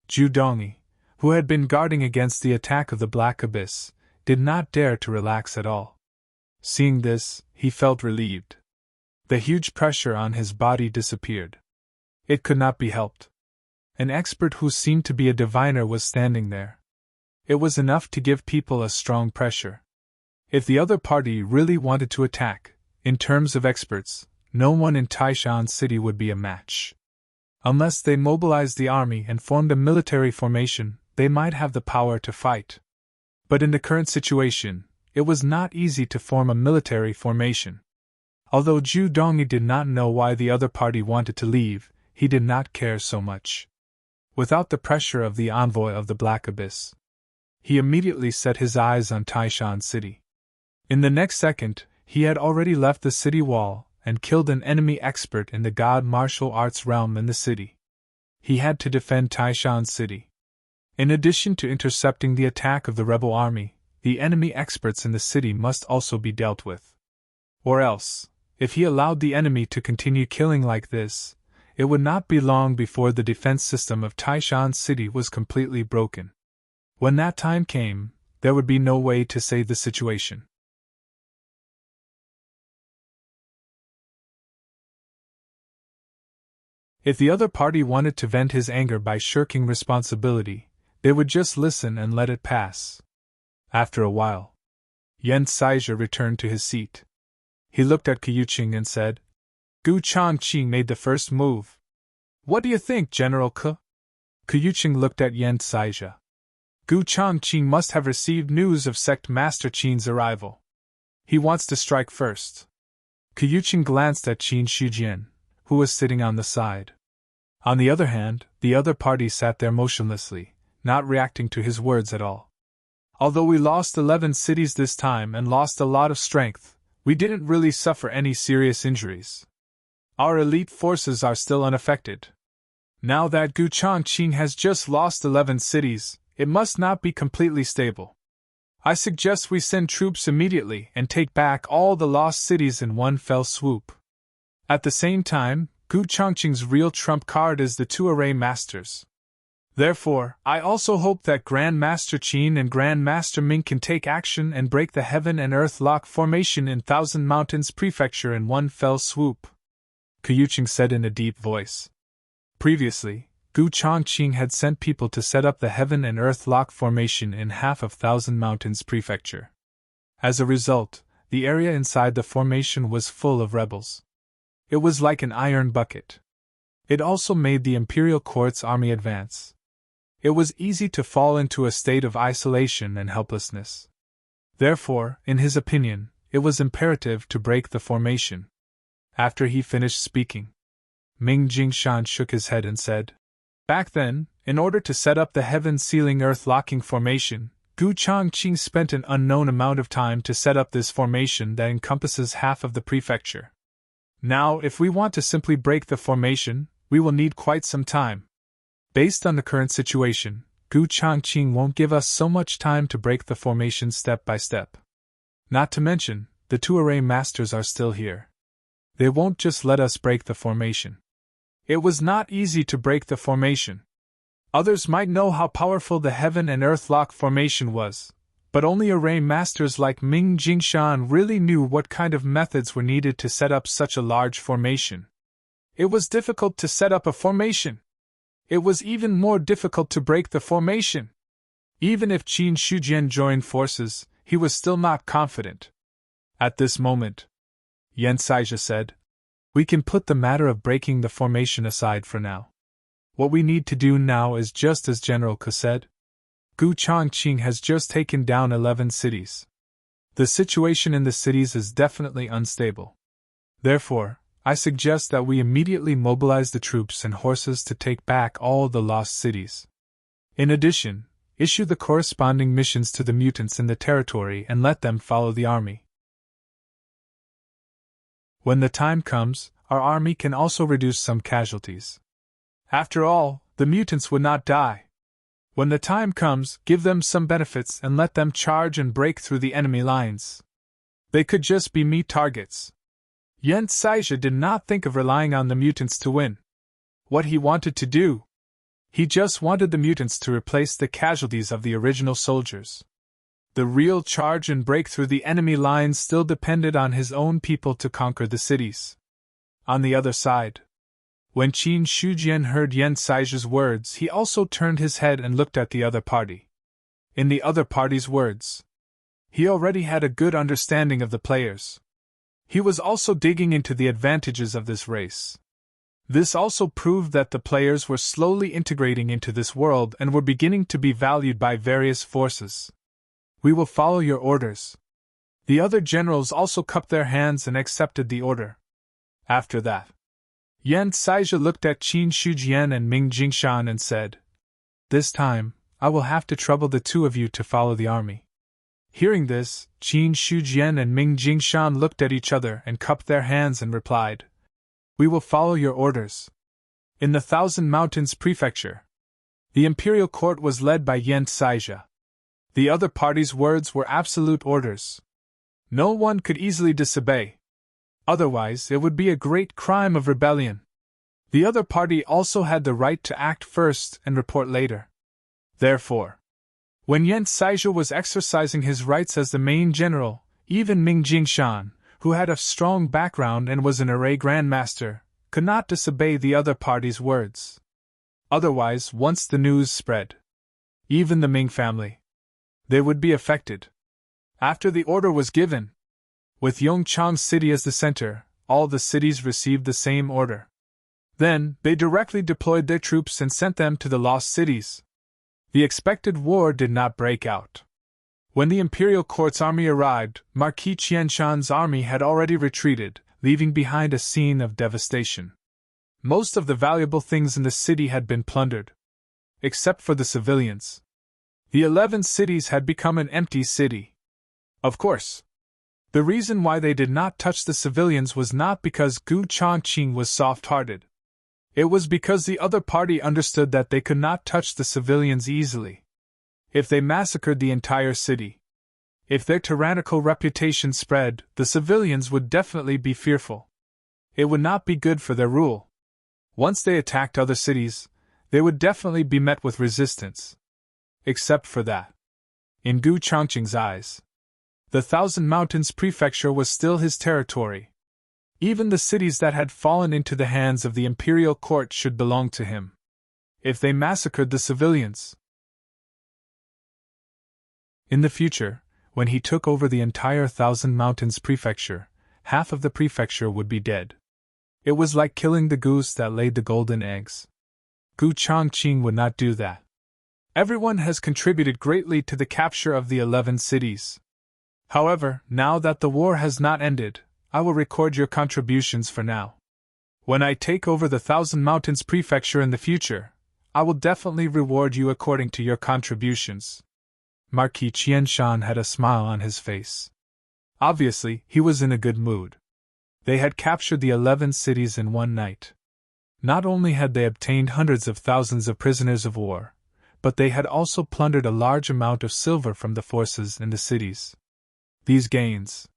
Zhu Dongyi, who had been guarding against the attack of the Black Abyss, did not dare to relax at all. Seeing this, he felt relieved. The huge pressure on his body disappeared. It could not be helped. An expert who seemed to be a diviner was standing there. It was enough to give people a strong pressure. If the other party really wanted to attack, in terms of experts, no one in Taishan City would be a match. Unless they mobilized the army and formed a military formation, they might have the power to fight. But in the current situation, it was not easy to form a military formation. Although Zhu Dongyi did not know why the other party wanted to leave, he did not care so much. Without the pressure of the envoy of the Black Abyss, he immediately set his eyes on Taishan City. In the next second, he had already left the city wall and killed an enemy expert in the god martial arts realm in the city. He had to defend Taishan City. In addition to intercepting the attack of the rebel army, the enemy experts in the city must also be dealt with. Or else, if he allowed the enemy to continue killing like this, it would not be long before the defense system of Taishan City was completely broken. When that time came, there would be no way to save the situation. If the other party wanted to vent his anger by shirking responsibility, they would just listen and let it pass. After a while, Yen Saizhe returned to his seat. He looked at Kuyuqing and said, Gu Changqing made the first move. What do you think, General Ke? Kuyuqing looked at Yen Saizhe. Gu Changqing must have received news of Sect Master Qin's arrival. He wants to strike first. Kuyuqing glanced at Qin Shujian, who was sitting on the side. On the other hand, the other party sat there motionlessly, not reacting to his words at all. Although we lost 11 cities this time and lost a lot of strength, we didn't really suffer any serious injuries. Our elite forces are still unaffected. Now that Gu Changqing has just lost 11 cities, it must not be completely stable. I suggest we send troops immediately and take back all the lost cities in one fell swoop. At the same time, Gu Changqing's real trump card is the two array masters. Therefore, I also hope that Grand Master Qin and Grand Master Ming can take action and break the Heaven and Earth Lock formation in Thousand Mountains Prefecture in one fell swoop, Kuyuqing said in a deep voice. Previously, Gu Changqing had sent people to set up the Heaven and Earth Lock formation in half of Thousand Mountains Prefecture. As a result, the area inside the formation was full of rebels. It was like an iron bucket. It also made the Imperial Court's army advance. It was easy to fall into a state of isolation and helplessness. Therefore, in his opinion, it was imperative to break the formation. After he finished speaking, Ming Jingshan shook his head and said, Back then, in order to set up the heaven-sealing earth-locking formation, Gu Changqing spent an unknown amount of time to set up this formation that encompasses half of the prefecture. Now, if we want to simply break the formation, we will need quite some time. Based on the current situation, Gu Changqing won't give us so much time to break the formation step by step. Not to mention, the two array masters are still here. They won't just let us break the formation. It was not easy to break the formation. Others might know how powerful the Heaven and Earth Lock formation was, but only array masters like Ming Jingshan really knew what kind of methods were needed to set up such a large formation. It was difficult to set up a formation. It was even more difficult to break the formation. Even if Qin Shujian joined forces, he was still not confident. At this moment, Yen Saizhe said, We can put the matter of breaking the formation aside for now. What we need to do now is just as General Ke said. Gu Changqing has just taken down 11 cities. The situation in the cities is definitely unstable. Therefore, I suggest that we immediately mobilize the troops and horses to take back all the lost cities. In addition, issue the corresponding missions to the mutants in the territory and let them follow the army. When the time comes, our army can also reduce some casualties. After all, the mutants would not die. When the time comes, give them some benefits and let them charge and break through the enemy lines. They could just be meat targets. Yen Saizhe did not think of relying on the mutants to win. What he wanted to do? He just wanted the mutants to replace the casualties of the original soldiers. The real charge and break through the enemy lines still depended on his own people to conquer the cities. On the other side, when Qin Shujian heard Yen Saizhe's words, he also turned his head and looked at the other party. In the other party's words, he already had a good understanding of the players. He was also digging into the advantages of this race. This also proved that the players were slowly integrating into this world and were beginning to be valued by various forces. We will follow your orders. The other generals also cupped their hands and accepted the order. After that, Yen Saizhe looked at Qin Shujian and Ming Jingshan and said, This time, I will have to trouble the two of you to follow the army. Hearing this, Qin Shujian and Ming Jingshan looked at each other and cupped their hands and replied, We will follow your orders. In the Thousand Mountains Prefecture, the Imperial Court was led by Yen Saizhe. The other party's words were absolute orders. No one could easily disobey. Otherwise, it would be a great crime of rebellion. The other party also had the right to act first and report later. Therefore, when Yen Saizhe was exercising his rights as the main general, even Ming Jingshan, who had a strong background and was an array grandmaster, could not disobey the other party's words. Otherwise, once the news spread, even the Ming family, they would be affected. After the order was given, with Yongchang City as the center, all the cities received the same order. Then, they directly deployed their troops and sent them to the lost cities. The expected war did not break out. When the imperial court's army arrived, Marquis Qianshan's army had already retreated, leaving behind a scene of devastation. Most of the valuable things in the city had been plundered, except for the civilians. The 11 cities had become an empty city. Of course, the reason why they did not touch the civilians was not because Gu Chongqing was soft-hearted. It was because the other party understood that they could not touch the civilians easily. If they massacred the entire city, if their tyrannical reputation spread, the civilians would definitely be fearful. It would not be good for their rule. Once they attacked other cities, they would definitely be met with resistance. Except for that, in Gu Chongqing's eyes, the Thousand Mountains Prefecture was still his territory. Even the cities that had fallen into the hands of the imperial court should belong to him. If they massacred the civilians. In the future, when he took over the entire Thousand Mountains Prefecture, half of the prefecture would be dead. It was like killing the goose that laid the golden eggs. Gu Chongqing would not do that. Everyone has contributed greatly to the capture of the 11 cities. However, now that the war has not ended, I will record your contributions for now. When I take over the Thousand Mountains Prefecture in the future, I will definitely reward you according to your contributions. Marquis Qianshan had a smile on his face. Obviously, he was in a good mood. They had captured the 11 cities in one night. Not only had they obtained hundreds of thousands of prisoners of war, but they had also plundered a large amount of silver from the forces in the cities. These gains,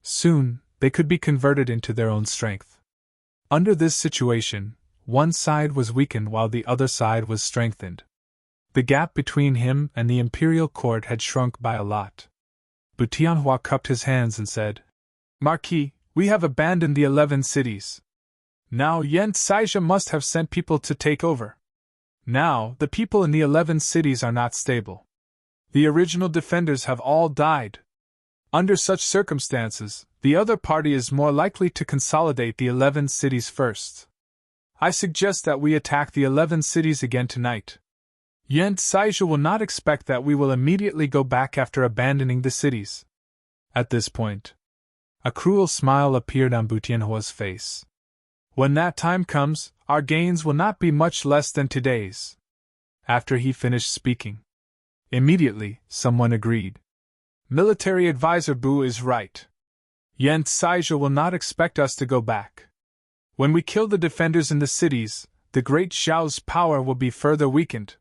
soon, they could be converted into their own strength. Under this situation, one side was weakened while the other side was strengthened. The gap between him and the imperial court had shrunk by a lot. Bu Tianhua cupped his hands and said, "Marquis, we have abandoned the 11 cities. Now Yen Saija must have sent people to take over. Now, the people in the 11 cities are not stable. The original defenders have all died. Under such circumstances, the other party is more likely to consolidate the 11 cities first. I suggest that we attack the 11 cities again tonight. Yen Saija will not expect that we will immediately go back after abandoning the cities." At this point, a cruel smile appeared on Bu Tianhua's face. "When that time comes, our gains will not be much less than today's." After he finished speaking, immediately, someone agreed. "Military advisor Bu is right. Yen Saija will not expect us to go back. When we kill the defenders in the cities, the Great Xiao's power will be further weakened.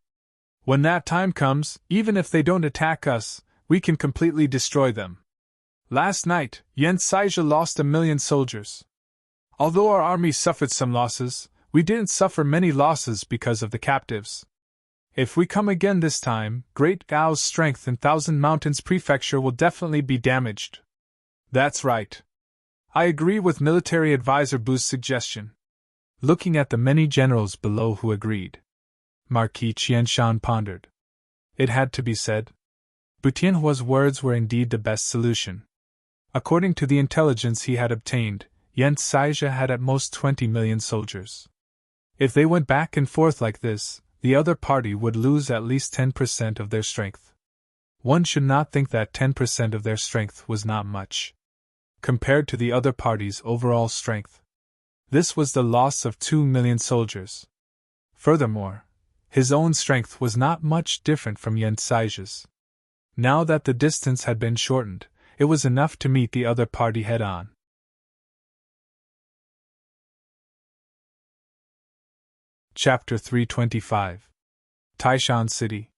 When that time comes, even if they don't attack us, we can completely destroy them. Last night, Yen Saija lost 1 million soldiers. Although our army suffered some losses, we didn't suffer many losses because of the captives. If we come again this time, Great Gao's strength in Thousand Mountains Prefecture will definitely be damaged." "That's right. I agree with military advisor Bu's suggestion." Looking at the many generals below who agreed, Marquis Qianshan pondered. It had to be said. Bu Tianhua's words were indeed the best solution. According to the intelligence he had obtained, Yen Saija had at most 20 million soldiers. If they went back and forth like this, the other party would lose at least 10% of their strength. One should not think that 10% of their strength was not much compared to the other party's overall strength. This was the loss of 2 million soldiers. Furthermore, his own strength was not much different from Yen Saija's. Now that the distance had been shortened, it was enough to meet the other party head-on. Chapter 325. Taishan City.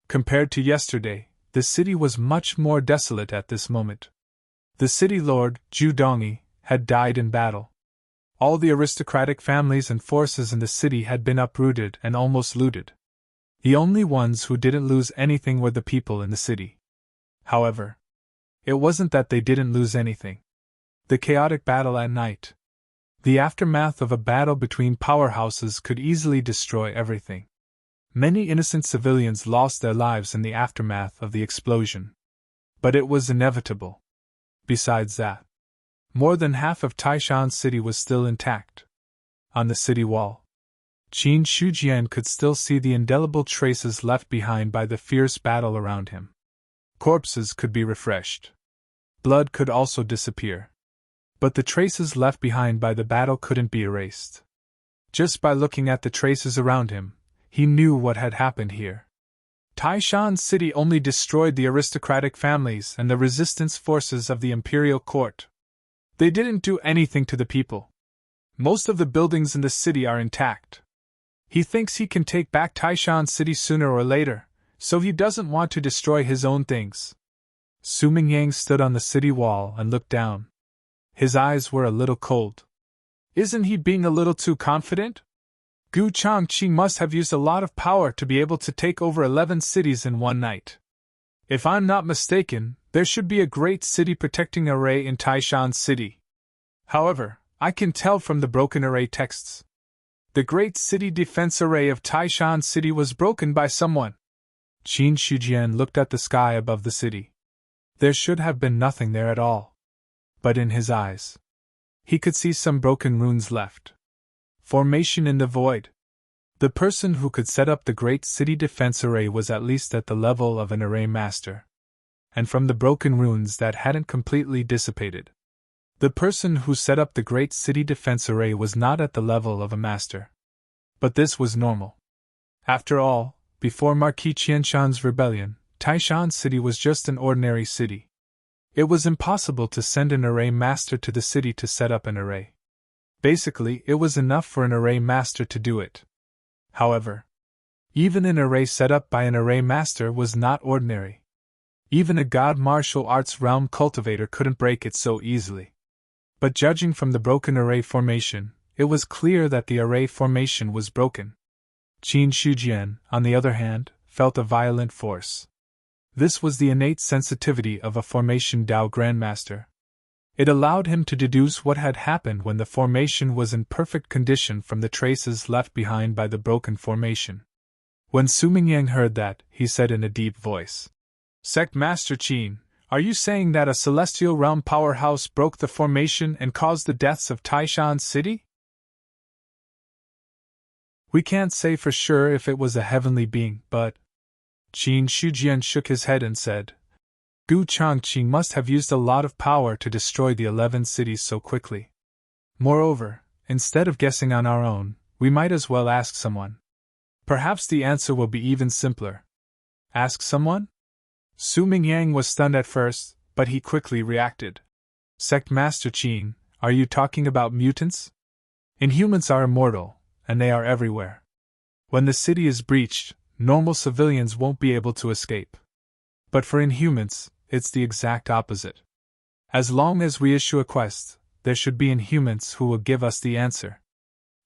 Compared to yesterday, the city was much more desolate at this moment. The city lord, Zhu Dongyi, had died in battle. All the aristocratic families and forces in the city had been uprooted and almost looted. The only ones who didn't lose anything were the people in the city. However, it wasn't that they didn't lose anything. The chaotic battle at night, The aftermath of a battle between powerhouses could easily destroy everything. Many innocent civilians lost their lives in the aftermath of the explosion. But it was inevitable. Besides that, more than half of Taishan City was still intact. On the city wall, Qin Shujian could still see the indelible traces left behind by the fierce battle around him. Corpses could be refreshed. Blood could also disappear. But the traces left behind by the battle couldn't be erased. Just by looking at the traces around him, he knew what had happened here. Taishan City only destroyed the aristocratic families and the resistance forces of the imperial court. They didn't do anything to the people. Most of the buildings in the city are intact. He thinks he can take back Taishan City sooner or later, so he doesn't want to destroy his own things. Su Mingyang stood on the city wall and looked down. His eyes were a little cold. Isn't he being a little too confident? Gu Changqi must have used a lot of power to be able to take over 11 cities in one night. If I'm not mistaken, there should be a great city protecting array in Taishan City. However, I can tell from the broken array texts. The great city defense array of Taishan City was broken by someone. Qin Shujian looked at the sky above the city. There should have been nothing there at all. But in his eyes, he could see some broken runes left. Formation in the void. The person who could set up the great city defense array was at least at the level of an array master. And from the broken runes that hadn't completely dissipated, the person who set up the great city defense array was not at the level of a master. But this was normal. After all, before Marquis Qianshan's rebellion, Taishan City was just an ordinary city. It was impossible to send an array master to the city to set up an array. Basically, it was enough for an array master to do it. However, even an array set up by an array master was not ordinary. Even a god martial arts realm cultivator couldn't break it so easily. But judging from the broken array formation, it was clear that the array formation was broken. Qin Shujian, on the other hand, felt a violent force. This was the innate sensitivity of a formation Dao Grandmaster. It allowed him to deduce what had happened when the formation was in perfect condition from the traces left behind by the broken formation. When Su Mingyang heard that, he said in a deep voice, "Sect Master Qin, are you saying that a celestial realm powerhouse broke the formation and caused the deaths of Taishan City?" "We can't say for sure if it was a heavenly being, but..." Qin Shujian shook his head and said, "Gu Changqi must have used a lot of power to destroy the 11 cities so quickly. Moreover, instead of guessing on our own, we might as well ask someone. Perhaps the answer will be even simpler." "Ask someone?" Su Mingyang was stunned at first, but he quickly reacted. "Sect Master Qin, are you talking about mutants? Inhumans are immortal, and they are everywhere. When the city is breached, normal civilians won't be able to escape. But for Inhumans, it's the exact opposite. As long as we issue a quest, there should be Inhumans who will give us the answer."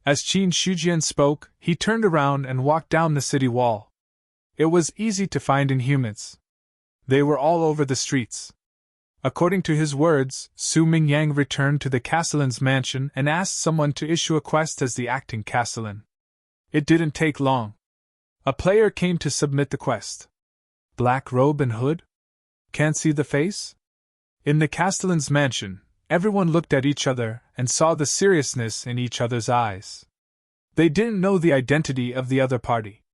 As Qin Shujian spoke, he turned around and walked down the city wall. It was easy to find Inhumans. They were all over the streets. According to his words, Su Mingyang returned to the Castellan's mansion and asked someone to issue a quest as the acting Castellan. It didn't take long. A player came to submit the quest. Black robe and hood? Can't see the face? In the Castellan's mansion, everyone looked at each other and saw the seriousness in each other's eyes. They didn't know the identity of the other party.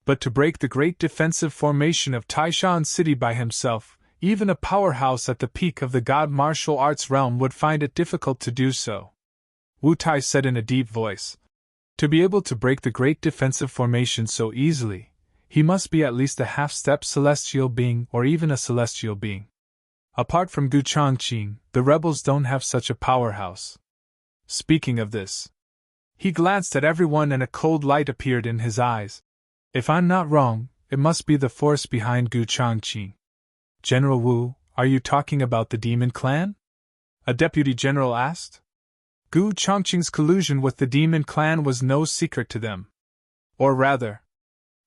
But to break the great defensive formation of Taishan City by himself, even a powerhouse at the peak of the god martial arts realm would find it difficult to do so. Wu Tai said in a deep voice, "To be able to break the great defensive formation so easily, he must be at least a half-step celestial being or even a celestial being. Apart from Gu Changqi, the rebels don't have such a powerhouse." Speaking of this, he glanced at everyone and a cold light appeared in his eyes. "If I'm not wrong, it must be the force behind Gu Changqi." "General Wu, are you talking about the Demon Clan?" a deputy general asked. Gu Changqing's collusion with the Demon Clan was no secret to them. Or rather,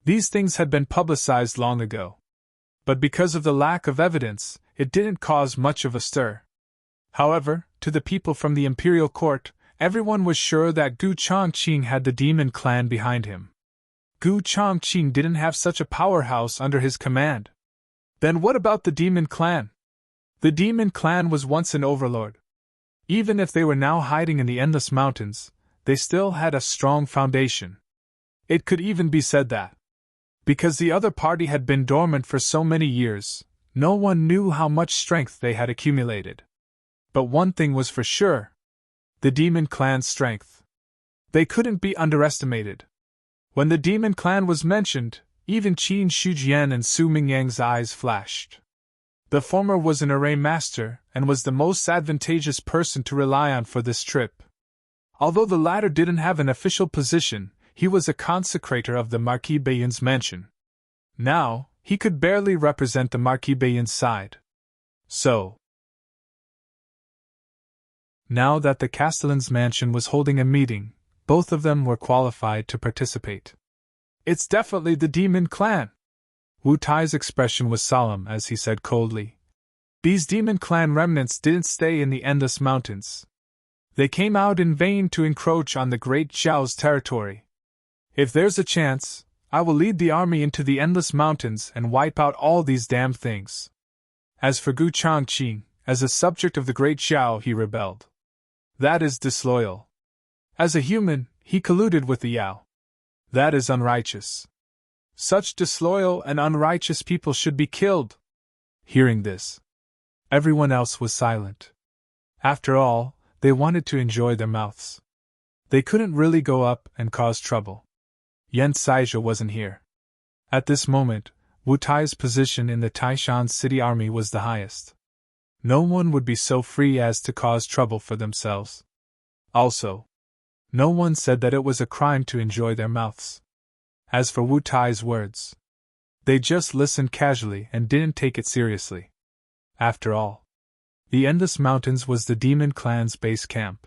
these things had been publicized long ago. But because of the lack of evidence, it didn't cause much of a stir. However, to the people from the imperial court, Everyone was sure that Gu Chongqing had the demon clan behind him. Gu Chongqing didn't have such a powerhouse under his command. Then what about the demon clan? The demon clan was once an overlord. Even if they were now hiding in the Endless Mountains, they still had a strong foundation. It could even be said that, because the other party had been dormant for so many years, no one knew how much strength they had accumulated. But one thing was for sure: the demon clan's strength. They couldn't be underestimated. When the demon clan was mentioned, even Qin Shujian and Su Mingyang's eyes flashed. The former was an array master and was the most advantageous person to rely on for this trip. Although the latter didn't have an official position, he was a consecrator of the Marquis Bayon's mansion. Now, he could barely represent the Marquis Bayon's side. So, now that the Castellan's mansion was holding a meeting, both of them were qualified to participate. It's definitely the demon clan. Wu Tai's expression was solemn as he said coldly, "These demon clan remnants didn't stay in the Endless Mountains. They came out in vain to encroach on the Great Zhao's territory. If there's a chance, I will lead the army into the Endless Mountains and wipe out all these damned things." As for Gu Chongqing, as a subject of the Great Zhao, he rebelled. That is disloyal. As a human, he colluded with the Yao. That is unrighteous. Such disloyal and unrighteous people should be killed. Hearing this, everyone else was silent. After all, they wanted to enjoy their mouths. They couldn't really go up and cause trouble. Yan Saizhe wasn't here. At this moment, Wu Tai's position in the Taishan City Army was the highest. No one would be so free as to cause trouble for themselves. Also, no one said that it was a crime to enjoy their mouths. As for Wu Tai's words, they just listened casually and didn't take it seriously. After all, the Endless Mountains was the demon clan's base camp.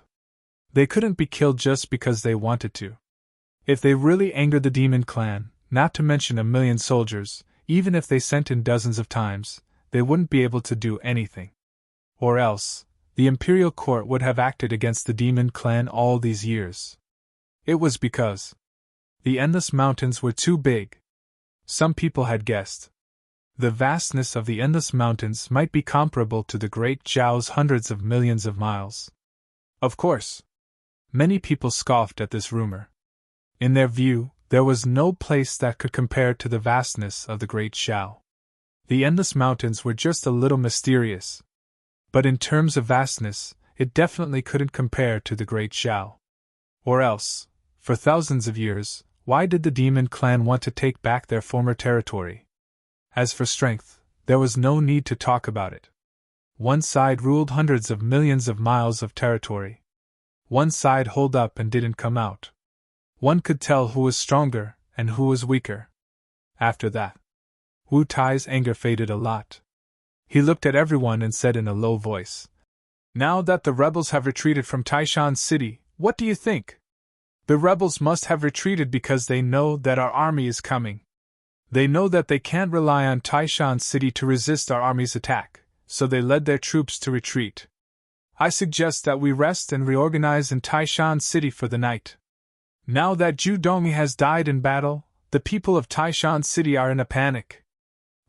They couldn't be killed just because they wanted to. If they really angered the demon clan, not to mention 1,000,000 soldiers, even if they sent in dozens of times, they wouldn't be able to do anything. Or else, the imperial court would have acted against the demon clan all these years. It was because the Endless Mountains were too big. Some people had guessed. The vastness of the Endless Mountains might be comparable to the Great Zhao's hundreds of millions of miles. Of course, many people scoffed at this rumor. In their view, there was no place that could compare to the vastness of the Great Zhao. The Endless Mountains were just a little mysterious. But in terms of vastness, it definitely couldn't compare to the Great Zhao. Or else, for thousands of years, why did the demon clan want to take back their former territory? As for strength, there was no need to talk about it. One side ruled hundreds of millions of miles of territory. One side holed up and didn't come out. One could tell who was stronger and who was weaker. After that, Wu Tai's anger faded a lot. He looked at everyone and said in a low voice, "Now that the rebels have retreated from Taishan City, what do you think? The rebels must have retreated because they know that our army is coming. They know that they can't rely on Taishan City to resist our army's attack, so they led their troops to retreat. I suggest that we rest and reorganize in Taishan City for the night. Now that Zhu Dongyi has died in battle, the people of Taishan City are in a panic.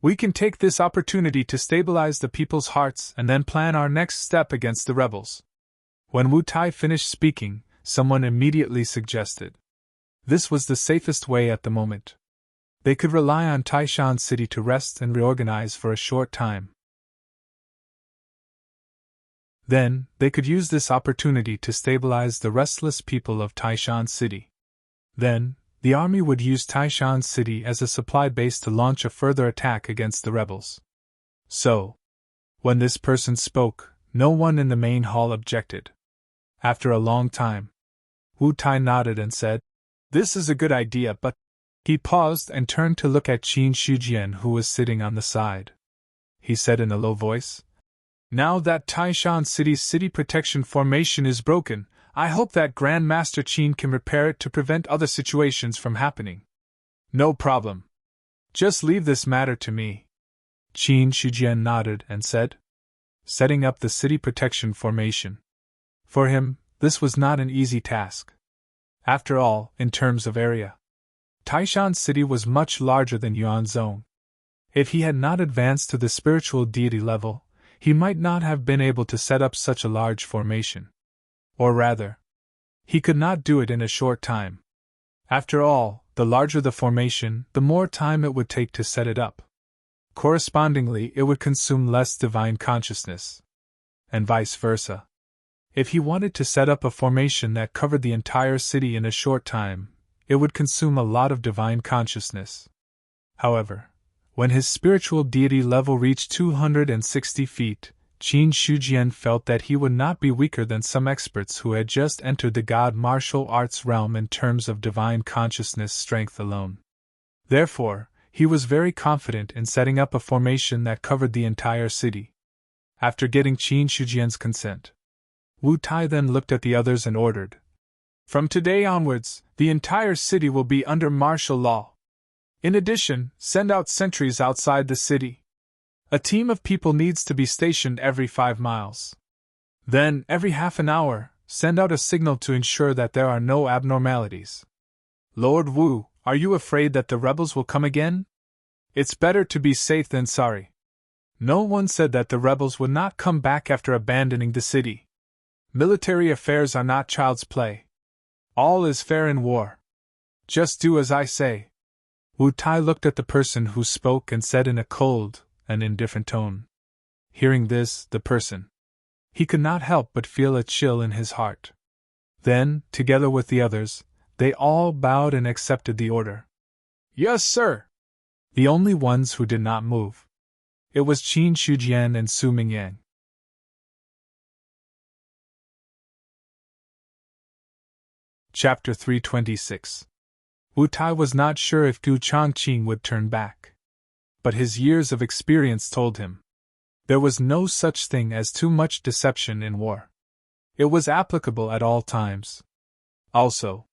We can take this opportunity to stabilize the people's hearts and then plan our next step against the rebels." When Wu Tai finished speaking, someone immediately suggested. This was the safest way at the moment. They could rely on Taishan City to rest and reorganize for a short time. Then, they could use this opportunity to stabilize the restless people of Taishan City. Then, the army would use Taishan City as a supply base to launch a further attack against the rebels. So, when this person spoke, no one in the main hall objected. After a long time, Wu Tai nodded and said, "This is a good idea, but—" He paused and turned to look at Qin Shujian, who was sitting on the side. He said in a low voice, "Now that Taishan City's city protection formation is broken, I hope that Grand Master Qin can repair it to prevent other situations from happening." "No problem. Just leave this matter to me." Qin Shujian nodded and said, "Setting up the city protection formation. For him, This was not an easy task. After all, in terms of area, Taishan City was much larger than Yuanzhong. If he had not advanced to the spiritual deity level, he might not have been able to set up such a large formation. Or rather, he could not do it in a short time. After all, the larger the formation, the more time it would take to set it up. Correspondingly, it would consume less divine consciousness. And vice versa. If he wanted to set up a formation that covered the entire city in a short time, it would consume a lot of divine consciousness. However, when his spiritual deity level reached 260 feet, Qin Shujian felt that he would not be weaker than some experts who had just entered the god martial arts realm in terms of divine consciousness strength alone. Therefore, he was very confident in setting up a formation that covered the entire city. After getting Qin Shujian's consent, Wu Tai then looked at the others and ordered, "From today onwards, the entire city will be under martial law. In addition, send out sentries outside the city. A team of people needs to be stationed every 5 miles. Then, every half an hour, send out a signal to ensure that there are no abnormalities. Lord Wu, are you afraid that the rebels will come again? It's better to be safe than sorry." No one said that the rebels would not come back after abandoning the city. Military affairs are not child's play. All is fair in war. Just do as I say. Wu Tai looked at the person who spoke and said in a cold and indifferent tone. Hearing this, the person. He could not help but feel a chill in his heart. Then, together with the others, they all bowed and accepted the order. "Yes, sir." The only ones who did not move. It was Qin Shujian and Su Mingyang. Chapter 326. Wu Tai was not sure if Du Changqing would turn back. But his years of experience told him there was no such thing as too much deception in war. It was applicable at all times. Also,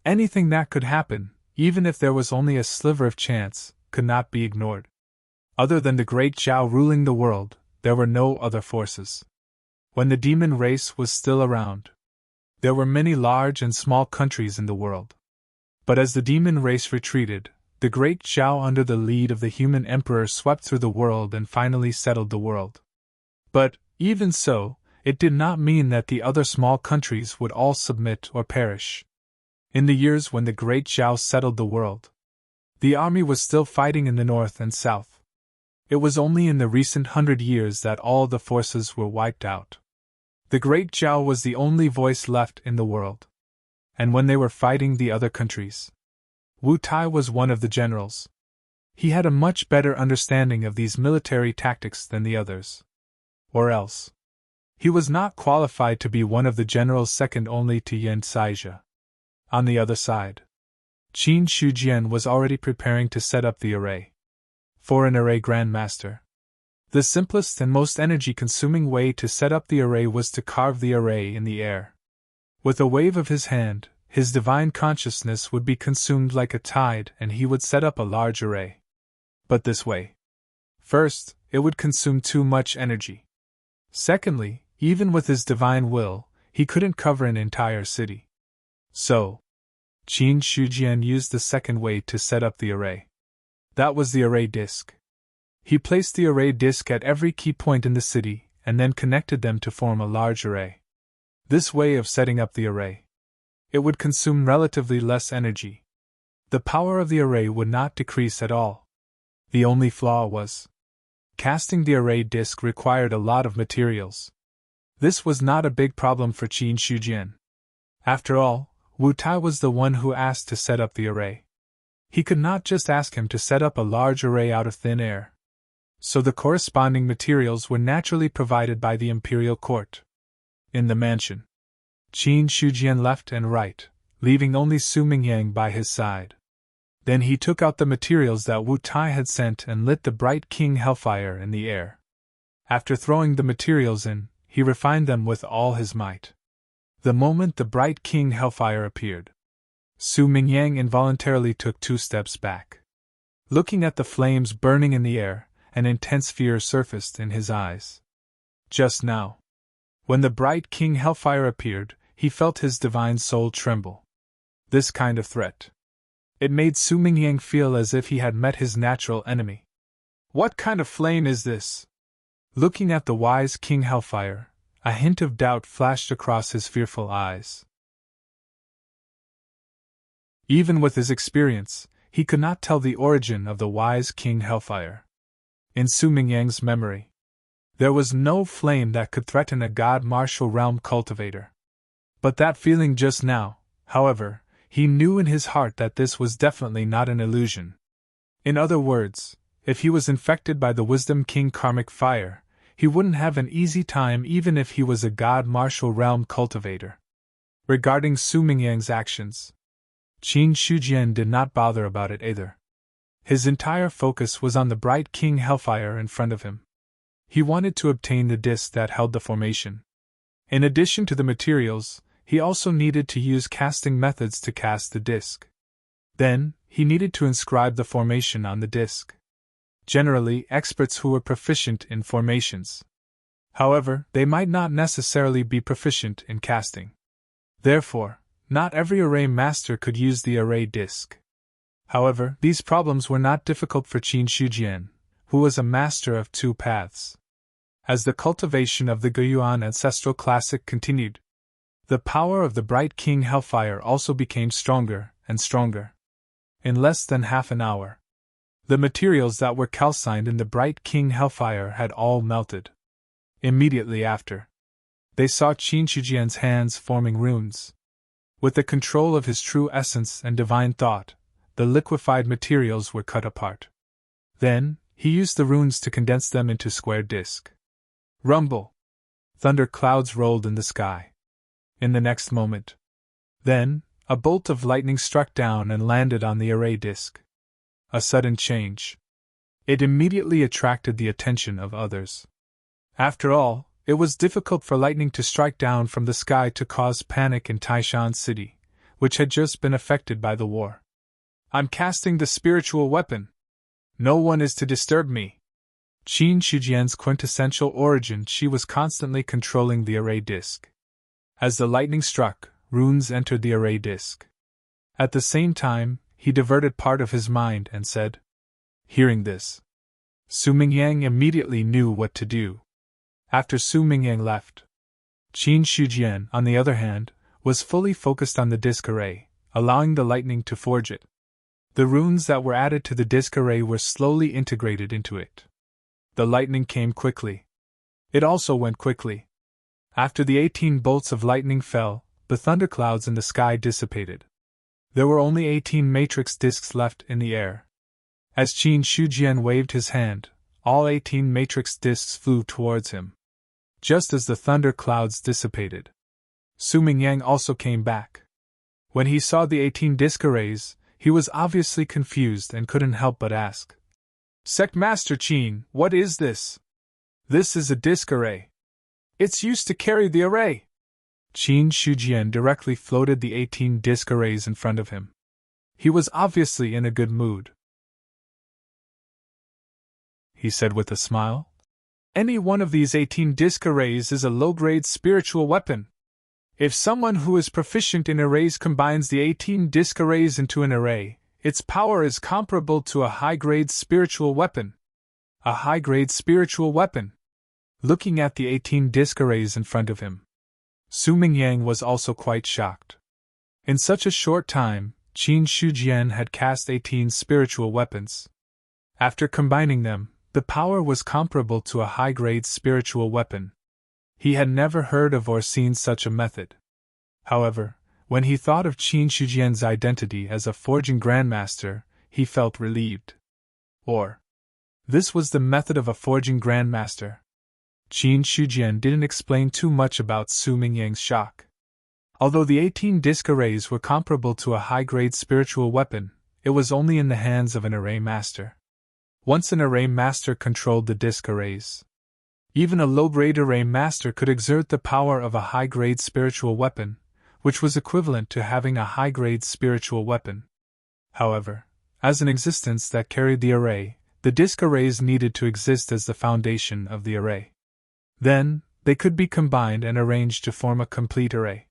anything that could happen, even if there was only a sliver of chance, could not be ignored. Other than the great Zhao ruling the world, there were no other forces. When the demon race was still around, there were many large and small countries in the world. But as the demon race retreated, the great Zhao under the lead of the human emperor swept through the world and finally settled the world. But, even so, it did not mean that the other small countries would all submit or perish. In the years when the great Zhao settled the world, the army was still fighting in the north and south. It was only in the recent 100 years that all the forces were wiped out. The great Zhao was the only voice left in the world. And when they were fighting the other countries, Wu Tai was one of the generals. He had a much better understanding of these military tactics than the others. Or else, he was not qualified to be one of the generals second only to Yan Caizhe. On the other side, Qin Shujian was already preparing to set up the array. For an array grandmaster, the simplest and most energy-consuming way to set up the array was to carve the array in the air. With a wave of his hand, his divine consciousness would be consumed like a tide and he would set up a large array. But this way. First, it would consume too much energy. Secondly, even with his divine will, he couldn't cover an entire city. So, Qin Shujian used the second way to set up the array. That was the array disk. He placed the array disk at every key point in the city and then connected them to form a large array. This way of setting up the array, it would consume relatively less energy. The power of the array would not decrease at all. The only flaw was, casting the array disk required a lot of materials. This was not a big problem for Qin Shujian. After all, Wu Tai was the one who asked to set up the array. He could not just ask him to set up a large array out of thin air. So the corresponding materials were naturally provided by the imperial court. In the mansion, Qin Shujian left and right, leaving only Su Mingyang by his side. Then he took out the materials that Wu Tai had sent and lit the bright king hellfire in the air. After throwing the materials in, he refined them with all his might. The moment the bright king hellfire appeared, Su Mingyang involuntarily took 2 steps back. Looking at the flames burning in the air, an intense fear surfaced in his eyes. Just now, when the bright king hellfire appeared, he felt his divine soul tremble. This kind of threat. It made Su Mingyang feel as if he had met his natural enemy. What kind of flame is this? Looking at the wise King Hellfire, a hint of doubt flashed across his fearful eyes. Even with his experience, he could not tell the origin of the wise King Hellfire. In Su Mingyang's memory, there was no flame that could threaten a god-martial realm cultivator. But that feeling just now, however, he knew in his heart that this was definitely not an illusion. In other words, if he was infected by the Wisdom King karmic fire, he wouldn't have an easy time even if he was a god-martial realm cultivator. Regarding Su Mingyang's actions, Qin Shujian did not bother about it either. His entire focus was on the bright King Hellfire in front of him. He wanted to obtain the disc that held the formation. In addition to the materials, he also needed to use casting methods to cast the disc. Then, he needed to inscribe the formation on the disc. Generally, experts who were proficient in formations. However, they might not necessarily be proficient in casting. Therefore, not every array master could use the array disc. However, these problems were not difficult for Qin Shujian, who was a master of two paths. As the cultivation of the Guiyuan ancestral classic continued, the power of the bright King Hellfire also became stronger and stronger. In less than half an hour, the materials that were calcined in the bright King Hellfire had all melted. Immediately after, they saw Qin Shujian's hands forming runes. With the control of his true essence and divine thought, the liquefied materials were cut apart. Then, he used the runes to condense them into square disc. Rumble! Thunder clouds rolled in the sky. In the next moment, then, a bolt of lightning struck down and landed on the array disc. A sudden change. It immediately attracted the attention of others. After all, it was difficult for lightning to strike down from the sky to cause panic in Taishan City, which had just been affected by the war. I'm casting the spiritual weapon. No one is to disturb me. Qin Shujian's quintessential origin, she was constantly controlling the array disc. As the lightning struck, runes entered the array disc. At the same time, he diverted part of his mind and said, Hearing this, Su Mingyang immediately knew what to do. After Su Mingyang left, Qin Shujian, on the other hand, was fully focused on the disc array, allowing the lightning to forge it. The runes that were added to the disc array were slowly integrated into it. The lightning came quickly. It also went quickly. After the 18 bolts of lightning fell, the thunderclouds in the sky dissipated. There were only 18 matrix discs left in the air. As Qin Shujian waved his hand, all 18 matrix discs flew towards him. Just as the thunderclouds dissipated, Su Mingyang also came back. When he saw the 18 disc arrays, he was obviously confused and couldn't help but ask, Sect Master Qin, what is this? This is a disc array. It's used to carry the array. Qin Shujian directly floated the 18 disc arrays in front of him. He was obviously in a good mood. He said with a smile, Any one of these 18 disc arrays is a low-grade spiritual weapon. If someone who is proficient in arrays combines the 18 disc arrays into an array, its power is comparable to a high-grade spiritual weapon. A high-grade spiritual weapon. Looking at the 18 disc arrays in front of him, Su Mingyang was also quite shocked. In such a short time, Qin Shujian had cast 18 spiritual weapons. After combining them, the power was comparable to a high-grade spiritual weapon. He had never heard of or seen such a method. However, when he thought of Qin Shujian's identity as a forging grandmaster, he felt relieved. This was the method of a forging grandmaster. Qin Shujian didn't explain too much about Su Mingyang's shock. Although the 18 disc arrays were comparable to a high-grade spiritual weapon, it was only in the hands of an array master. Once an array master controlled the disc arrays, even a low-grade array master could exert the power of a high-grade spiritual weapon, which was equivalent to having a high-grade spiritual weapon. However, as an existence that carried the array, the disc arrays needed to exist as the foundation of the array. Then, they could be combined and arranged to form a complete array.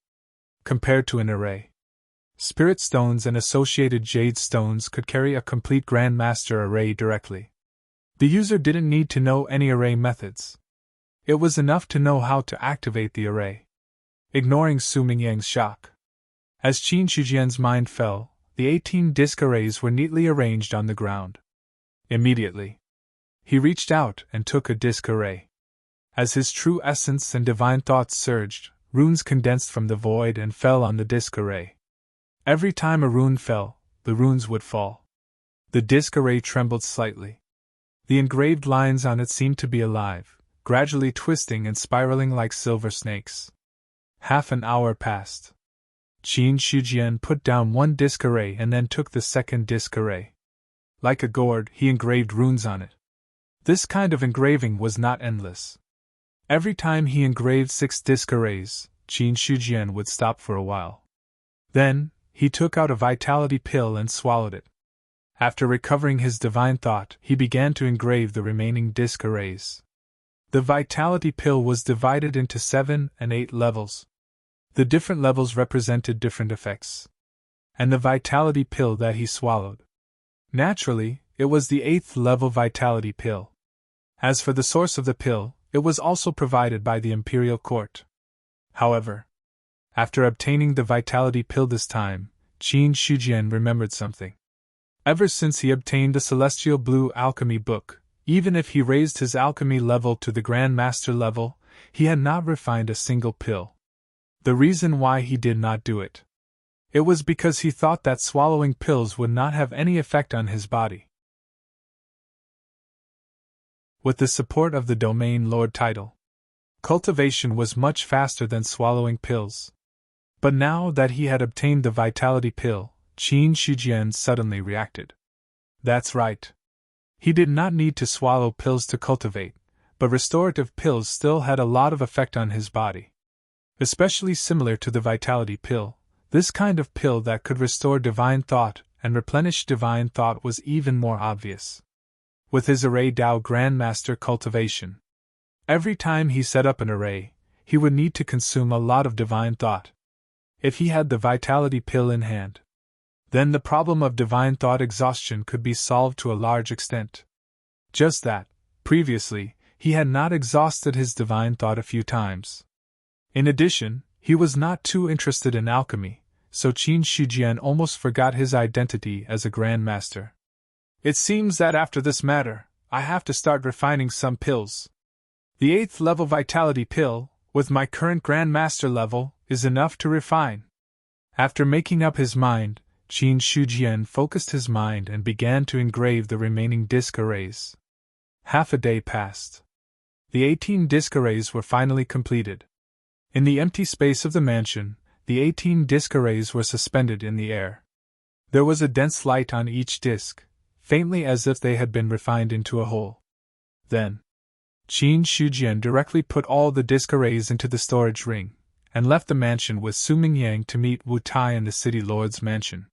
compared to an array. Spirit stones and associated jade stones could carry a complete Grandmaster array directly. The user didn't need to know any array methods. It was enough to know how to activate the array. Ignoring Su Mingyang's shock. As Qin Shujian's mind fell, the 18 disc arrays were neatly arranged on the ground. Immediately, he reached out and took a disc array. As his true essence and divine thoughts surged, runes condensed from the void and fell on the disc array. Every time a rune fell, the runes would fall. The disc array trembled slightly. The engraved lines on it seemed to be alive, gradually twisting and spiraling like silver snakes. Half an hour passed. Qin Shujian put down one disc array and then took the second disc array. Like a gourd, he engraved runes on it. This kind of engraving was not endless. Every time he engraved 6 disc arrays, Qin Shujian would stop for a while. Then, he took out a vitality pill and swallowed it. After recovering his divine thought, he began to engrave the remaining disc arrays. The vitality pill was divided into 7 and 8 levels. The different levels represented different effects. And the vitality pill that he swallowed. Naturally, it was the 8th level vitality pill. As for the source of the pill, it was also provided by the Imperial Court. However, after obtaining the vitality pill this time, Qin Shujian remembered something. Ever since he obtained the Celestial Blue Alchemy book, even if he raised his alchemy level to the Grand Master level, he had not refined a single pill. The reason why he did not do it. It was because he thought that swallowing pills would not have any effect on his body. With the support of the Domain Lord title, cultivation was much faster than swallowing pills. But now that he had obtained the vitality pill, Qin Shujian suddenly reacted. That's right. He did not need to swallow pills to cultivate, but restorative pills still had a lot of effect on his body. Especially similar to the vitality pill, this kind of pill that could restore divine thought and replenish divine thought was even more obvious. With his array Dao Grandmaster cultivation, every time he set up an array, he would need to consume a lot of divine thought. If he had the vitality pill in hand, then the problem of divine thought exhaustion could be solved to a large extent. Just that, previously, he had not exhausted his divine thought a few times. In addition, he was not too interested in alchemy, so Qin Shujian almost forgot his identity as a Grand Master. It seems that after this matter, I have to start refining some pills. The 8th level vitality pill, with my current Grand Master level, is enough to refine. After making up his mind, Qin Shujian focused his mind and began to engrave the remaining disc arrays. Half a day passed. The 18 disc arrays were finally completed. In the empty space of the mansion, the 18 disc arrays were suspended in the air. There was a dense light on each disc, faintly as if they had been refined into a whole. Then, Qin Shujian directly put all the disc arrays into the storage ring, and left the mansion with Su Mingyang to meet Wu Tai in the city lord's mansion.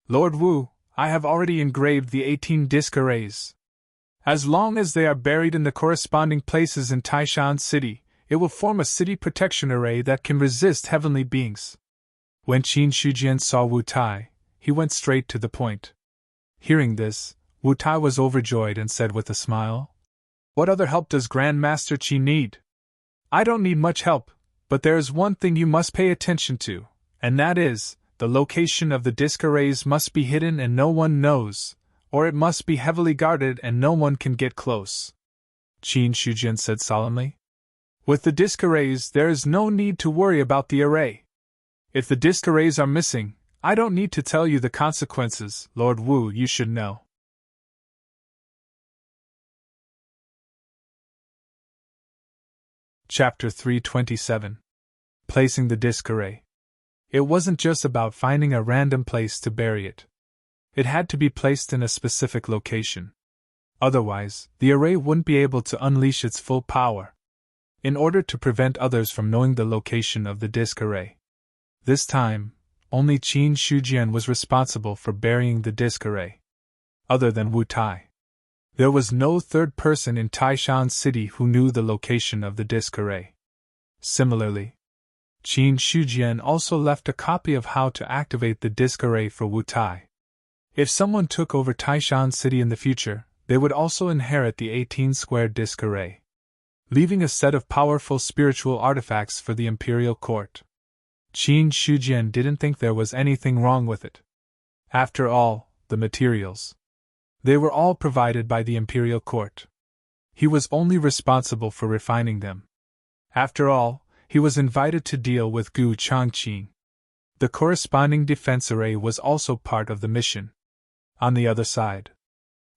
Lord Wu, I have already engraved the 18 disc arrays. As long as they are buried in the corresponding places in Taishan City, it will form a city protection array that can resist heavenly beings. When Qin Shujian saw Wu Tai, he went straight to the point. Hearing this, Wu Tai was overjoyed and said with a smile, "What other help does Grand Master Qi need? I don't need much help, but there is one thing you must pay attention to, and that is, the location of the disc arrays must be hidden and no one knows, or it must be heavily guarded and no one can get close," Qin Shujian said solemnly. "With the disc arrays, there is no need to worry about the array. If the disc arrays are missing, I don't need to tell you the consequences, Lord Wu, you should know." Chapter 327. Placing the disc array. It wasn't just about finding a random place to bury it. It had to be placed in a specific location. Otherwise, the array wouldn't be able to unleash its full power. In order to prevent others from knowing the location of the disc array. This time, only Qin Shujian was responsible for burying the disc array. Other than Wu Tai, there was no third person in Taishan City who knew the location of the disc array. Similarly, Qin Shujian also left a copy of how to activate the disk array for Wu Tai. If someone took over Taishan City in the future, they would also inherit the 18-square disk array, leaving a set of powerful spiritual artifacts for the imperial court. Qin Shujian didn't think there was anything wrong with it. After all, the materials, they were all provided by the imperial court. He was only responsible for refining them. After all, he was invited to deal with Gu Changqing. The corresponding defense array was also part of the mission. On the other side,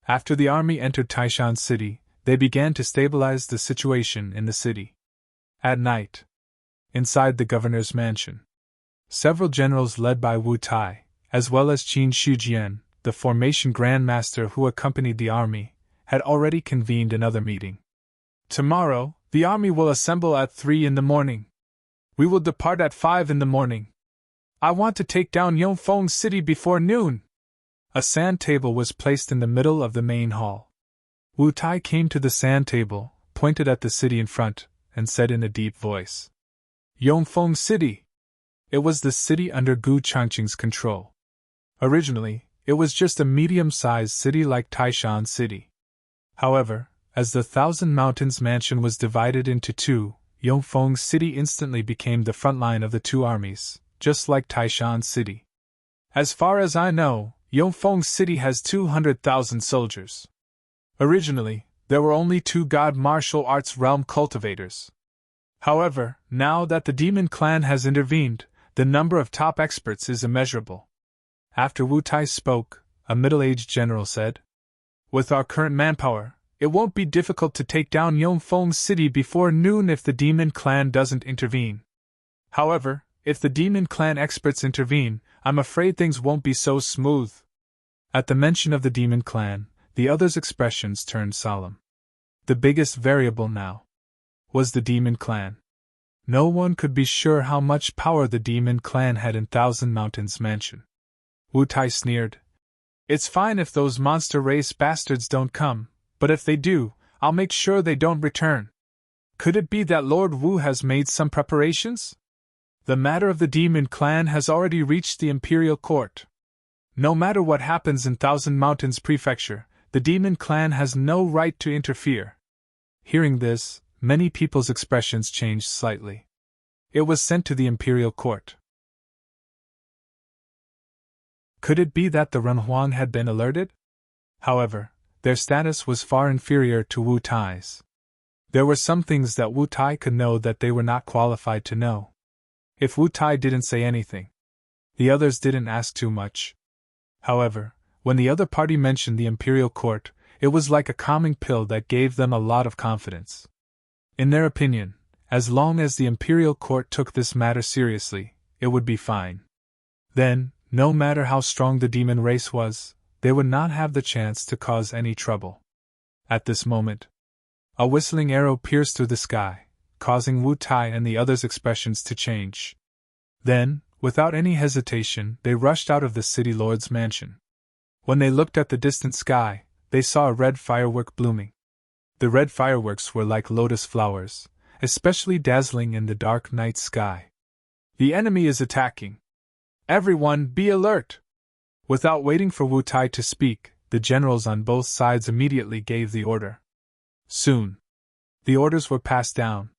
after the army entered Taishan City, they began to stabilize the situation in the city. At night, inside the governor's mansion, several generals led by Wu Tai, as well as Qin Shujian, the formation grandmaster who accompanied the army, had already convened another meeting. Tomorrow, the army will assemble at 3 in the morning. We will depart at 5 in the morning. I want to take down Yongfeng City before noon. A sand table was placed in the middle of the main hall. Wu Tai came to the sand table, pointed at the city in front, and said in a deep voice, Yongfeng City. It was the city under Gu Changqing's control. Originally, it was just a medium-sized city like Taishan City. However, as the Thousand Mountains Mansion was divided into two, Yongfeng City instantly became the front line of the two armies, just like Taishan City. As far as I know, Yongfeng City has 200,000 soldiers. Originally, there were only 2 god martial arts realm cultivators. However, now that the demon clan has intervened, the number of top experts is immeasurable. After Wu Tai spoke, a middle-aged general said, With our current manpower, it won't be difficult to take down Yongfeng City before noon if the demon clan doesn't intervene. However, if the demon clan experts intervene, I'm afraid things won't be so smooth. At the mention of the demon clan, the others' expressions turned solemn. The biggest variable now was the demon clan. No one could be sure how much power the demon clan had in Thousand Mountains Mansion. Wu Tai sneered. It's fine if those monster race bastards don't come, but if they do, I'll make sure they don't return. Could it be that Lord Wu has made some preparations? The matter of the demon clan has already reached the imperial court. No matter what happens in Thousand Mountains Prefecture, the demon clan has no right to interfere. Hearing this, many people's expressions changed slightly. It was sent to the imperial court. Could it be that the Renhuang had been alerted? However, their status was far inferior to Wu Tai's. There were some things that Wu Tai could know that they were not qualified to know. If Wu Tai didn't say anything, the others didn't ask too much. However, when the other party mentioned the imperial court, it was like a calming pill that gave them a lot of confidence. In their opinion, as long as the imperial court took this matter seriously, it would be fine. Then, no matter how strong the demon race was, they would not have the chance to cause any trouble. At this moment, a whistling arrow pierced through the sky, causing Wu Tai and the others' expressions to change. Then, without any hesitation, they rushed out of the city lord's mansion. When they looked at the distant sky, they saw a red firework blooming. The red fireworks were like lotus flowers, especially dazzling in the dark night sky. The enemy is attacking. Everyone be alert! Without waiting for Wu Tai to speak, the generals on both sides immediately gave the order. Soon, the orders were passed down.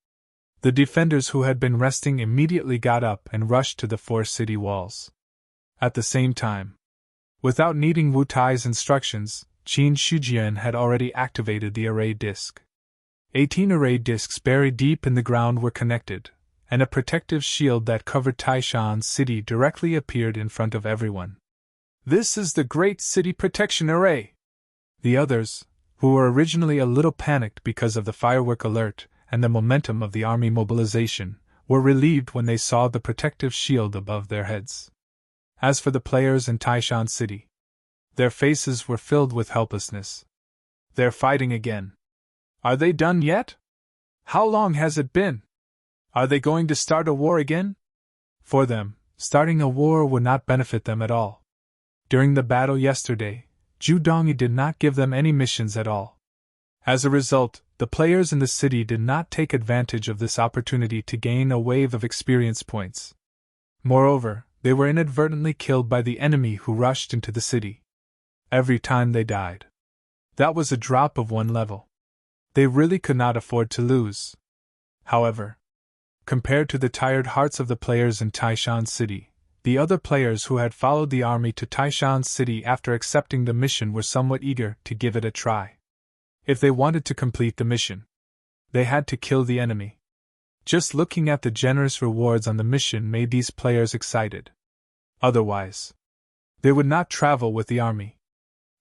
The defenders who had been resting immediately got up and rushed to the 4 city walls. At the same time, without needing Wu Tai's instructions, Qin Shujian had already activated the array disk. 18 array disks buried deep in the ground were connected, and a protective shield that covered Taishan City directly appeared in front of everyone. This is the Great City Protection Array! The others, who were originally a little panicked because of the firework alert and the momentum of the army mobilization, were relieved when they saw the protective shield above their heads. As for the players in Taishan City, their faces were filled with helplessness. They're fighting again. Are they done yet? How long has it been? Are they going to start a war again? For them, starting a war would not benefit them at all. During the battle yesterday, Zhu Dongyi did not give them any missions at all. As a result, the players in the city did not take advantage of this opportunity to gain a wave of experience points. Moreover, they were inadvertently killed by the enemy who rushed into the city. Every time they died. That was a drop of 1 level. They really could not afford to lose. However, compared to the tired hearts of the players in Taishan City, the other players who had followed the army to Taishan City after accepting the mission were somewhat eager to give it a try. If they wanted to complete the mission, they had to kill the enemy. Just looking at the generous rewards on the mission made these players excited. Otherwise, they would not travel with the army.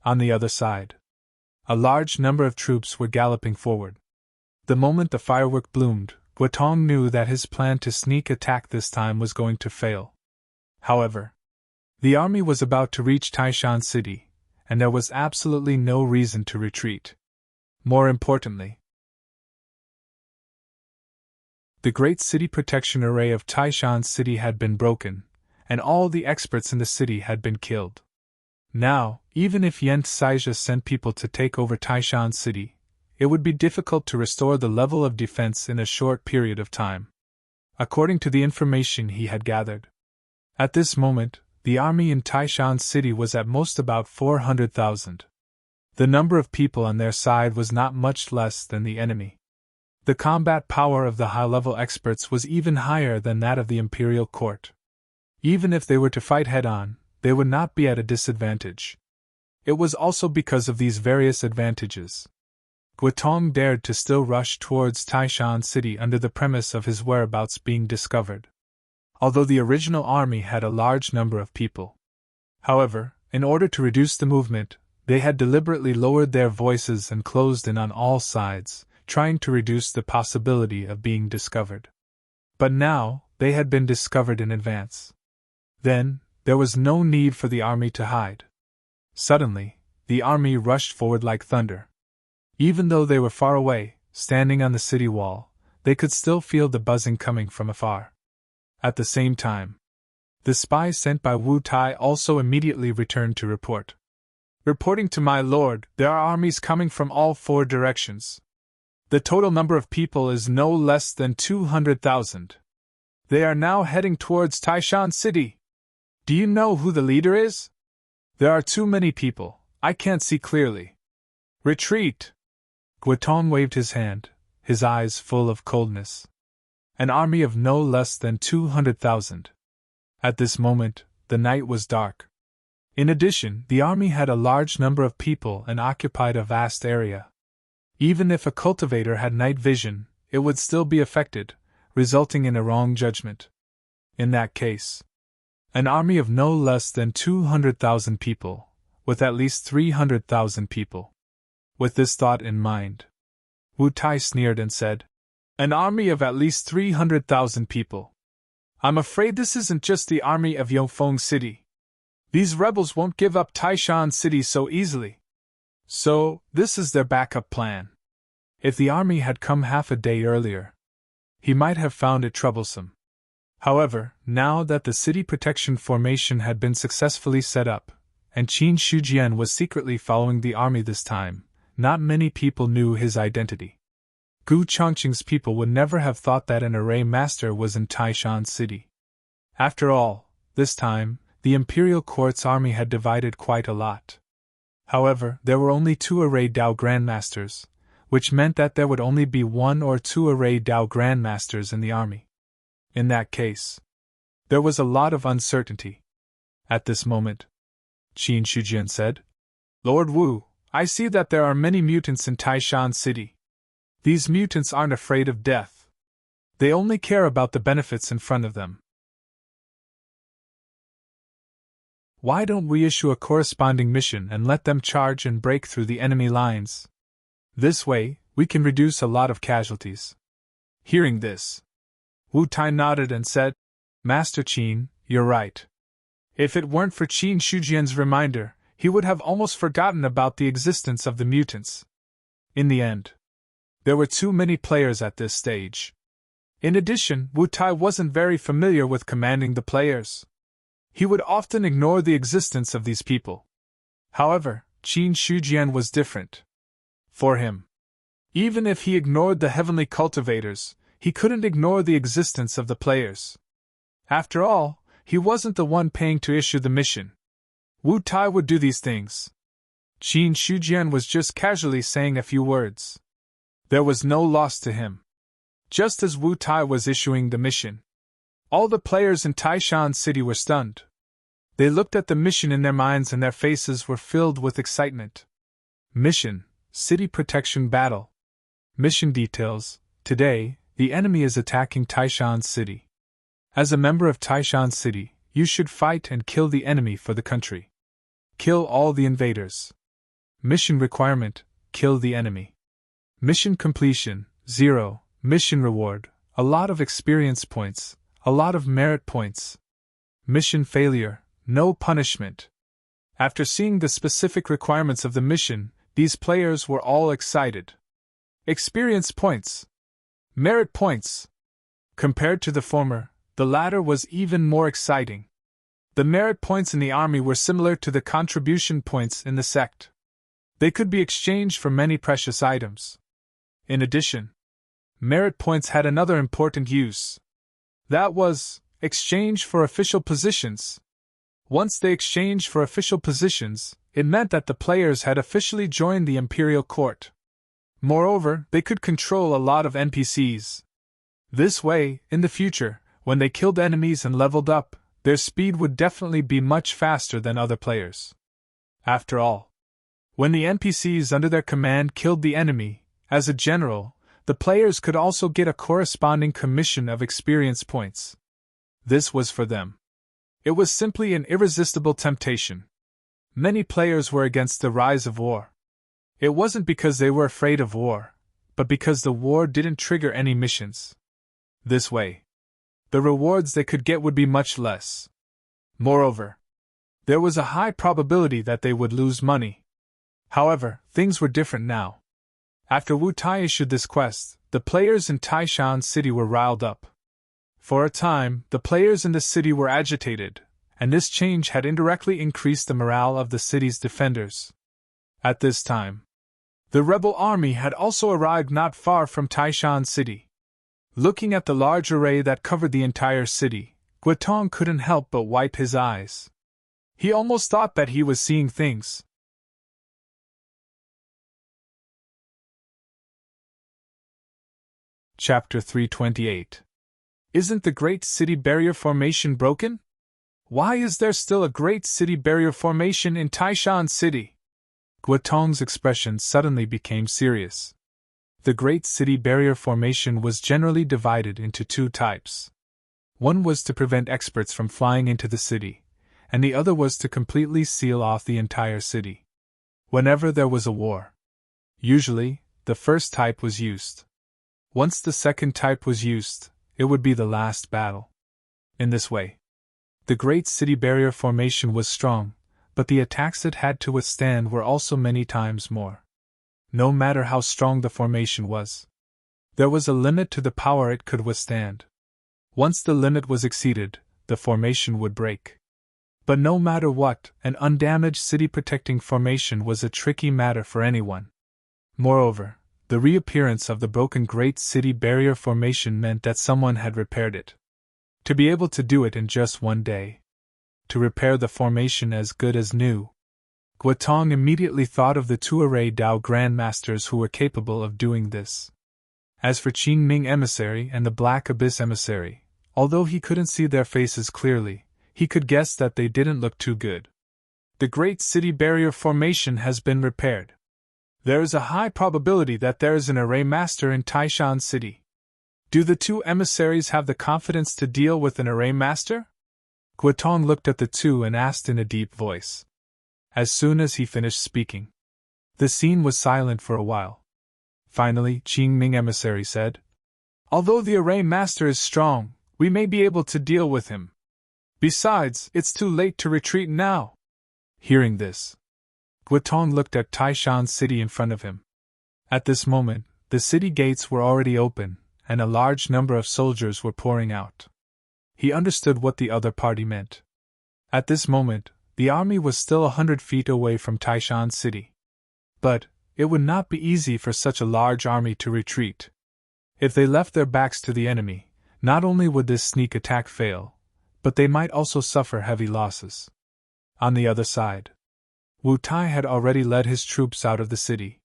On the other side, a large number of troops were galloping forward. The moment the firework bloomed, Guotong knew that his plan to sneak attack this time was going to fail. However, the army was about to reach Taishan City, and there was absolutely no reason to retreat. More importantly, the great city protection array of Taishan City had been broken, and all the experts in the city had been killed. Now, even if Yen Saija sent people to take over Taishan City, it would be difficult to restore the level of defense in a short period of time. According to the information he had gathered, at this moment, the army in Taishan City was at most about 400,000. The number of people on their side was not much less than the enemy. The combat power of the high-level experts was even higher than that of the imperial court. Even if they were to fight head-on, they would not be at a disadvantage. It was also because of these various advantages. Guotong dared to still rush towards Taishan City under the premise of his whereabouts being discovered. Although the original army had a large number of people. However, in order to reduce the movement, they had deliberately lowered their voices and closed in on all sides, trying to reduce the possibility of being discovered. But now, they had been discovered in advance. Then, there was no need for the army to hide. Suddenly, the army rushed forward like thunder. Even though they were far away, standing on the city wall, they could still feel the buzzing coming from afar. At the same time, the spies sent by Wu Tai also immediately returned to report. Reporting to my lord, there are armies coming from all 4 directions. The total number of people is no less than 200,000. They are now heading towards Taishan City. Do you know who the leader is? There are too many people, I can't see clearly. Retreat! Guotong waved his hand, his eyes full of coldness. An army of no less than 200,000. At this moment, the night was dark. In addition, the army had a large number of people and occupied a vast area. Even if a cultivator had night vision, it would still be affected, resulting in a wrong judgment. In that case, an army of no less than 200,000 people, with at least 300,000 people. With this thought in mind, Wu Tai sneered and said, an army of at least 300,000 people. I'm afraid this isn't just the army of Yongfeng City. These rebels won't give up Taishan City so easily. So, this is their backup plan. If the army had come half a day earlier, he might have found it troublesome. However, now that the city protection formation had been successfully set up, and Qin Shujian was secretly following the army this time, not many people knew his identity. Gu Chongqing's people would never have thought that an array master was in Taishan City. After all, this time, the imperial court's army had divided quite a lot. However, there were only 2 array Dao Grandmasters, which meant that there would only be 1 or 2 array Dao Grandmasters in the army. In that case, there was a lot of uncertainty. At this moment, Qin Shujian said, Lord Wu, I see that there are many mutants in Taishan City. These mutants aren't afraid of death. They only care about the benefits in front of them. Why don't we issue a corresponding mission and let them charge and break through the enemy lines? This way, we can reduce a lot of casualties. Hearing this, Wu Tai nodded and said, Master Qin, you're right. If it weren't for Qin Shujian's reminder, he would have almost forgotten about the existence of the mutants. In the end, there were too many players at this stage. In addition, Wu Tai wasn't very familiar with commanding the players. He would often ignore the existence of these people. However, Qin Shujian was different. For him, Even if he ignored the heavenly cultivators, he couldn't ignore the existence of the players. After all, he wasn't the one paying to issue the mission. Wu Tai would do these things. Qin Shujian was just casually saying a few words. There was no loss to him. Just as Wu Tai was issuing the mission, all the players in Taishan City were stunned. They looked at the mission in their minds and their faces were filled with excitement. Mission: City Protection Battle. Mission details: today, the enemy is attacking Taishan City. As a member of Taishan City, you should fight and kill the enemy for the country. Kill all the invaders. Mission requirement: kill the enemy. Mission completion: 0. Mission reward: a lot of experience points, a lot of merit points. Mission failure: no punishment. After seeing the specific requirements of the mission, these players were all excited. Experience points. Merit points. Compared to the former, the latter was even more exciting. The merit points in the army were similar to the contribution points in the sect. They could be exchanged for many precious items. In addition, merit points had another important use. That was, exchange for official positions. Once they exchanged for official positions, it meant that the players had officially joined the imperial court. Moreover, they could control a lot of NPCs. This way, in the future, when they killed enemies and leveled up, their speed would definitely be much faster than other players. After all, when the NPCs under their command killed the enemy, as a general, the players could also get a corresponding commission of experience points. This was for them. It was simply an irresistible temptation. Many players were against the rise of war. It wasn't because they were afraid of war, but because the war didn't trigger any missions. This way, the rewards they could get would be much less. Moreover, there was a high probability that they would lose money. However, things were different now. After Wu Tai issued this quest, the players in Taishan City were riled up. For a time, the players in the city were agitated, and this change had indirectly increased the morale of the city's defenders. At this time, the rebel army had also arrived not far from Taishan City. Looking at the large array that covered the entire city, Guotong couldn't help but wipe his eyes. He almost thought that he was seeing things. Chapter 328. Isn't the Great City Barrier Formation broken? Why is there still a Great City Barrier Formation in Taishan City? Guotong's expression suddenly became serious. The Great City Barrier Formation was generally divided into two types. One was to prevent experts from flying into the city, and the other was to completely seal off the entire city. Whenever there was a war, usually, the first type was used. Once the second type was used, it would be the last battle. In this way, the Great City Barrier Formation was strong, but the attacks it had to withstand were also many times more. No matter how strong the formation was, there was a limit to the power it could withstand. Once the limit was exceeded, the formation would break. But no matter what, an undamaged city-protecting formation was a tricky matter for anyone. Moreover, the reappearance of the broken Great City Barrier Formation meant that someone had repaired it. To be able to do it in just one day. To repair the formation as good as new. Guotong immediately thought of the two Array Dao Grandmasters who were capable of doing this. As for Qing Ming Emissary and the Black Abyss Emissary, although he couldn't see their faces clearly, he could guess that they didn't look too good. The Great City Barrier Formation has been repaired. There is a high probability that there is an Array Master in Taishan City. Do the two emissaries have the confidence to deal with an Array Master? Guotong looked at the two and asked in a deep voice. As soon as he finished speaking, the scene was silent for a while. Finally, Qing Ming Emissary said, "Although the Array Master is strong, we may be able to deal with him. Besides, it's too late to retreat now." Hearing this, Guotong looked at Taishan City in front of him. At this moment, the city gates were already open, and a large number of soldiers were pouring out. He understood what the other party meant. At this moment, the army was still 100 feet away from Taishan City. But, it would not be easy for such a large army to retreat. If they left their backs to the enemy, not only would this sneak attack fail, but they might also suffer heavy losses. On the other side, Wu Tai had already led his troops out of the city.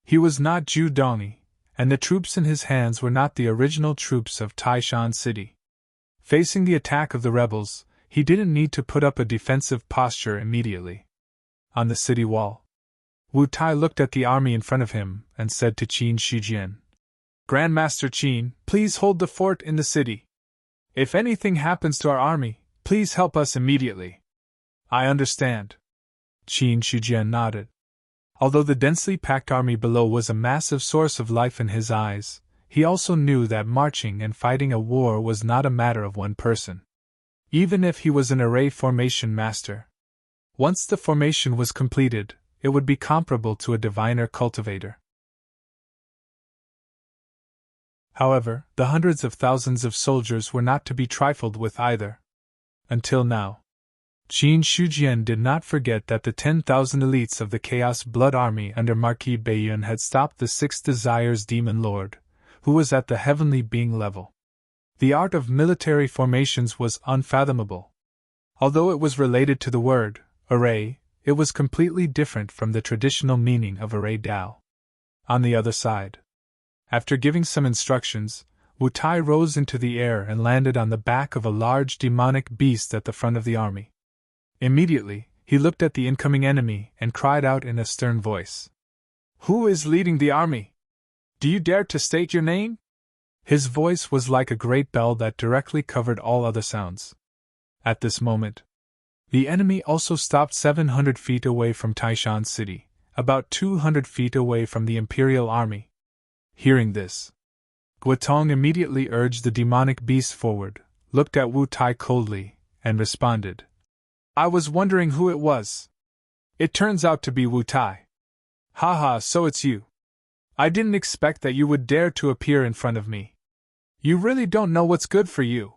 He was not Zhu Dongyi, and the troops in his hands were not the original troops of Taishan City. Facing the attack of the rebels, he didn't need to put up a defensive posture immediately. On the city wall, Wu Tai looked at the army in front of him and said to Qin Shijian, "Grandmaster Qin, please hold the fort in the city. If anything happens to our army, please help us immediately." "I understand." Qin Shijian nodded. Although the densely packed army below was a massive source of life in his eyes, he also knew that marching and fighting a war was not a matter of one person. Even if he was an array formation master, once the formation was completed, it would be comparable to a diviner cultivator. However, the hundreds of thousands of soldiers were not to be trifled with either. Until now, Qin Shijian did not forget that the 10,000 elites of the Chaos Blood Army under Marquis Baiyun had stopped the Six Desires Demon Lord, who was at the heavenly being level. The art of military formations was unfathomable. Although it was related to the word array, it was completely different from the traditional meaning of array Dao. On the other side, after giving some instructions, Wu Tai rose into the air and landed on the back of a large demonic beast at the front of the army. Immediately, he looked at the incoming enemy and cried out in a stern voice, "Who is leading the army? Do you dare to state your name?" His voice was like a great bell that directly covered all other sounds. At this moment, the enemy also stopped 700 feet away from Taishan City, about 200 feet away from the Imperial Army. Hearing this, Guotong immediately urged the demonic beast forward, looked at Wu Tai coldly, and responded, "I was wondering who it was. It turns out to be Wu Tai. Haha, so it's you. I didn't expect that you would dare to appear in front of me. You really don't know what's good for you."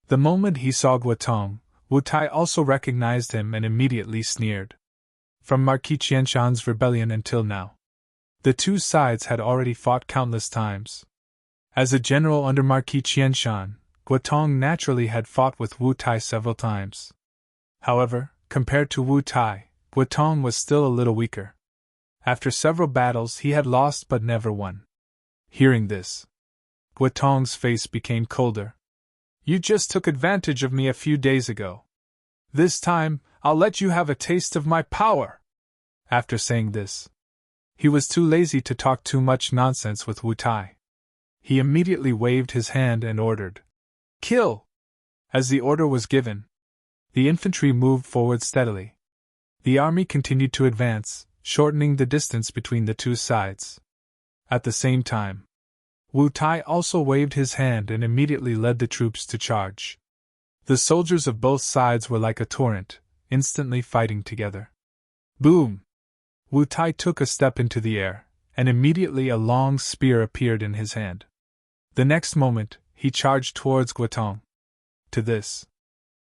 The moment he saw Guotong, Wu Tai also recognized him and immediately sneered. From Marquis Qianshan's rebellion until now, the two sides had already fought countless times. As a general under Marquis Qianshan, Guotong naturally had fought with Wu Tai several times. However, compared to Wu Tai, Guotong was still a little weaker. After several battles he had lost but never won. Hearing this, Guotong's face became colder. "You just took advantage of me a few days ago. This time, I'll let you have a taste of my power." After saying this, he was too lazy to talk too much nonsense with Wu Tai. He immediately waved his hand and ordered, "Kill!" As the order was given, the infantry moved forward steadily. The army continued to advance, shortening the distance between the two sides. At the same time, Wu Tai also waved his hand and immediately led the troops to charge. The soldiers of both sides were like a torrent, instantly fighting together. Boom! Wu Tai took a step into the air, and immediately a long spear appeared in his hand. The next moment, he charged towards Guotong. To this,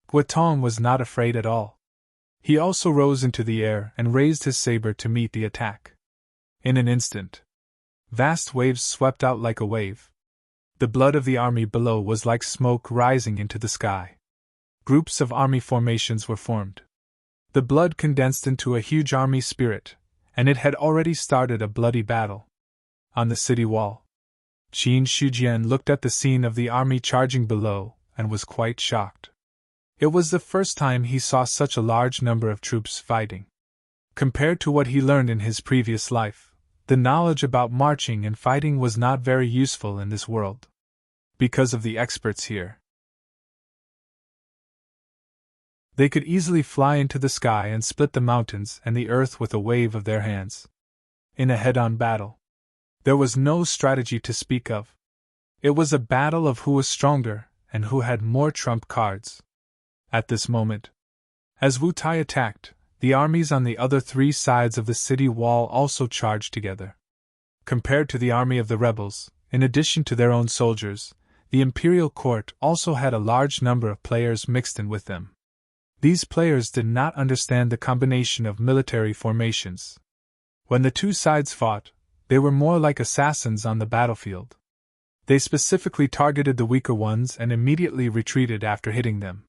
Guotong was not afraid at all. He also rose into the air and raised his saber to meet the attack. In an instant, vast waves swept out like a wave. The blood of the army below was like smoke rising into the sky. Groups of army formations were formed. The blood condensed into a huge army spirit, and it had already started a bloody battle. On the city wall, Qin Shijian looked at the scene of the army charging below and was quite shocked. It was the first time he saw such a large number of troops fighting. Compared to what he learned in his previous life, the knowledge about marching and fighting was not very useful in this world. Because of the experts here, they could easily fly into the sky and split the mountains and the earth with a wave of their hands. In a head-on battle, there was no strategy to speak of. It was a battle of who was stronger and who had more trump cards. At this moment, as Wu Tai attacked, the armies on the other three sides of the city wall also charged together. Compared to the army of the rebels, in addition to their own soldiers, the imperial court also had a large number of players mixed in with them. These players did not understand the combination of military formations. When the two sides fought, they were more like assassins on the battlefield. They specifically targeted the weaker ones and immediately retreated after hitting them.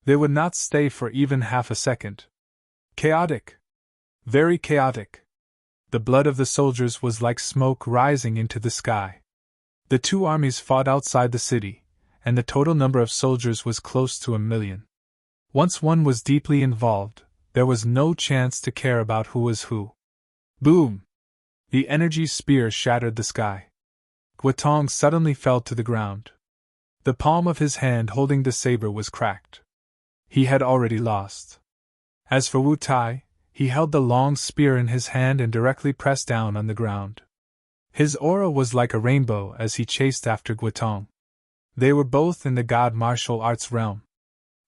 They would not stay for even half a second. Chaotic. Very chaotic. The blood of the soldiers was like smoke rising into the sky. The two armies fought outside the city, and the total number of soldiers was close to 1,000,000. Once one was deeply involved, there was no chance to care about who was who. Boom! The energy spear shattered the sky. Guotong suddenly fell to the ground. The palm of his hand holding the saber was cracked. He had already lost. As for Wu Tai, he held the long spear in his hand and directly pressed down on the ground. His aura was like a rainbow as he chased after Guotong. They were both in the god martial arts realm.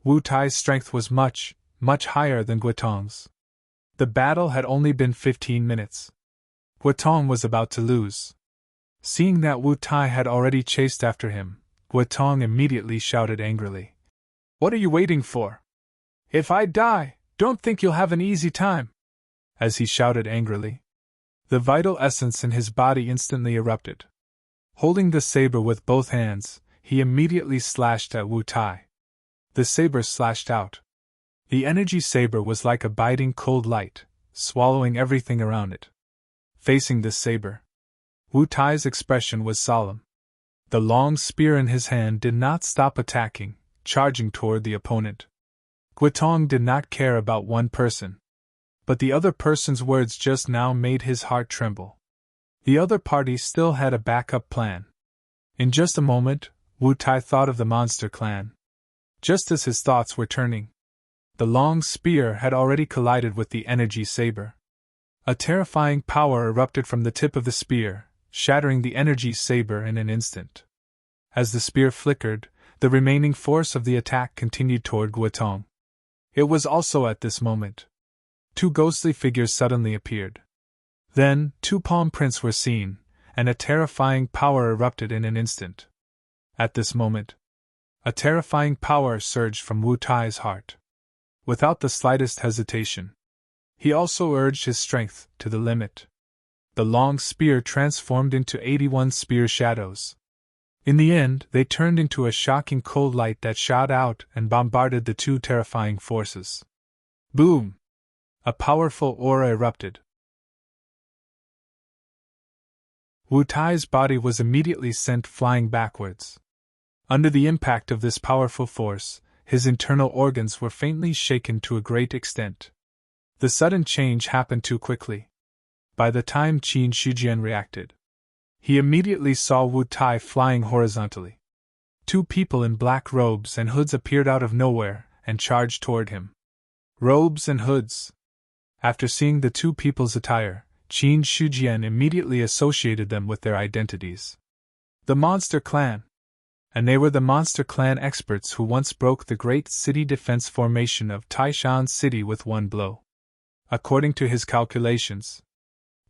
Wu Tai's strength was much, much higher than Guotong's. The battle had only been 15 minutes. Guotong was about to lose. Seeing that Wu Tai had already chased after him, Guotong immediately shouted angrily. "What are you waiting for? If I die, don't think you'll have an easy time!" As he shouted angrily, the vital essence in his body instantly erupted. Holding the saber with both hands, he immediately slashed at Wu Tai. The saber slashed out. The energy saber was like a biting cold light, swallowing everything around it. Facing this saber, Wu Tai's expression was solemn. The long spear in his hand did not stop attacking, charging toward the opponent. Guotong did not care about one person. But the other person's words just now made his heart tremble. The other party still had a backup plan. In just a moment, Wu Tai thought of the monster clan. Just as his thoughts were turning, the long spear had already collided with the energy saber. A terrifying power erupted from the tip of the spear, shattering the energy saber in an instant. As the spear flickered, the remaining force of the attack continued toward Guotong. It was also at this moment. Two ghostly figures suddenly appeared. Then, two palm prints were seen, and a terrifying power erupted in an instant. At this moment, a terrifying power surged from Wu Tai's heart. Without the slightest hesitation, he also urged his strength to the limit. The long spear transformed into 81 spear shadows. In the end, they turned into a shocking cold light that shot out and bombarded the two terrifying forces. Boom! A powerful aura erupted. Wu Tai's body was immediately sent flying backwards. Under the impact of this powerful force, his internal organs were faintly shaken to a great extent. The sudden change happened too quickly. By the time Qin Shijian reacted, he immediately saw Wu Tai flying horizontally. Two people in black robes and hoods appeared out of nowhere and charged toward him. Robes and hoods. After seeing the two people's attire, Qin Shijian immediately associated them with their identities. The Monster Clan. And they were the Monster Clan experts who once broke the great city defense formation of Taishan City with one blow. According to his calculations,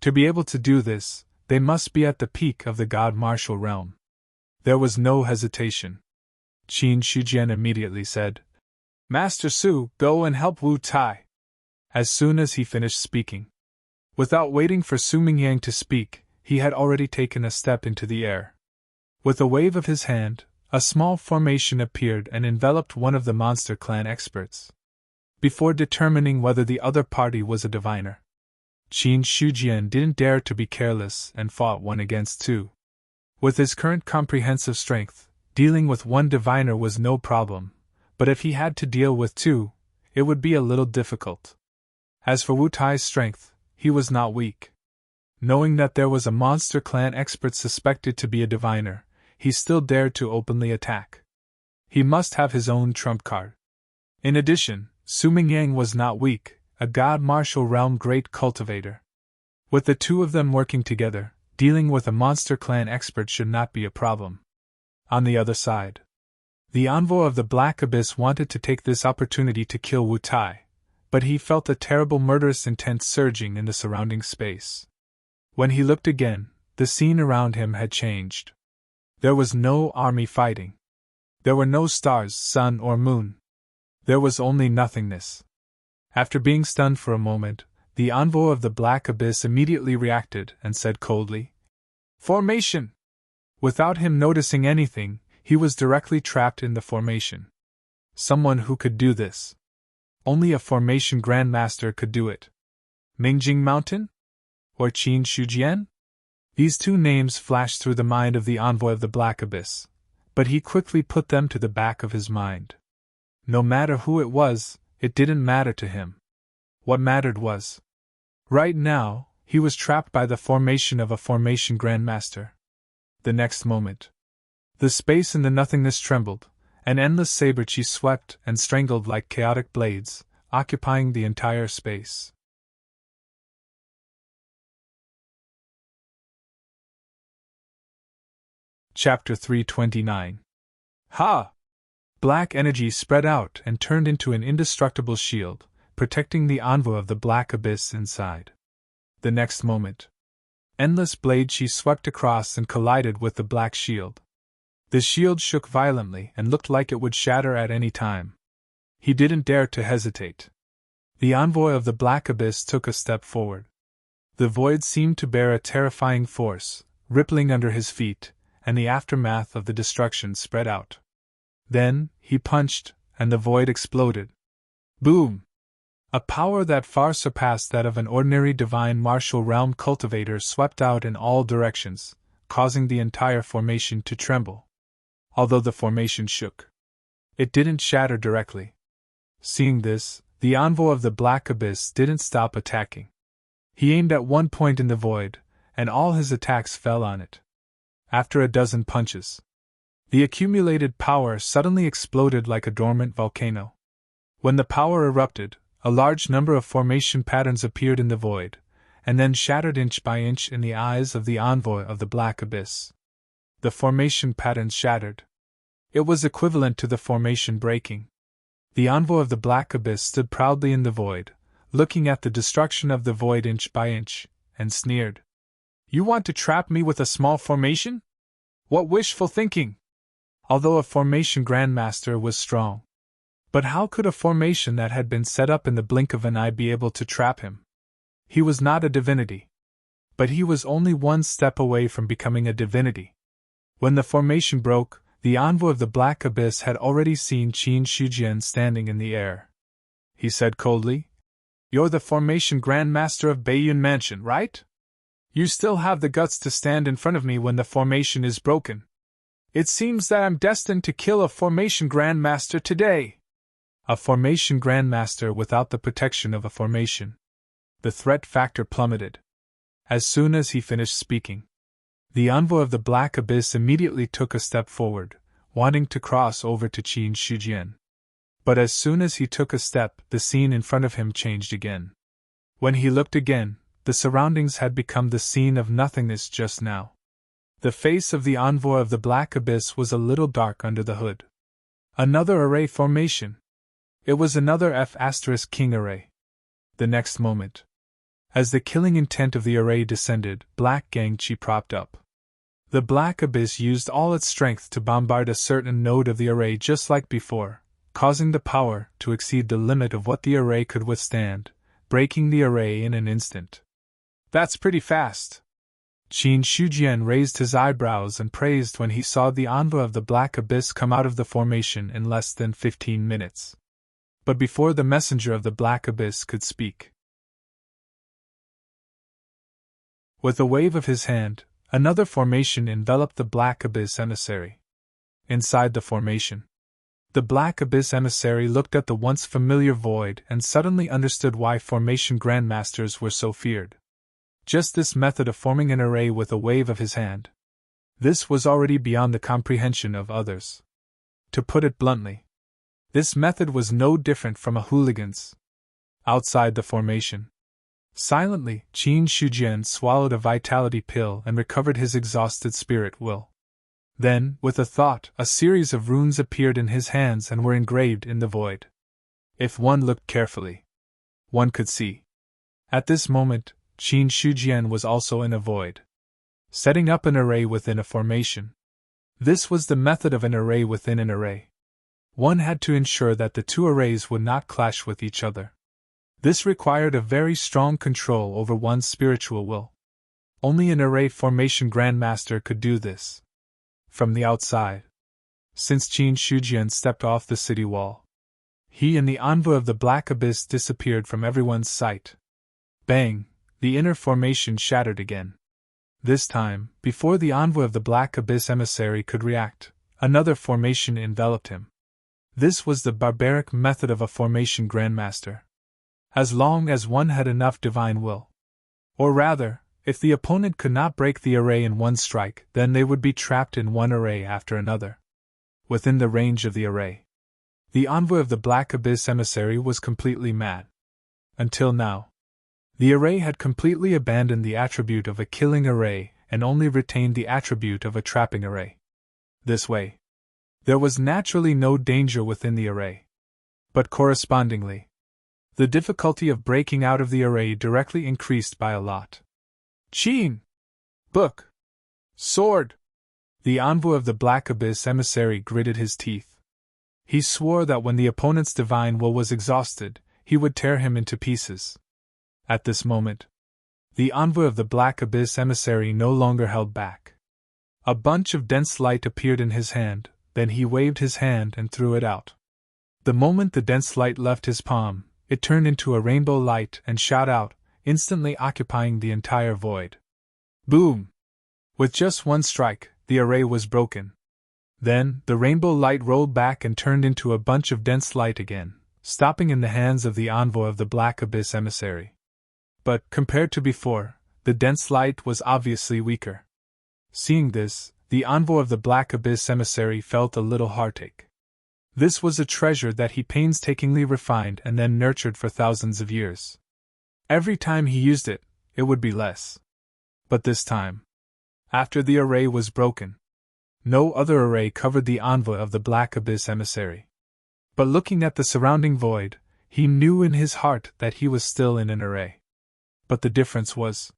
to be able to do this, they must be at the peak of the god martial realm. There was no hesitation. Qin Shijian immediately said, "Master Su, go and help Wu Tai." As soon as he finished speaking, without waiting for Su Mingyang to speak, he had already taken a step into the air. With a wave of his hand, a small formation appeared and enveloped one of the Monster Clan experts. Before determining whether the other party was a diviner, Qin Shijian didn't dare to be careless and fought one against two. With his current comprehensive strength, dealing with one diviner was no problem, but if he had to deal with two, it would be a little difficult. As for Wu Tai's strength, he was not weak. Knowing that there was a Monster Clan expert suspected to be a diviner, he still dared to openly attack. He must have his own trump card. In addition, Su Mingyang was not weak, a god martial realm great cultivator. With the two of them working together, dealing with a Monster Clan expert should not be a problem. On the other side, the envoy of the Black Abyss wanted to take this opportunity to kill Wu Tai, but he felt a terrible murderous intent surging in the surrounding space. When he looked again, the scene around him had changed. There was no army fighting. There were no stars, sun, or moon. There was only nothingness. After being stunned for a moment, The envoy of the Black Abyss immediately reacted and said coldly, "Formation!" Without him noticing anything, he was directly trapped in the formation. Someone who could do this. Only a formation grandmaster could do it. Mingjing Mountain? Or Qin Shujian? These two names flashed through the mind of the envoy of the Black Abyss, but he quickly put them to the back of his mind. No matter who it was, it didn't matter to him. What mattered was, right now, he was trapped by the formation of a formation grandmaster. The next moment, the space in the nothingness trembled, and endless saber-chi swept and strangled like chaotic blades, occupying the entire space. Chapter 329. Ha! Black energy spread out and turned into an indestructible shield, protecting the envoy of the Black Abyss inside. The next moment, endless blade chi swept across and collided with the black shield. The shield shook violently and looked like it would shatter at any time. He didn't dare to hesitate. The envoy of the Black Abyss took a step forward. The void seemed to bear a terrifying force, rippling under his feet, and the aftermath of the destruction spread out. Then, he punched, and the void exploded. Boom! A power that far surpassed that of an ordinary divine martial realm cultivator swept out in all directions, causing the entire formation to tremble. Although the formation shook, it didn't shatter directly. Seeing this, the envoy of the Black Abyss didn't stop attacking. He aimed at one point in the void, and all his attacks fell on it. After a dozen punches, the accumulated power suddenly exploded like a dormant volcano. When the power erupted, a large number of formation patterns appeared in the void, and then shattered inch by inch in the eyes of the envoy of the Black Abyss. The formation patterns shattered. It was equivalent to the formation breaking. The envoy of the Black Abyss stood proudly in the void, looking at the destruction of the void inch by inch, and sneered. "You want to trap me with a small formation? What wishful thinking!" Although a formation grandmaster was strong. But how could a formation that had been set up in the blink of an eye be able to trap him? He was not a divinity. But he was only one step away from becoming a divinity. When the formation broke, the envoy of the Black Abyss had already seen Qin Shujian standing in the air. He said coldly, "You're the formation grandmaster of Baiyun Mansion, right? You still have the guts to stand in front of me when the formation is broken. It seems that I'm destined to kill a formation grandmaster today." A formation grandmaster without the protection of a formation. The threat factor plummeted. As soon as he finished speaking, the envoy of the Black Abyss immediately took a step forward, wanting to cross over to Qin Shujian. But as soon as he took a step, the scene in front of him changed again. When he looked again, the surroundings had become the scene of nothingness just now. The face of the envoy of the Black Abyss was a little dark under the hood. Another array formation. It was another F*King array. The next moment, as the killing intent of the array descended, Black Gang Chi propped up. The Black Abyss used all its strength to bombard a certain node of the array just like before, causing the power to exceed the limit of what the array could withstand, breaking the array in an instant. "That's pretty fast." Qin Shujian raised his eyebrows and praised when he saw the envoy of the Black Abyss come out of the formation in less than 15 minutes. But before the messenger of the Black Abyss could speak, with a wave of his hand, another formation enveloped the Black Abyss emissary. Inside the formation, the Black Abyss emissary looked at the once familiar void and suddenly understood why formation grandmasters were so feared. Just this method of forming an array with a wave of his hand. This was already beyond the comprehension of others. To put it bluntly, this method was no different from a hooligan's. Outside the formation, silently, Qin Shujian swallowed a vitality pill and recovered his exhausted spirit will. Then, with a thought, a series of runes appeared in his hands and were engraved in the void. If one looked carefully, one could see. At this moment, Qin Shujian was also in a void, setting up an array within a formation. This was the method of an array within an array. One had to ensure that the two arrays would not clash with each other. This required a very strong control over one's spiritual will. Only an array formation grandmaster could do this. From the outside, since Qin Shujian stepped off the city wall, he and the envoy of the Black Abyss disappeared from everyone's sight. Bang! The inner formation shattered again. This time, before the envoy of the Black Abyss emissary could react, another formation enveloped him. This was the barbaric method of a formation grandmaster. As long as one had enough divine will. Or rather, if the opponent could not break the array in one strike, then they would be trapped in one array after another. Within the range of the array, the envoy of the Black Abyss emissary was completely mad. Until now, the array had completely abandoned the attribute of a killing array and only retained the attribute of a trapping array. This way, there was naturally no danger within the array. But correspondingly, the difficulty of breaking out of the array directly increased by a lot. Qin! Book! Sword! The envoy of the Black Abyss emissary gritted his teeth. He swore that when the opponent's divine will was exhausted, he would tear him into pieces. At this moment, the envoy of the Black Abyss emissary no longer held back. A bunch of dense light appeared in his hand, then he waved his hand and threw it out. The moment the dense light left his palm, it turned into a rainbow light and shot out, instantly occupying the entire void. Boom! With just one strike, the array was broken. Then, the rainbow light rolled back and turned into a bunch of dense light again, stopping in the hands of the envoy of the Black Abyss emissary. But, compared to before, the dense light was obviously weaker. Seeing this, the envoy of the Black Abyss emissary felt a little heartache. This was a treasure that he painstakingly refined and then nurtured for thousands of years. Every time he used it, it would be less. But this time, after the array was broken, no other array covered the envoy of the Black Abyss emissary. But looking at the surrounding void, he knew in his heart that he was still in an array. But the difference was,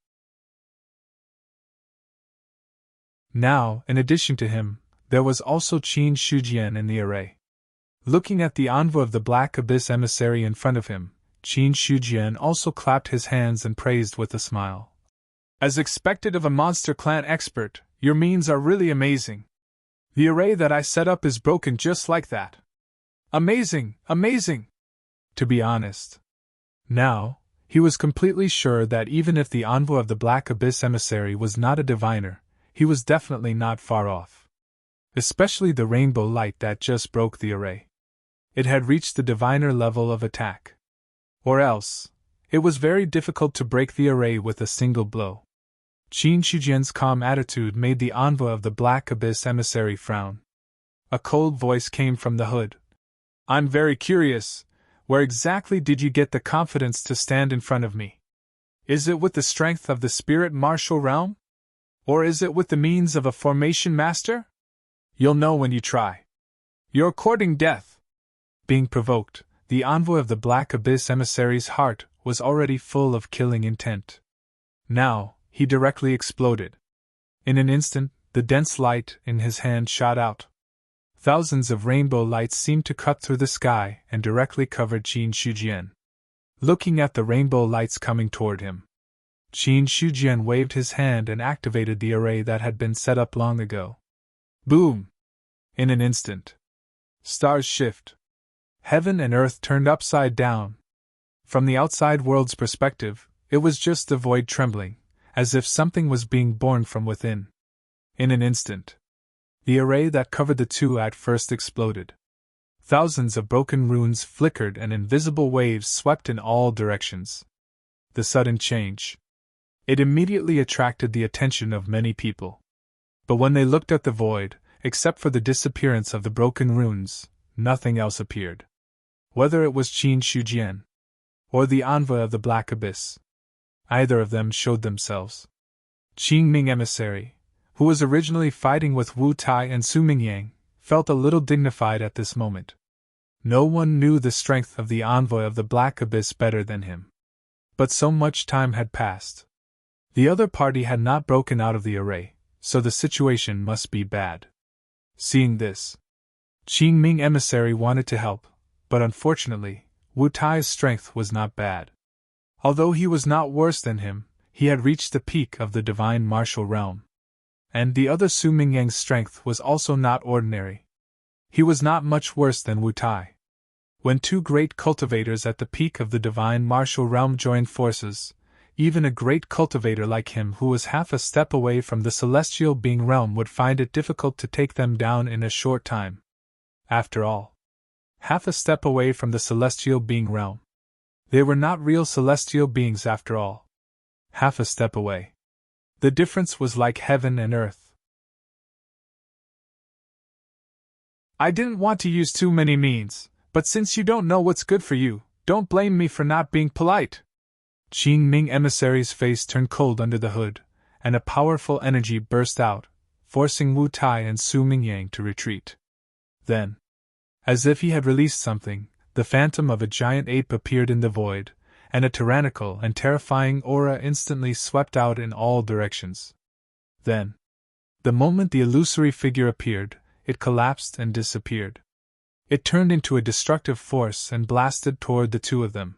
now, in addition to him, there was also Qin Shujian in the array. Looking at the envoy of the Black Abyss emissary in front of him, Qin Shujian also clapped his hands and praised with a smile. As expected of a Monster Clan expert, your means are really amazing. The array that I set up is broken just like that. Amazing, amazing! To be honest, now, he was completely sure that even if the envoy of the Black Abyss emissary was not a diviner, he was definitely not far off. Especially the rainbow light that just broke the array. It had reached the diviner level of attack. Or else, it was very difficult to break the array with a single blow. Qin Shujian's calm attitude made the envoy of the Black Abyss emissary frown. A cold voice came from the hood. I'm very curious, where exactly did you get the confidence to stand in front of me? Is it with the strength of the spirit martial realm? Or is it with the means of a formation master? You'll know when you try. You're courting death. Being provoked, the envoy of the Black Abyss emissary's heart was already full of killing intent. Now, he directly exploded. In an instant, the dense light in his hand shot out. Thousands of rainbow lights seemed to cut through the sky and directly covered Qin Shujian. Looking at the rainbow lights coming toward him, Qin Shujian waved his hand and activated the array that had been set up long ago. Boom! In an instant, stars shift. Heaven and earth turned upside down. From the outside world's perspective, it was just the void trembling, as if something was being born from within. In an instant, the array that covered the two at first exploded. Thousands of broken runes flickered and invisible waves swept in all directions. The sudden change. It immediately attracted the attention of many people. But when they looked at the void, except for the disappearance of the broken runes, nothing else appeared. Whether it was Qin Shujian or the envoy of the Black Abyss, either of them showed themselves. Qing Ming emissary, who was originally fighting with Wu Tai and Su Mingyang, felt a little dignified at this moment. No one knew the strength of the envoy of the Black Abyss better than him. But so much time had passed. The other party had not broken out of the array, so the situation must be bad. Seeing this, Qing Ming emissary wanted to help, but unfortunately, Wu Tai's strength was not bad. Although he was not worse than him, he had reached the peak of the divine martial realm. And the other Su Mingyang's strength was also not ordinary. He was not much worse than Wu Tai. When two great cultivators at the peak of the divine martial realm joined forces, even a great cultivator like him who was half a step away from the celestial being realm would find it difficult to take them down in a short time. After all, half a step away from the celestial being realm. They were not real celestial beings after all. Half a step away. The difference was like heaven and earth. I didn't want to use too many means, but since you don't know what's good for you, don't blame me for not being polite. Qing Ming emissary's face turned cold under the hood, and a powerful energy burst out, forcing Wu Tai and Su Mingyang to retreat. Then, as if he had released something, the phantom of a giant ape appeared in the void, and a tyrannical and terrifying aura instantly swept out in all directions. Then, the moment the illusory figure appeared, it collapsed and disappeared. It turned into a destructive force and blasted toward the two of them.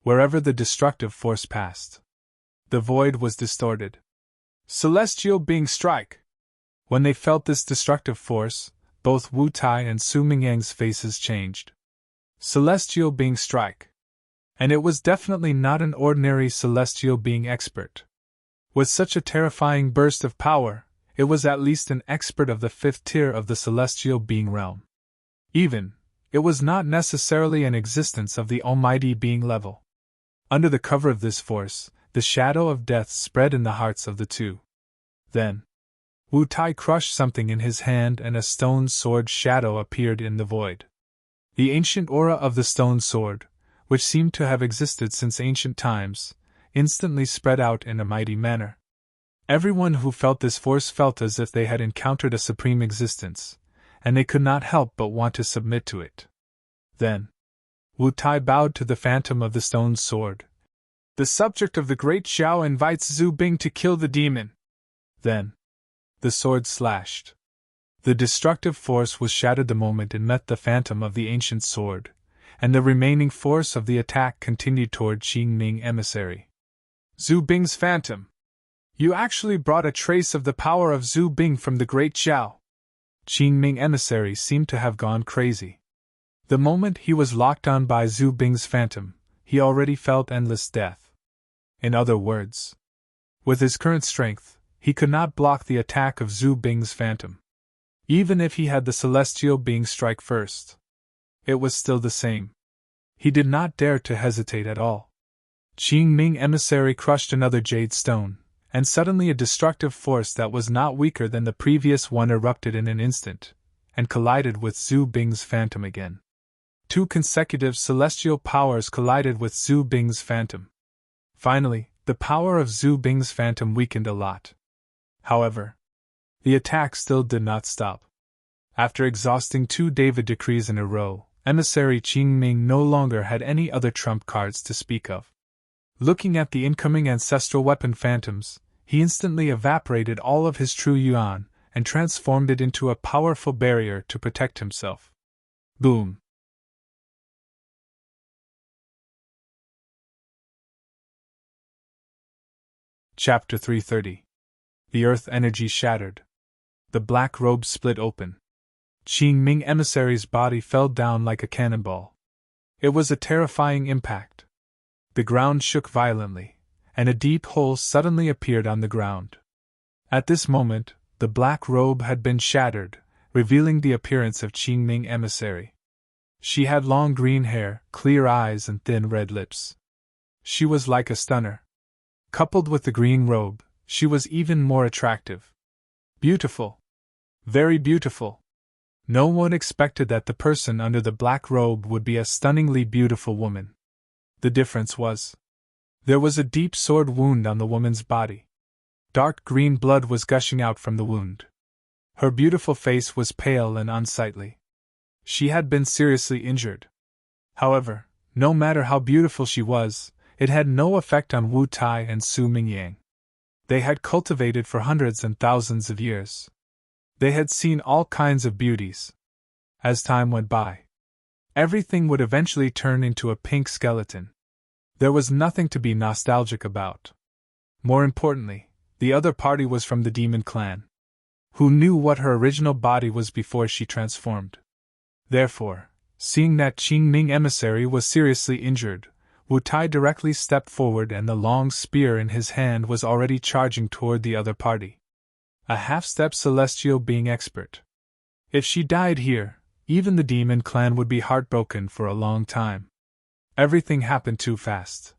Wherever the destructive force passed, the void was distorted. Celestial being strike! When they felt this destructive force, both Wu Tai and Su Mingyang's faces changed. Celestial being strike. And it was definitely not an ordinary celestial being expert. With such a terrifying burst of power, it was at least an expert of the 5th tier of the celestial being realm. Even, it was not necessarily an existence of the almighty being level. Under the cover of this force, the shadow of death spread in the hearts of the two. Then, Wu Tai crushed something in his hand and a stone sword shadow appeared in the void. The ancient aura of the stone sword, which seemed to have existed since ancient times, instantly spread out in a mighty manner. Everyone who felt this force felt as if they had encountered a supreme existence, and they could not help but want to submit to it. Then, Wu Tai bowed to the phantom of the stone sword. The subject of the Great Xiao invites Zhu Bing to kill the demon. Then, the sword slashed. The destructive force was shattered the moment it met the phantom of the ancient sword, and the remaining force of the attack continued toward Qing Ming emissary. Zhu Bing's phantom! You actually brought a trace of the power of Zhu Bing from the Great Xiao. Qing Ming emissary seemed to have gone crazy. The moment he was locked on by Zhu Bing's phantom, he already felt endless death. In other words, with his current strength, he could not block the attack of Zhu Bing's phantom. Even if he had the celestial being strike first, it was still the same. He did not dare to hesitate at all. Qing Ming emissary crushed another jade stone, and suddenly a destructive force that was not weaker than the previous one erupted in an instant, and collided with Zhu Bing's phantom again. 2 consecutive celestial powers collided with Zhu Bing's phantom. Finally, the power of Zhu Bing's phantom weakened a lot. However, the attack still did not stop. After exhausting 2 David decrees in a row, emissary Qing Ming no longer had any other trump cards to speak of. Looking at the incoming ancestral weapon phantoms, he instantly evaporated all of his true yuan and transformed it into a powerful barrier to protect himself. Boom! Chapter 330. The earth energy shattered. The black robe split open. Qing Ming emissary's body fell down like a cannonball. It was a terrifying impact. The ground shook violently, and a deep hole suddenly appeared on the ground. At this moment, the black robe had been shattered, revealing the appearance of Qing Ming emissary. She had long green hair, clear eyes, and thin red lips. She was like a stunner. Coupled with the green robe, she was even more attractive. Beautiful. Very beautiful. No one expected that the person under the black robe would be a stunningly beautiful woman. The difference was, there was a deep sword wound on the woman's body. Dark green blood was gushing out from the wound. Her beautiful face was pale and unsightly. She had been seriously injured. However, no matter how beautiful she was, it had no effect on Wu Tai and Su Mingyang. They had cultivated for hundreds and thousands of years. They had seen all kinds of beauties. As time went by, everything would eventually turn into a pink skeleton. There was nothing to be nostalgic about. More importantly, the other party was from the demon clan, who knew what her original body was before she transformed. Therefore, seeing that Qing Ming emissary was seriously injured, Wu Tai directly stepped forward and the long spear in his hand was already charging toward the other party. A half-step celestial being expert. If she died here, even the demon clan would be heartbroken for a long time. Everything happened too fast.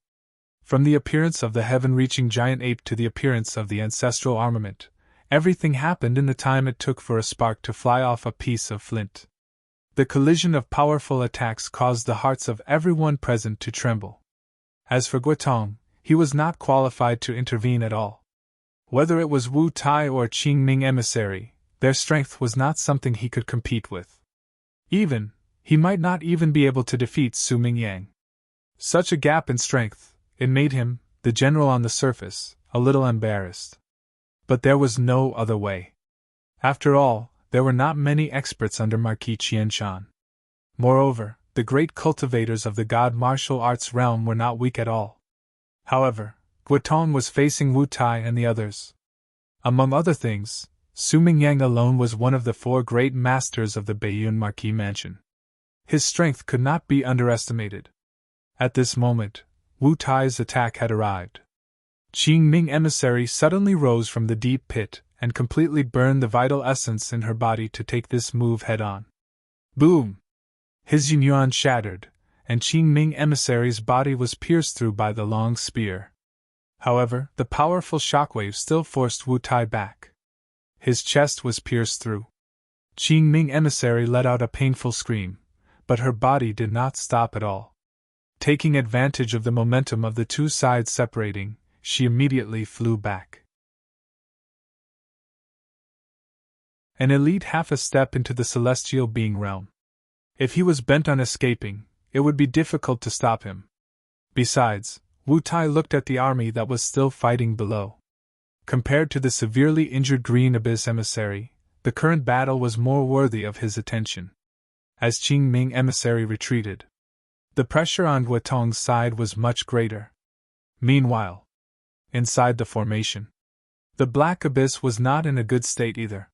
From the appearance of the heaven-reaching giant ape to the appearance of the ancestral armament, everything happened in the time it took for a spark to fly off a piece of flint. The collision of powerful attacks caused the hearts of everyone present to tremble. As for Guotong, he was not qualified to intervene at all. Whether it was Wu Tai or Qing Ming emissary, their strength was not something he could compete with. He might not even be able to defeat Su Mingyang. Such a gap in strength, it made him, the general on the surface, a little embarrassed. But there was no other way. After all, there were not many experts under Marquis Qianshan. Moreover, the great cultivators of the god martial arts realm were not weak at all. However, Guotong was facing Wu Tai and the others. Among other things, Su Mingyang alone was one of the 4 great masters of the Baiyun Marquis Mansion. His strength could not be underestimated. At this moment, Wu Tai's attack had arrived. Qing Ming emissary suddenly rose from the deep pit and completely burned the vital essence in her body to take this move head-on. Boom! His yunyuan shattered, and Qing Ming emissary's body was pierced through by the long spear. However, the powerful shockwave still forced Wu Tai back. His chest was pierced through. Qing Ming emissary let out a painful scream, but her body did not stop at all. Taking advantage of the momentum of the two sides separating, she immediately flew back. An elite half a step into the celestial being realm. If he was bent on escaping, it would be difficult to stop him. Besides, Wu Tai looked at the army that was still fighting below. Compared to the severely injured Green Abyss emissary, the current battle was more worthy of his attention. As Qing Ming emissary retreated, the pressure on Guotong's side was much greater. Meanwhile, inside the formation, the Black Abyss was not in a good state either.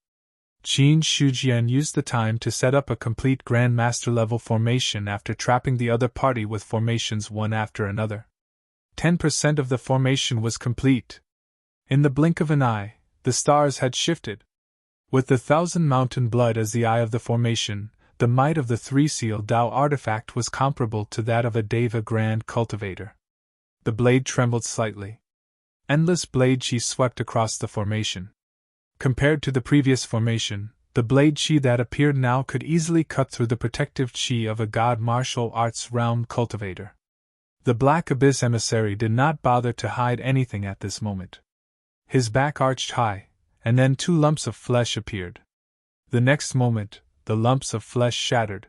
Qin Shujian used the time to set up a complete Grand Master level formation after trapping the other party with formations one after another. 10% of the formation was complete. In the blink of an eye, the stars had shifted. With the 1,000 mountain blood as the eye of the formation, the might of the 3-seal Dao artifact was comparable to that of a Deva Grand Cultivator. The blade trembled slightly. Endless blade chi swept across the formation. Compared to the previous formation, the blade chi that appeared now could easily cut through the protective chi of a god martial arts realm cultivator. The Black Abyss emissary did not bother to hide anything at this moment. His back arched high, and then 2 lumps of flesh appeared. The next moment, the lumps of flesh shattered.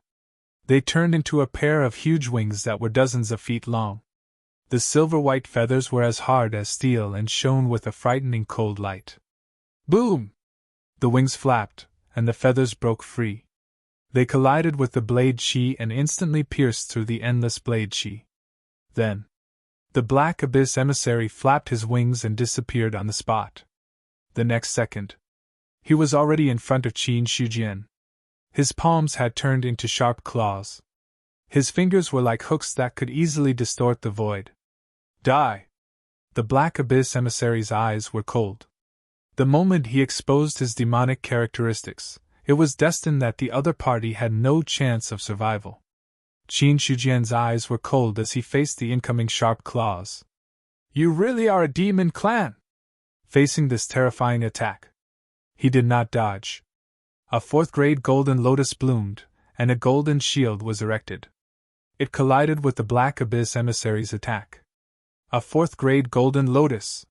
They turned into a pair of huge wings that were dozens of feet long. The silver-white feathers were as hard as steel and shone with a frightening cold light. Boom! The wings flapped, and the feathers broke free. They collided with the blade chi and instantly pierced through the endless blade chi. Then, the Black Abyss emissary flapped his wings and disappeared on the spot. The next second, he was already in front of Qin Shujian. His palms had turned into sharp claws. His fingers were like hooks that could easily distort the void. Die! The Black Abyss emissary's eyes were cold. The moment he exposed his demonic characteristics, it was destined that the other party had no chance of survival. Qin Shujian's eyes were cold as he faced the incoming sharp claws. You really are a demon clan! Facing this terrifying attack, he did not dodge. A 4th-grade golden lotus bloomed, and a golden shield was erected. It collided with the Black Abyss emissary's attack. A 4th-grade golden lotus!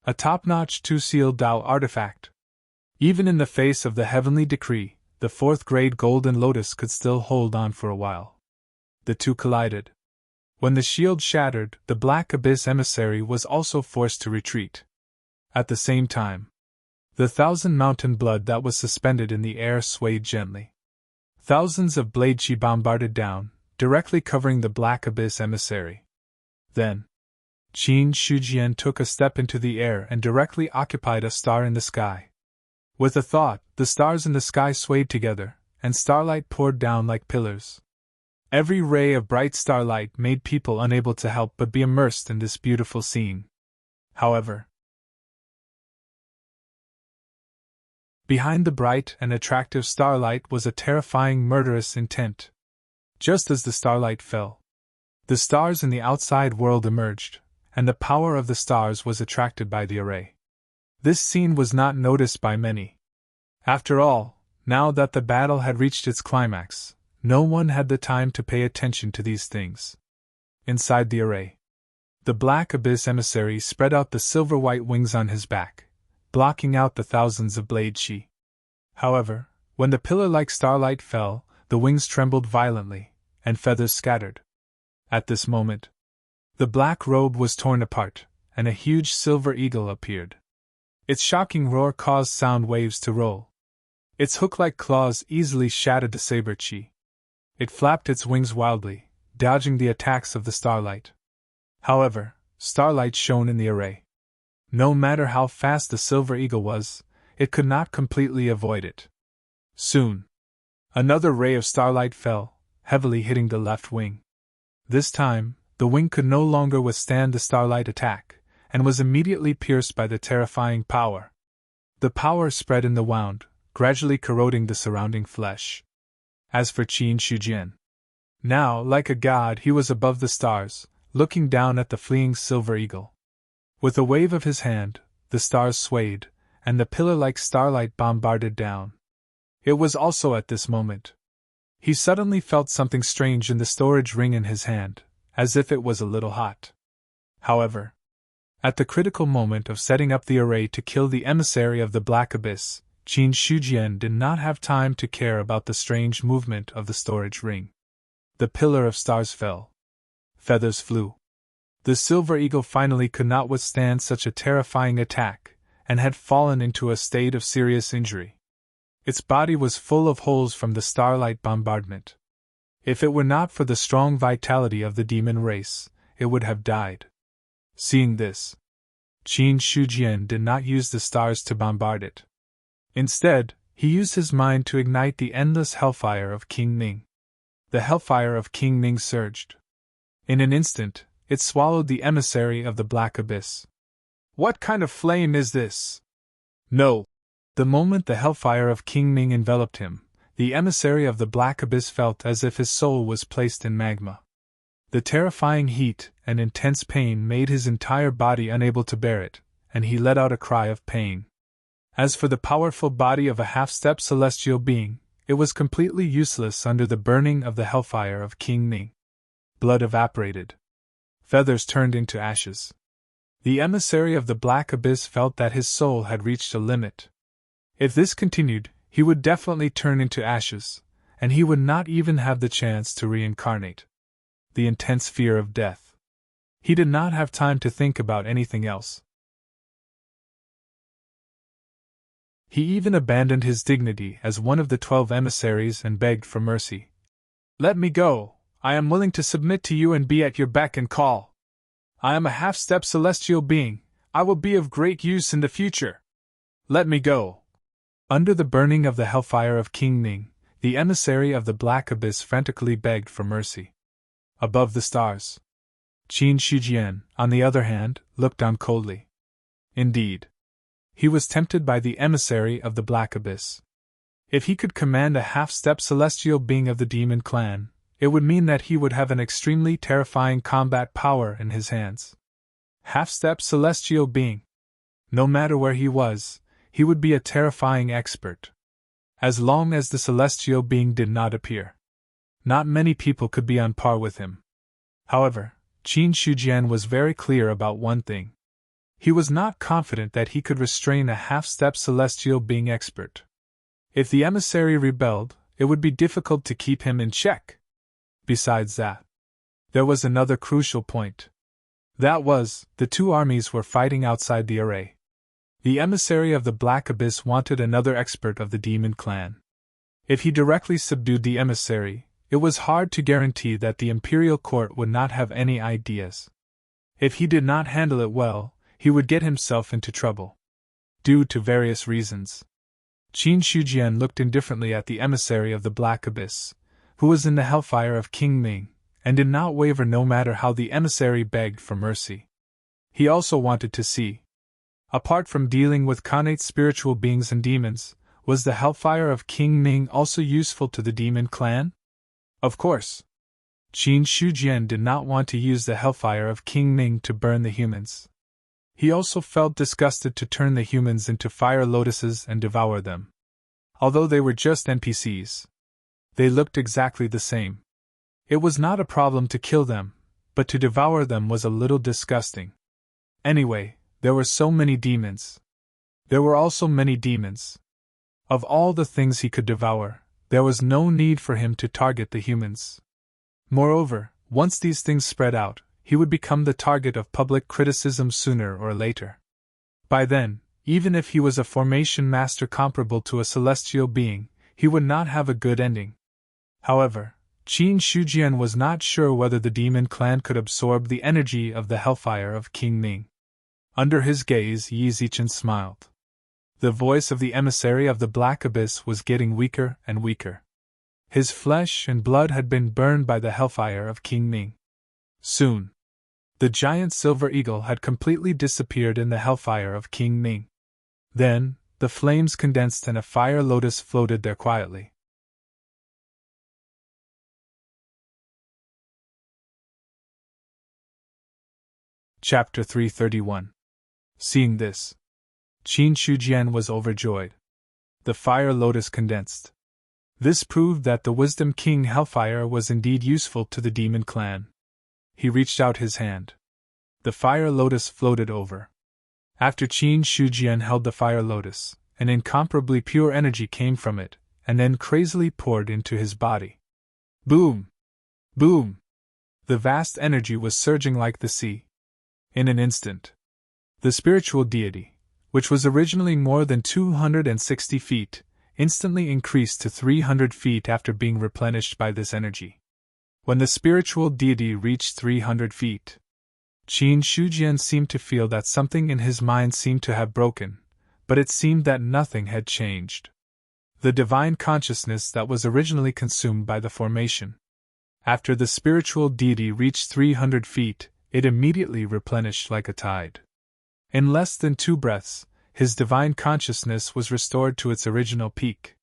A top-notch 2-seal Dao artifact. Even in the face of the heavenly decree, the 4th-grade golden lotus could still hold on for a while. The two collided. When the shield shattered, the Black Abyss emissary was also forced to retreat. At the same time, the 1,000 mountain blood that was suspended in the air swayed gently. Thousands of blade chi bombarded down, directly covering the Black Abyss emissary. Then, Qin Shujian took a step into the air and directly occupied a star in the sky. With a thought, the stars in the sky swayed together, and starlight poured down like pillars. Every ray of bright starlight made people unable to help but be immersed in this beautiful scene. However, behind the bright and attractive starlight was a terrifying murderous intent. Just as the starlight fell, the stars in the outside world emerged, and the power of the stars was attracted by the array. This scene was not noticed by many. After all, now that the battle had reached its climax, no one had the time to pay attention to these things. Inside the array, the Black Abyss emissary spread out the silver-white wings on his back, blocking out the thousands of blade chi. However, when the pillar-like starlight fell, the wings trembled violently, and feathers scattered. At this moment, the black robe was torn apart, and a huge silver eagle appeared. Its shocking roar caused sound waves to roll. Its hook-like claws easily shattered the saber chi. It flapped its wings wildly, dodging the attacks of the starlight. However, starlight shone in the array. No matter how fast the silver eagle was, it could not completely avoid it. Soon, another ray of starlight fell, heavily hitting the left wing. This time, the wing could no longer withstand the starlight attack, and was immediately pierced by the terrifying power. The power spread in the wound, gradually corroding the surrounding flesh. As for Qin Shujian, now, like a god, he was above the stars, looking down at the fleeing silver eagle. With a wave of his hand, the stars swayed, and the pillar-like starlight bombarded down. It was also at this moment he suddenly felt something strange in the storage ring in his hand, as if it was a little hot. However, at the critical moment of setting up the array to kill the emissary of the Black Abyss, Qin Shujian did not have time to care about the strange movement of the storage ring. The pillar of stars fell. Feathers flew. The silver eagle finally could not withstand such a terrifying attack, and had fallen into a state of serious injury. Its body was full of holes from the starlight bombardment. If it were not for the strong vitality of the demon race, it would have died. Seeing this, Qin Shujian did not use the stars to bombard it. Instead, he used his mind to ignite the endless hellfire of King Ning. The hellfire of King Ning surged. In an instant, it swallowed the emissary of the Black Abyss. What kind of flame is this? No! The moment the hellfire of King Ning enveloped him, the emissary of the Black Abyss felt as if his soul was placed in magma. The terrifying heat and intense pain made his entire body unable to bear it, and he let out a cry of pain. As for the powerful body of a half-step celestial being, it was completely useless under the burning of the hellfire of King Ning. Blood evaporated. Feathers turned into ashes. The emissary of the Black Abyss felt that his soul had reached a limit. If this continued, he would definitely turn into ashes, and he would not even have the chance to reincarnate. The intense fear of death. He did not have time to think about anything else. He even abandoned his dignity as one of the 12 emissaries and begged for mercy. "Let me go. I am willing to submit to you and be at your beck and call. I am a half-step celestial being. I will be of great use in the future. Let me go." Under the burning of the hellfire of King Ning, the emissary of the Black Abyss frantically begged for mercy. Above the stars, Qin Shujian, on the other hand, looked down coldly. Indeed, he was tempted by the emissary of the Black Abyss. If he could command a half-step celestial being of the demon clan, it would mean that he would have an extremely terrifying combat power in his hands. Half-step celestial being. No matter where he was, he would be a terrifying expert. As long as the celestial being did not appear, not many people could be on par with him. However, Qin Shujian was very clear about one thing. He was not confident that he could restrain a half-step celestial being expert. If the emissary rebelled, it would be difficult to keep him in check. Besides that, there was another crucial point. That was, the two armies were fighting outside the array. The emissary of the Black Abyss wanted another expert of the demon clan. If he directly subdued the emissary, it was hard to guarantee that the imperial court would not have any ideas. If he did not handle it well, he would get himself into trouble. Due to various reasons. Qin Shujian looked indifferently at the emissary of the Black Abyss, who was in the hellfire of King Ming, and did not waver no matter how the emissary begged for mercy. He also wanted to see. Apart from dealing with connate spiritual beings and demons, was the hellfire of King Ming also useful to the demon clan? Of course. Qin Shujian did not want to use the hellfire of King Ming to burn the humans. He also felt disgusted to turn the humans into fire lotuses and devour them. Although they were just NPCs, they looked exactly the same. It was not a problem to kill them, but to devour them was a little disgusting. Anyway, there were so many demons. There were also many demons. Of all the things he could devour, there was no need for him to target the humans. Moreover, once these things spread out, he would become the target of public criticism sooner or later. By then, even if he was a formation master comparable to a celestial being, he would not have a good ending. However, Qin Shujian was not sure whether the demon clan could absorb the energy of the hellfire of King Ming. Under his gaze, Yi Zichen smiled. The voice of the emissary of the Black Abyss was getting weaker and weaker. His flesh and blood had been burned by the hellfire of King Ming. Soon, the giant silver eagle had completely disappeared in the hellfire of King Ming. Then, the flames condensed and a fire lotus floated there quietly. Chapter 331. Seeing this, Qin Shujian was overjoyed. The fire lotus condensed. This proved that the Wisdom King Hellfire was indeed useful to the demon clan. He reached out his hand. The fire lotus floated over. After Qin Shujian held the fire lotus, an incomparably pure energy came from it, and then crazily poured into his body. Boom! Boom! The vast energy was surging like the sea. In an instant, the spiritual deity, which was originally more than 260 feet, instantly increased to 300 feet after being replenished by this energy. When the spiritual deity reached 300 feet, Qin Shujian seemed to feel that something in his mind seemed to have broken, but it seemed that nothing had changed. The divine consciousness that was originally consumed by the formation. After the spiritual deity reached 300 feet, it immediately replenished like a tide. In less than 2 breaths, his divine consciousness was restored to its original peak.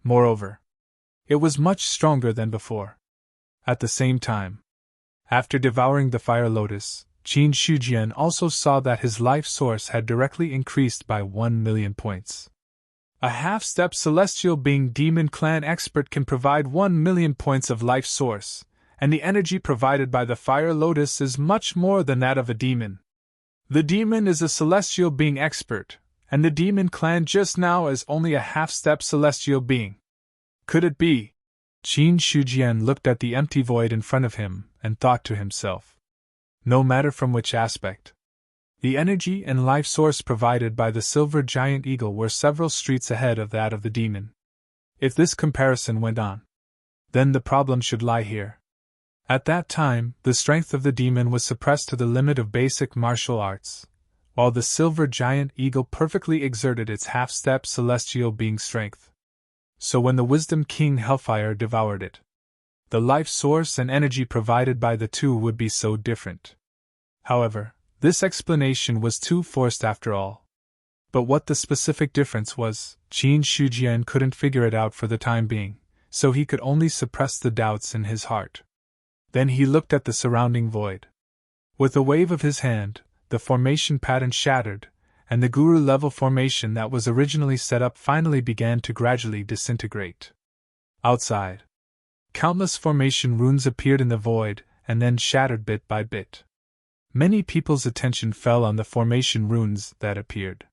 Moreover, it was much stronger than before. At the same time, after devouring the fire lotus, Qin Shujian also saw that his life source had directly increased by 1,000,000 points. A half-step celestial being demon clan expert can provide 1,000,000 points of life source, and the energy provided by the fire lotus is much more than that of a demon. The demon is a celestial being expert, and the demon clan just now is only a half-step celestial being. Could it be? Qin Shujian looked at the empty void in front of him and thought to himself. No matter from which aspect, the energy and life source provided by the silver giant eagle were several streets ahead of that of the demon. If this comparison went on, then the problem should lie here. At that time, the strength of the demon was suppressed to the limit of basic martial arts, while the silver giant eagle perfectly exerted its half-step celestial being strength. So when the Wisdom King Hellfire devoured it, the life source and energy provided by the two would be so different. However, this explanation was too forced after all. But what the specific difference was, Qin Shujian couldn't figure it out for the time being, so he could only suppress the doubts in his heart. Then he looked at the surrounding void. With a wave of his hand, the formation pattern shattered, and the guru-level formation that was originally set up finally began to gradually disintegrate. Outside, countless formation runes appeared in the void, and then shattered bit by bit. Many people's attention fell on the formation runes that appeared,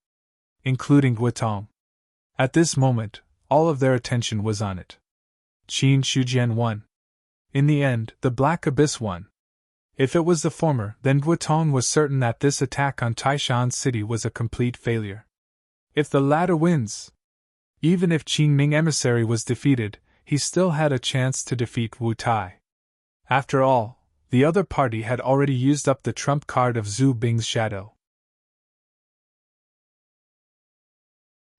including Guitong. At this moment, all of their attention was on it. Qin Shujian won. In the end, the Black Abyss won. If it was the former, then Guitong was certain that this attack on Taishan City was a complete failure. If the latter wins, even if Qing Ming Emissary was defeated, he still had a chance to defeat Wu Tai. After all, the other party had already used up the trump card of Zhu Bing's shadow.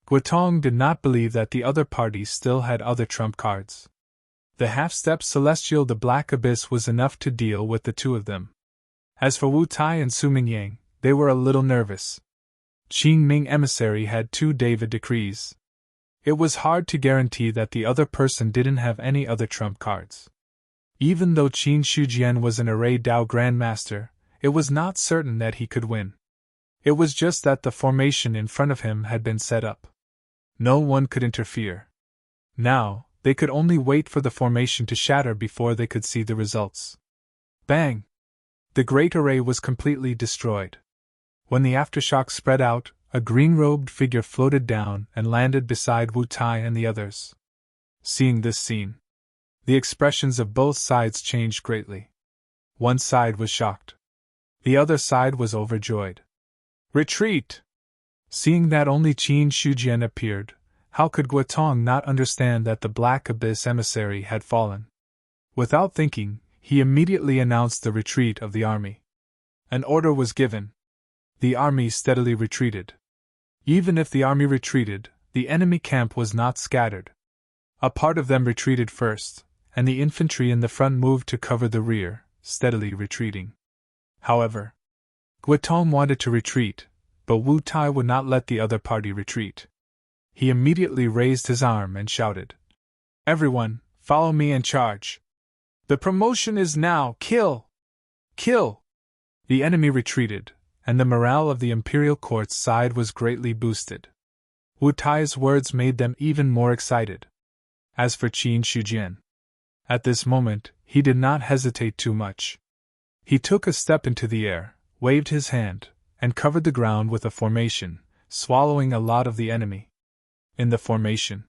Guotong did not believe that the other party still had other trump cards. The half-step celestial the Black Abyss was enough to deal with the two of them. As for Wu Tai and Su Mingyang, they were a little nervous. Qin Ming Emissary had 2 David decrees. It was hard to guarantee that the other person didn't have any other trump cards. Even though Qin Shujian was an Array Dao Grandmaster, it was not certain that he could win. It was just that the formation in front of him had been set up. No one could interfere. Now, they could only wait for the formation to shatter before they could see the results. Bang! The great array was completely destroyed. When the aftershock spread out, a green-robed figure floated down and landed beside Wu Tai and the others. Seeing this scene, the expressions of both sides changed greatly. One side was shocked. The other side was overjoyed. Retreat! Seeing that only Qin Shujian appeared, how could Guotong not understand that the Black Abyss emissary had fallen? Without thinking, he immediately announced the retreat of the army. An order was given. The army steadily retreated. Even if the army retreated, the enemy camp was not scattered. A part of them retreated first, and the infantry in the front moved to cover the rear, steadily retreating. However, Guotong wanted to retreat, but Wu Tai would not let the other party retreat. He immediately raised his arm and shouted, "Everyone, follow me and charge! The promotion is now! Kill! Kill!" The enemy retreated, and the morale of the imperial court's side was greatly boosted. Wu Tai's words made them even more excited. As for Qin Shujian, at this moment, he did not hesitate too much. He took a step into the air, waved his hand, and covered the ground with a formation, swallowing a lot of the enemy. In the formation,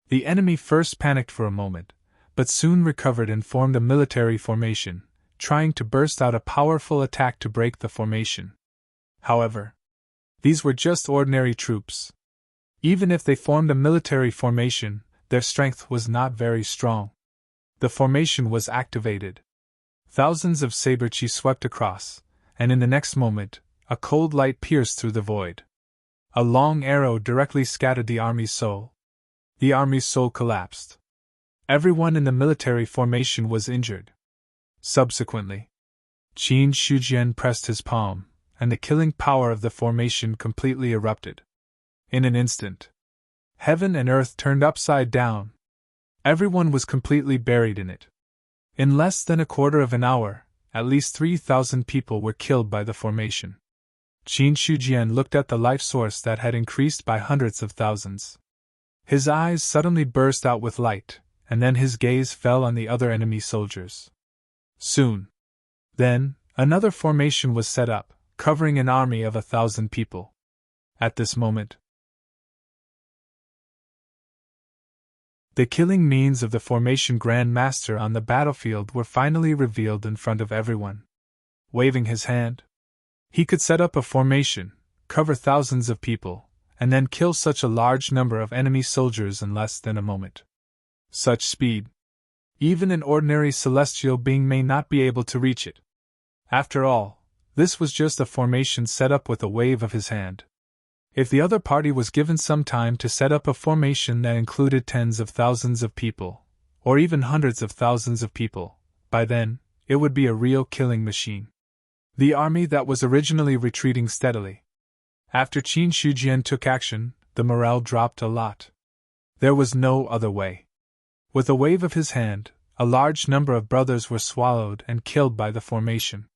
the enemy first panicked for a moment, but soon recovered and formed a military formation, trying to burst out a powerful attack to break the formation. However, these were just ordinary troops. Even if they formed a military formation, their strength was not very strong. The formation was activated. Thousands of saber chi swept across, and in the next moment, a cold light pierced through the void. A long arrow directly scattered the army's soul. The army's soul collapsed. Everyone in the military formation was injured. Subsequently, Qin Shujian pressed his palm, and the killing power of the formation completely erupted. In an instant, heaven and earth turned upside down. Everyone was completely buried in it. In less than a quarter of an hour, at least 3,000 people were killed by the formation. Qin Shujian looked at the life source that had increased by hundreds of thousands. His eyes suddenly burst out with light, and then his gaze fell on the other enemy soldiers. Soon, then, another formation was set up, covering an army of 1,000 people. At this moment, the killing means of the formation Grand Master on the battlefield were finally revealed in front of everyone. Waving his hand, he could set up a formation, cover thousands of people, and then kill such a large number of enemy soldiers in less than a moment. Such speed! Even an ordinary celestial being may not be able to reach it. After all, this was just a formation set up with a wave of his hand. If the other party was given some time to set up a formation that included tens of thousands of people, or even hundreds of thousands of people, by then, it would be a real killing machine. The army that was originally retreating steadily. After Qin Shujian took action, the morale dropped a lot. There was no other way. With a wave of his hand, a large number of brothers were swallowed and killed by the formation.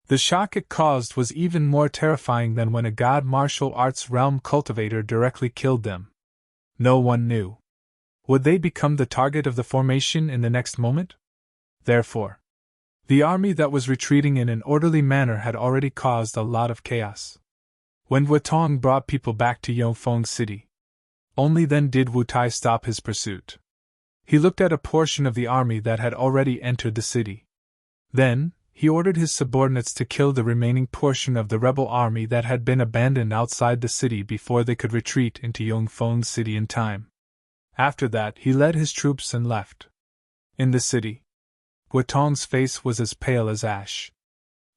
The shock it caused was even more terrifying than when a god martial arts realm cultivator directly killed them. No one knew. Would they become the target of the formation in the next moment? Therefore, the army that was retreating in an orderly manner had already caused a lot of chaos. When Guotong brought people back to Yongfeng City, only then did Wu Tai stop his pursuit. He looked at a portion of the army that had already entered the city. Then, he ordered his subordinates to kill the remaining portion of the rebel army that had been abandoned outside the city before they could retreat into Yongfeng City in time. After that, he led his troops and left. In the city, Guotong's face was as pale as ash.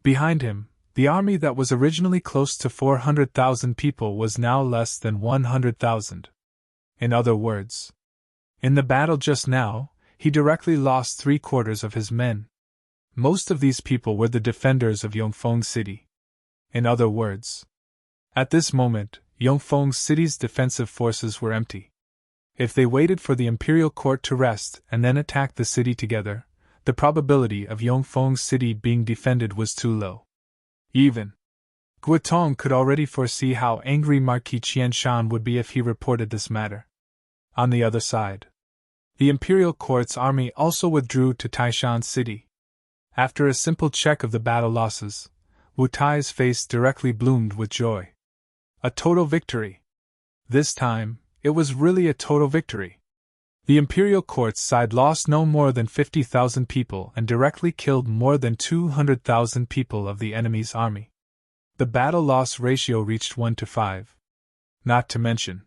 Behind him, the army that was originally close to 400,000 people was now less than 100,000. In other words, in the battle just now, he directly lost 3/4 of his men. Most of these people were the defenders of Yongfeng City. In other words, at this moment, Yongfeng City's defensive forces were empty. If they waited for the imperial court to rest and then attacked the city together, the probability of Yongfeng City being defended was too low. Even Guotong could already foresee how angry Marquis Qianshan would be if he reported this matter. On the other side, the imperial court's army also withdrew to Taishan City. After a simple check of the battle losses, Wu Tai's face directly bloomed with joy. A total victory. This time, it was really a total victory. The imperial court's side lost no more than 50,000 people and directly killed more than 200,000 people of the enemy's army. The battle loss ratio reached 1-5. Not to mention,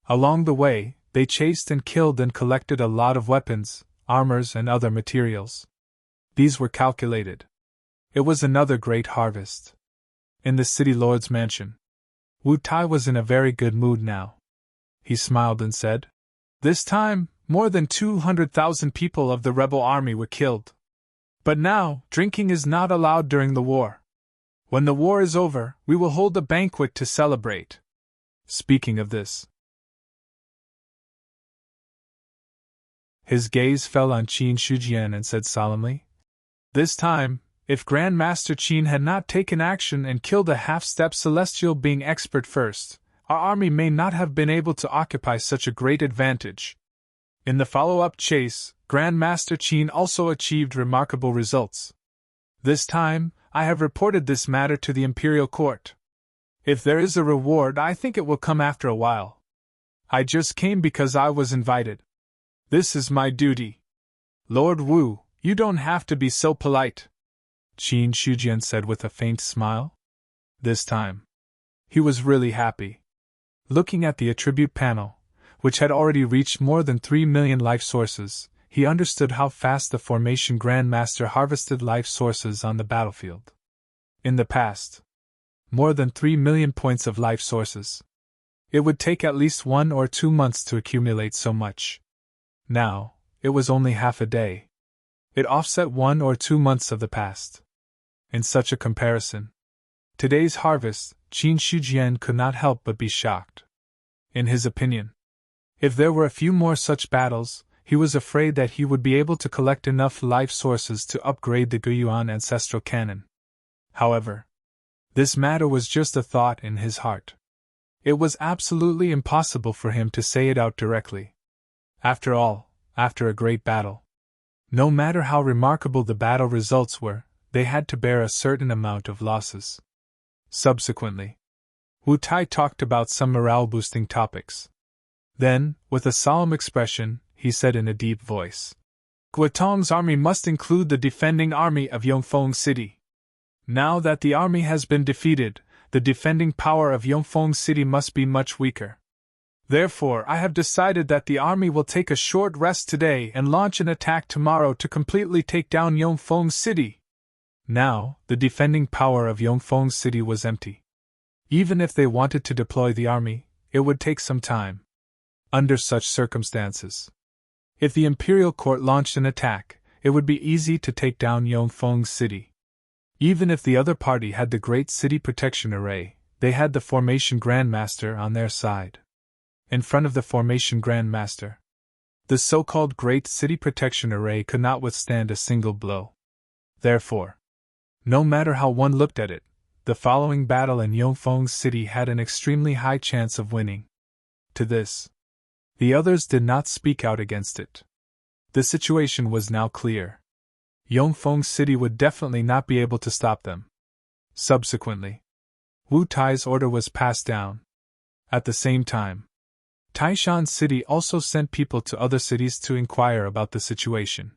along the way, they chased and killed and collected a lot of weapons, armors, and other materials. These were calculated. It was another great harvest. In the city lord's mansion, Wu Tai was in a very good mood now. He smiled and said, "This time, more than 200,000 people of the rebel army were killed. But now, drinking is not allowed during the war. When the war is over, we will hold a banquet to celebrate." Speaking of this, his gaze fell on Qin Shujian and said solemnly, "This time, if Grand Master Qin had not taken action and killed a half-step celestial being expert first, our army may not have been able to occupy such a great advantage." In the follow-up chase, Grand Master Qin also achieved remarkable results. This time, I have reported this matter to the Imperial Court. If there is a reward, I think it will come after a while. I just came because I was invited. This is my duty. Lord Wu, you don't have to be so polite, Qin Shujian said with a faint smile. This time, he was really happy. Looking at the attribute panel, which had already reached more than 3 million life sources, he understood how fast the Formation Grandmaster harvested life sources on the battlefield. In the past, more than 3 million points of life sources. It would take at least 1 or 2 months to accumulate so much. Now, it was only half a day. It offset 1 or 2 months of the past. In such a comparison, today's harvest, Qin Shujian could not help but be shocked. In his opinion, if there were a few more such battles, he was afraid that he would be able to collect enough life sources to upgrade the Guyuan ancestral cannon. However, this matter was just a thought in his heart. It was absolutely impossible for him to say it out directly. After all, after a great battle, no matter how remarkable the battle results were, they had to bear a certain amount of losses. Subsequently, Wu Tai talked about some morale-boosting topics. Then, with a solemn expression, he said in a deep voice, "Guotong's army must include the defending army of Yongfeng City. Now that the army has been defeated, the defending power of Yongfeng City must be much weaker. Therefore, I have decided that the army will take a short rest today and launch an attack tomorrow to completely take down Yongfeng City." Now, the defending power of Yongfeng City was empty. Even if they wanted to deploy the army, it would take some time. Under such circumstances, if the Imperial Court launched an attack, it would be easy to take down Yongfeng City. Even if the other party had the Great City Protection Array, they had the Formation Grandmaster on their side. In front of the Formation Grandmaster, the so-called Great City Protection Array could not withstand a single blow. Therefore, no matter how one looked at it, the following battle in Yongfeng City had an extremely high chance of winning. To this, the others did not speak out against it. The situation was now clear. Yongfeng City would definitely not be able to stop them. Subsequently, Wu Tai's order was passed down. At the same time, Taishan City also sent people to other cities to inquire about the situation.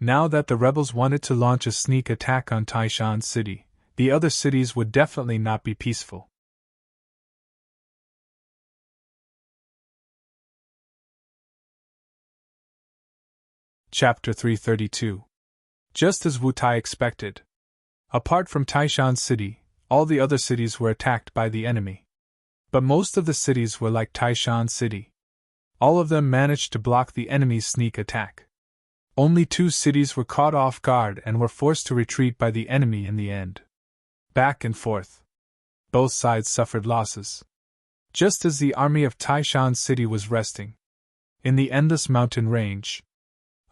Now that the rebels wanted to launch a sneak attack on Taishan City, the other cities would definitely not be peaceful. Chapter 332. Just as Wu Tai expected. Apart from Taishan City, all the other cities were attacked by the enemy. But most of the cities were like Taishan City. All of them managed to block the enemy's sneak attack. Only 2 cities were caught off guard and were forced to retreat by the enemy in the end. Back and forth. Both sides suffered losses. Just as the army of Taishan City was resting in the endless mountain range,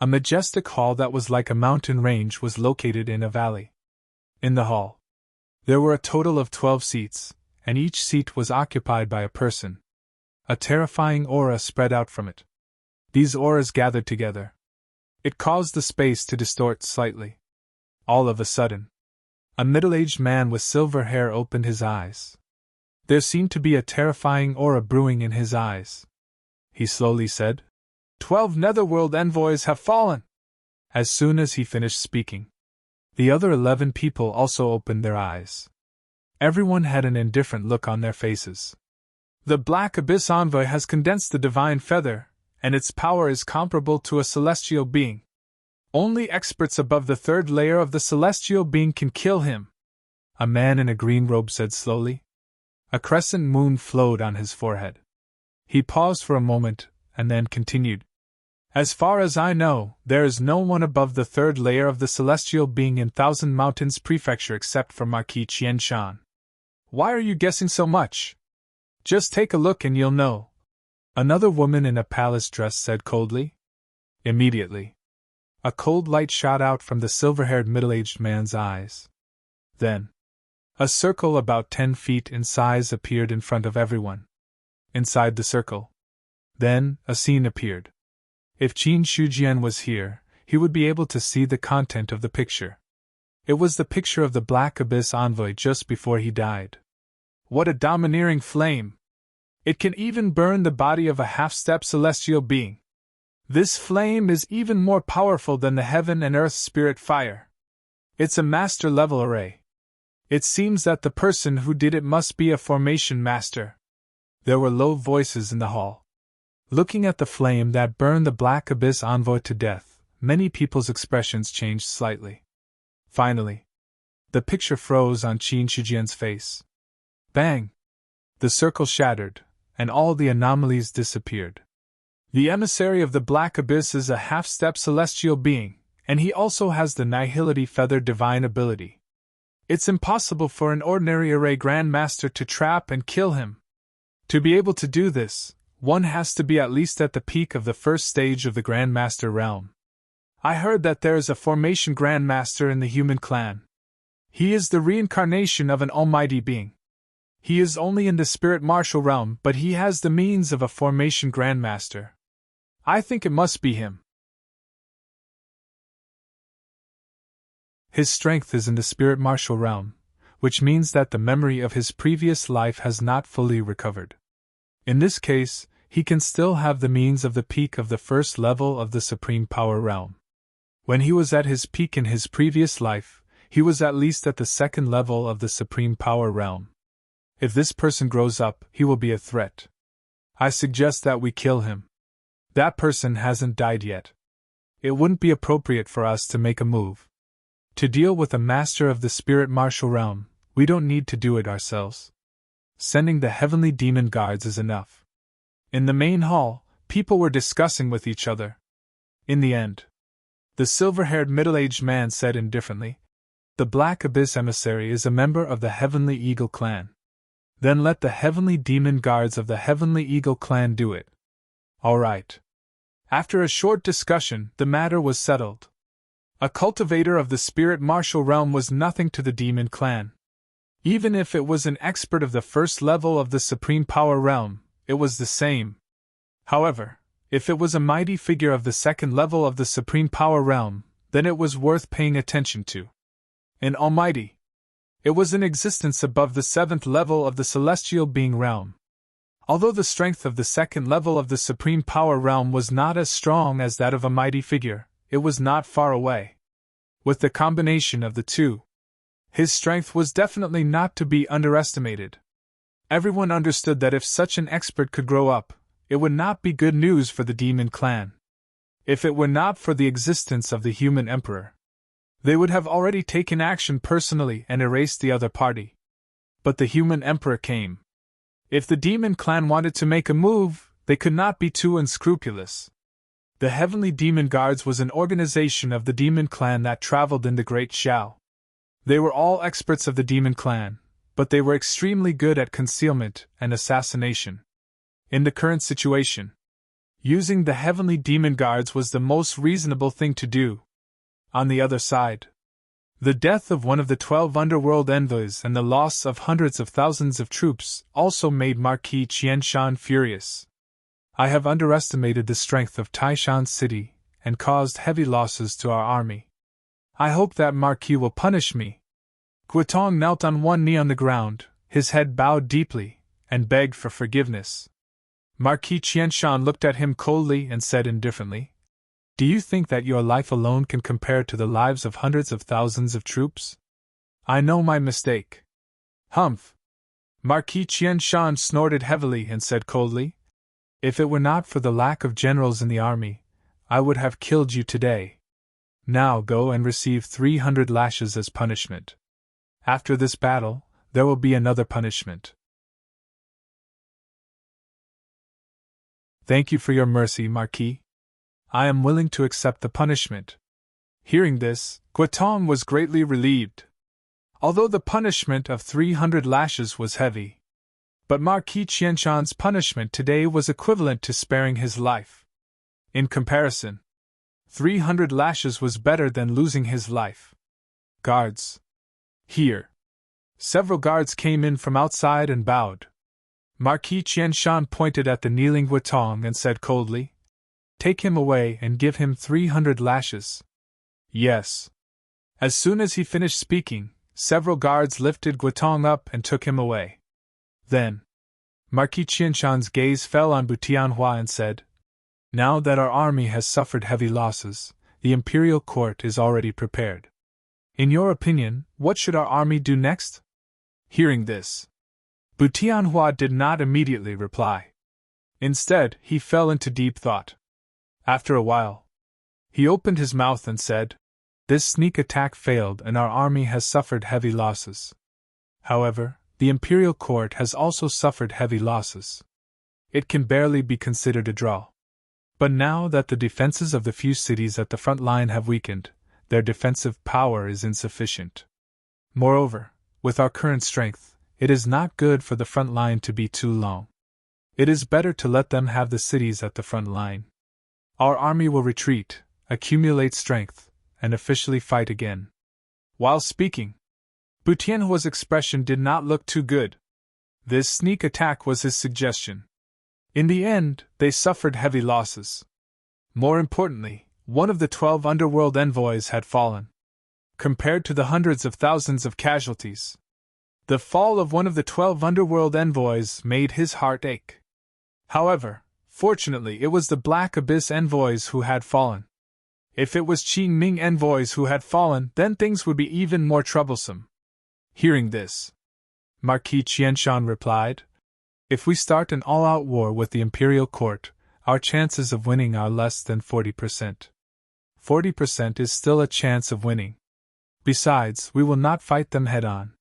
a majestic hall that was like a mountain range was located in a valley. In the hall, there were a total of 12 seats, and each seat was occupied by a person. A terrifying aura spread out from it. These auras gathered together. It caused the space to distort slightly. All of a sudden, a middle-aged man with silver hair opened his eyes. There seemed to be a terrifying aura brewing in his eyes. He slowly said, 12 Netherworld envoys have fallen! As soon as he finished speaking, the other 11 people also opened their eyes. Everyone had an indifferent look on their faces. The Black Abyss Envoy has condensed the divine feather, and its power is comparable to a celestial being. Only experts above the 3rd layer of the celestial being can kill him. A man in a green robe said slowly. A crescent moon flowed on his forehead. He paused for a moment, and then continued. As far as I know, there is no one above the 3rd layer of the celestial being in Thousand Mountains Prefecture except for Marquis Qianshan. Why are you guessing so much? Just take a look and you'll know. Another woman in a palace dress said coldly. Immediately, a cold light shot out from the silver-haired middle-aged man's eyes. Then, a circle about 10 feet in size appeared in front of everyone. Inside the circle, then, a scene appeared. If Qin Shujian was here, he would be able to see the content of the picture. It was the picture of the Black Abyss Envoy just before he died. What a domineering flame! It can even burn the body of a half-step celestial being. This flame is even more powerful than the heaven and earth spirit fire. It's a master-level array. It seems that the person who did it must be a formation master. There were low voices in the hall. Looking at the flame that burned the Black Abyss Envoy to death, many people's expressions changed slightly. Finally, the picture froze on Qin Shujian's face. Bang! The circle shattered, and all the anomalies disappeared. The emissary of the Black Abyss is a half-step celestial being, and he also has the Nihility Feather divine ability. It's impossible for an ordinary array grandmaster to trap and kill him. To be able to do this, one has to be at least at the peak of the 1st stage of the Grandmaster realm. I heard that there is a formation Grandmaster in the human clan. He is the reincarnation of an almighty being. He is only in the spirit martial realm, but he has the means of a formation Grandmaster. I think it must be him. His strength is in the spirit martial realm, which means that the memory of his previous life has not fully recovered. In this case, he can still have the means of the peak of the 1st level of the Supreme Power Realm. When he was at his peak in his previous life, he was at least at the 2nd level of the Supreme Power Realm. If this person grows up, he will be a threat. I suggest that we kill him. That person hasn't died yet. It wouldn't be appropriate for us to make a move. To deal with a master of the Spirit Martial Realm, we don't need to do it ourselves. Sending the heavenly demon guards is enough. In the main hall, people were discussing with each other. In the end, the silver-haired middle-aged man said indifferently, the Black Abyss emissary is a member of the Heavenly Eagle clan. Then let the heavenly demon guards of the Heavenly Eagle clan do it. All right. After a short discussion, the matter was settled. A cultivator of the spirit martial realm was nothing to the demon clan. Even if it was an expert of the 1st level of the Supreme Power Realm, it was the same. However, if it was a mighty figure of the 2nd level of the Supreme Power Realm, then it was worth paying attention to. An almighty. It was in existence above the 7th level of the Celestial Being Realm. Although the strength of the 2nd level of the Supreme Power Realm was not as strong as that of a mighty figure, it was not far away. With the combination of the two, his strength was definitely not to be underestimated. Everyone understood that if such an expert could grow up, it would not be good news for the demon clan. If it were not for the existence of the human emperor, they would have already taken action personally and erased the other party. But the human emperor came. If the demon clan wanted to make a move, they could not be too unscrupulous. The Heavenly Demon Guards was an organization of the demon clan that traveled in the Great Xiao. They were all experts of the demon clan, but they were extremely good at concealment and assassination. In the current situation, using the Heavenly Demon Guards was the most reasonable thing to do. On the other side, the death of one of the 12 underworld envoys and the loss of hundreds of thousands of troops also made Marquis Qianshan furious. I have underestimated the strength of Taishan City and caused heavy losses to our army. I hope that Marquis will punish me. Guotong knelt on one knee on the ground, his head bowed deeply, and begged for forgiveness. Marquis Qianshan looked at him coldly and said indifferently, "Do you think that your life alone can compare to the lives of hundreds of thousands of troops? I know my mistake." "Humph!" Marquis Qianshan snorted heavily and said coldly, "If it were not for the lack of generals in the army, I would have killed you today. Now go and receive 300 lashes as punishment. After this battle, there will be another punishment." "Thank you for your mercy, Marquis. I am willing to accept the punishment." Hearing this, Guotong was greatly relieved. Although the punishment of 300 lashes was heavy, but Marquis Qianshan's punishment today was equivalent to sparing his life. In comparison, 300 lashes was better than losing his life. "Guards! Here!" Several guards came in from outside and bowed. Marquis Qianshan pointed at the kneeling Guotong and said coldly, "Take him away and give him 300 lashes." "Yes." As soon as he finished speaking, several guards lifted Guotong up and took him away. Then, Marquis Qianshan's gaze fell on Butianhua and said, "Now that our army has suffered heavy losses, the imperial court is already prepared. In your opinion, what should our army do next?" Hearing this, Butianhua did not immediately reply. Instead, he fell into deep thought. After a while, he opened his mouth and said, "This sneak attack failed and our army has suffered heavy losses. However, the imperial court has also suffered heavy losses. It can barely be considered a draw. But now that the defenses of the few cities at the front line have weakened, their defensive power is insufficient. Moreover, with our current strength, it is not good for the front line to be too long. It is better to let them have the cities at the front line. Our army will retreat, accumulate strength, and officially fight again." While speaking, Butianhua's expression did not look too good. This sneak attack was his suggestion. In the end, they suffered heavy losses. More importantly, one of the 12 underworld envoys had fallen. Compared to the hundreds of thousands of casualties, the fall of one of the 12 underworld envoys made his heart ache. However, fortunately it was the Black Abyss envoys who had fallen. If it was Qing Ming envoys who had fallen, then things would be even more troublesome. Hearing this, Marquis Qianshan replied, "If we start an all-out war with the imperial court, our chances of winning are less than 40%. 40% is still a chance of winning. Besides, we will not fight them head-on.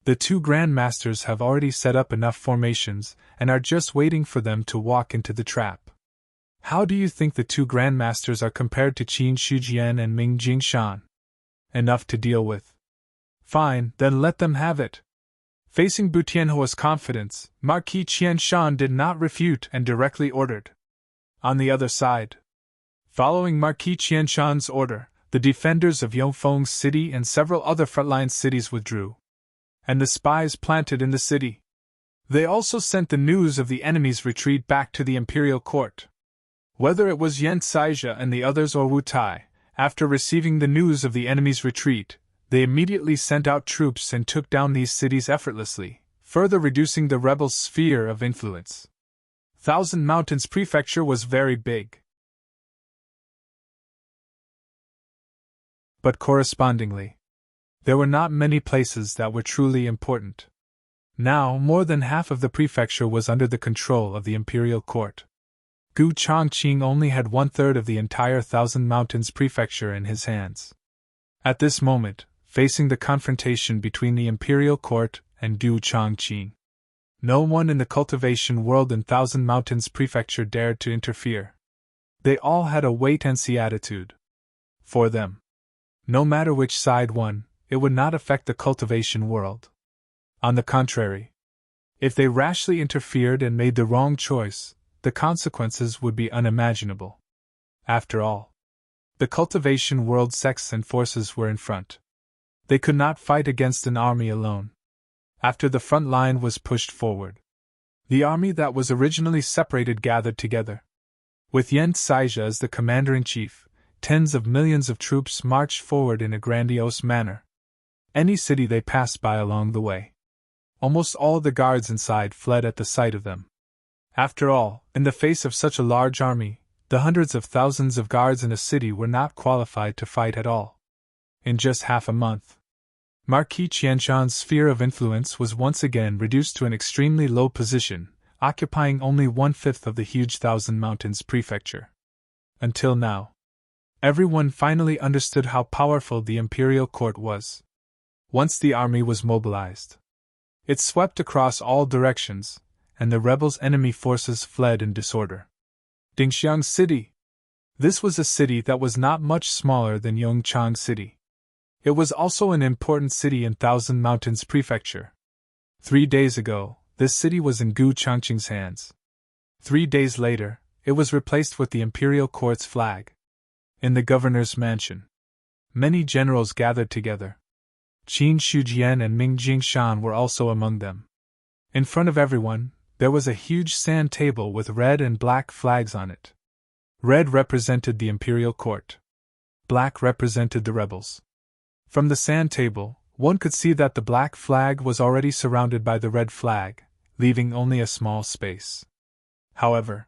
The two Grand Masters have already set up enough formations and are just waiting for them to walk into the trap. How do you think the two Grand Masters are compared to Qin Shujian and Ming Jingshan? Enough to deal with. Fine, then let them have it." Facing Butianhua's confidence, Marquis Qianshan did not refute and directly ordered. On the other side, following Marquis Qianshan's order, the defenders of Yongfeng City and several other frontline cities withdrew, and the spies planted in the city. They also sent the news of the enemy's retreat back to the imperial court. Whether it was Yen Saija and the others or Wu Tai, after receiving the news of the enemy's retreat, they immediately sent out troops and took down these cities effortlessly, further reducing the rebels' sphere of influence. Thousand Mountains Prefecture was very big, but correspondingly, there were not many places that were truly important. Now, more than half of the prefecture was under the control of the imperial court. Gu Chongqing only had 1/3 of the entire Thousand Mountains prefecture in his hands. At this moment, facing the confrontation between the imperial court and Gu Chongqing, no one in the cultivation world in Thousand Mountains prefecture dared to interfere. They all had a wait-and-see attitude. For them, no matter which side won, it would not affect the cultivation world. On the contrary, if they rashly interfered and made the wrong choice, the consequences would be unimaginable. After all, the cultivation world sects and forces were in front. They could not fight against an army alone. After the front line was pushed forward, the army that was originally separated gathered together. With Yen Saija as the commander-in-chief, tens of millions of troops marched forward in a grandiose manner. Any city they passed by along the way, almost all the guards inside fled at the sight of them. After all, in the face of such a large army, the hundreds of thousands of guards in a city were not qualified to fight at all. In just half a month, Marquis Qianshan's sphere of influence was once again reduced to an extremely low position, occupying only 1/5 of the huge Thousand Mountains prefecture. Until now, everyone finally understood how powerful the imperial court was. Once the army was mobilized, it swept across all directions, and the rebels' enemy forces fled in disorder. Dingxiang City. This was a city that was not much smaller than Yongchang City. It was also an important city in Thousand Mountains prefecture. 3 days ago, this city was in Gu Chongqing's hands. 3 days later, it was replaced with the imperial court's flag. In the governor's mansion, many generals gathered together. Qin Shujian and Ming Jingshan were also among them. In front of everyone, there was a huge sand table with red and black flags on it. Red represented the imperial court. Black represented the rebels. From the sand table, one could see that the black flag was already surrounded by the red flag, leaving only a small space. However,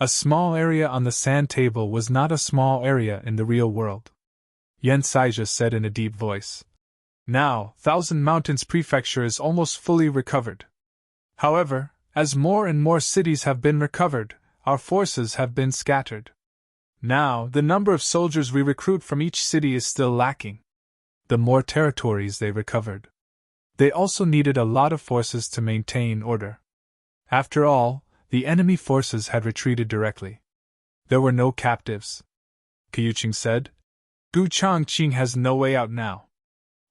a small area on the sand table was not a small area in the real world. Yen Saija said in a deep voice, "Now, Thousand Mountains prefecture is almost fully recovered. However, as more and more cities have been recovered, our forces have been scattered. Now, the number of soldiers we recruit from each city is still lacking. The more territories they recovered, they also needed a lot of forces to maintain order. After all, the enemy forces had retreated directly. There were no captives." Qiuqing said, "Gu Chongqing has no way out now.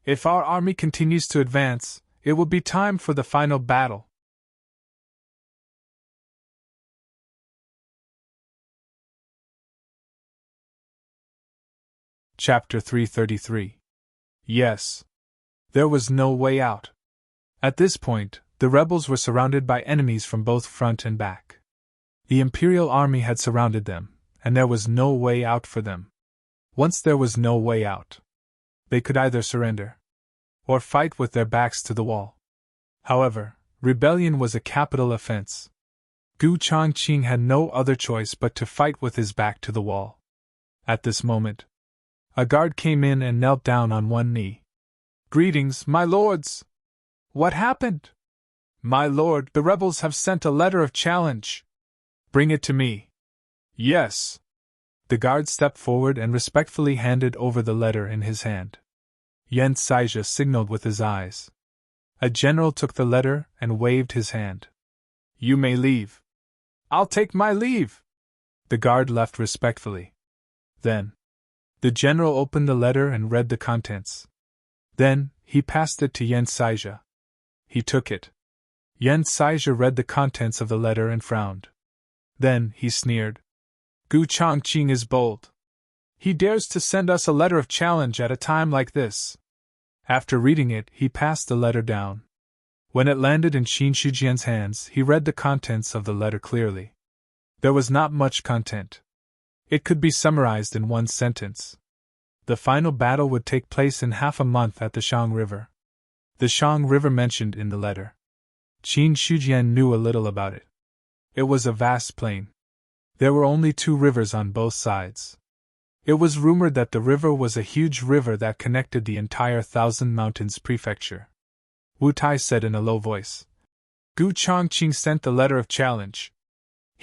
If our army continues to advance, it will be time for the final battle." Chapter 333. Yes. There was no way out. At this point, the rebels were surrounded by enemies from both front and back. The imperial army had surrounded them, and there was no way out for them. Once there was no way out, they could either surrender or fight with their backs to the wall. However, rebellion was a capital offense. Gu Chongqing had no other choice but to fight with his back to the wall. At this moment, a guard came in and knelt down on one knee. "Greetings, my lords! What happened?" "My lord, the rebels have sent a letter of challenge." "Bring it to me." "Yes." The guard stepped forward and respectfully handed over the letter in his hand. Yen Saija signaled with his eyes. A general took the letter and waved his hand. "You may leave." "I'll take my leave." The guard left respectfully. Then, the general opened the letter and read the contents. Then, he passed it to Yen Saija. He took it. Yen Saija read the contents of the letter and frowned. Then, he sneered. "Gu Chongqing is bold. He dares to send us a letter of challenge at a time like this." After reading it, he passed the letter down. When it landed in Qin Shujian's hands, he read the contents of the letter clearly. There was not much content. It could be summarized in one sentence. The final battle would take place in half a month at the Shang River. The Shang River mentioned in the letter. Qin Shujian knew a little about it. It was a vast plain. There were only 2 rivers on both sides. It was rumored that the river was a huge river that connected the entire Thousand Mountains prefecture. Wu Tai said in a low voice. "Gu Chongqing sent the letter of challenge.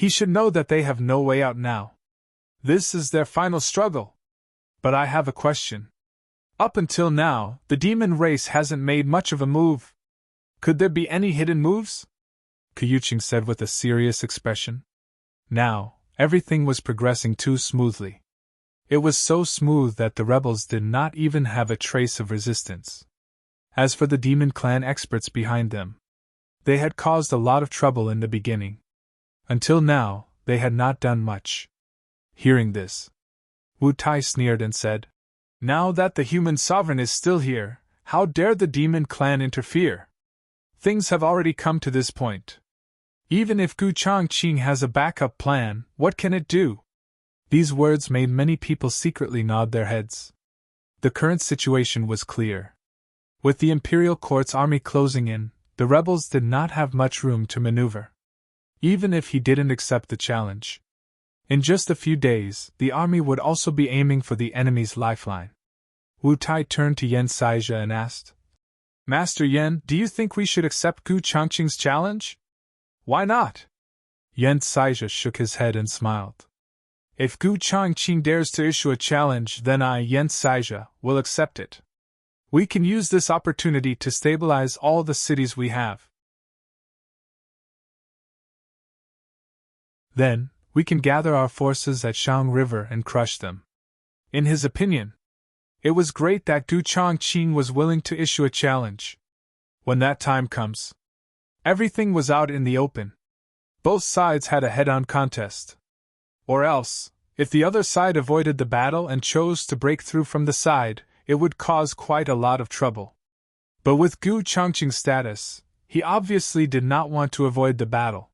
He should know that they have no way out now. This is their final struggle. But I have a question. Up until now, the demon race hasn't made much of a move. Could there be any hidden moves? Kuyuching said with a serious expression. Now, everything was progressing too smoothly. It was so smooth that the rebels did not even have a trace of resistance. As for the demon clan experts behind them, they had caused a lot of trouble in the beginning. Until now, they had not done much. Hearing this, Wu Tai sneered and said, "Now that the human sovereign is still here, how dare the demon clan interfere? Things have already come to this point. Even if Gu Chongqing has a backup plan, what can it do?" These words made many people secretly nod their heads. The current situation was clear. With the imperial court's army closing in, the rebels did not have much room to maneuver. Even if he didn't accept the challenge, in just a few days, the army would also be aiming for the enemy's lifeline. Wu Tai turned to Yen Saija and asked, "Master Yen, do you think we should accept Gu Chongqing's challenge?" "Why not?" Yen Saija shook his head and smiled. "If Gu Chongqing dares to issue a challenge, then I, Yen Saija, will accept it. We can use this opportunity to stabilize all the cities we have. Then, we can gather our forces at Shang River and crush them." In his opinion, it was great that Gu Chongqing was willing to issue a challenge. When that time comes, everything was out in the open. Both sides had a head-on contest. Or else, if the other side avoided the battle and chose to break through from the side, it would cause quite a lot of trouble. But with Gu Chongqing's status, he obviously did not want to avoid the battle.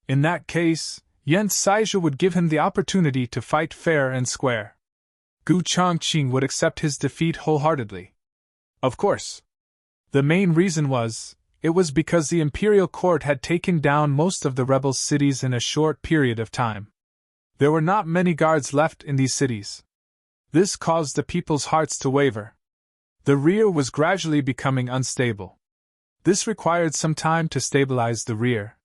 In that case, Yen Saija would give him the opportunity to fight fair and square. Gu Chongqing would accept his defeat wholeheartedly. Of course. The main reason was, it was because the imperial court had taken down most of the rebel cities in a short period of time. There were not many guards left in these cities. This caused the people's hearts to waver. The rear was gradually becoming unstable. This required some time to stabilize the rear.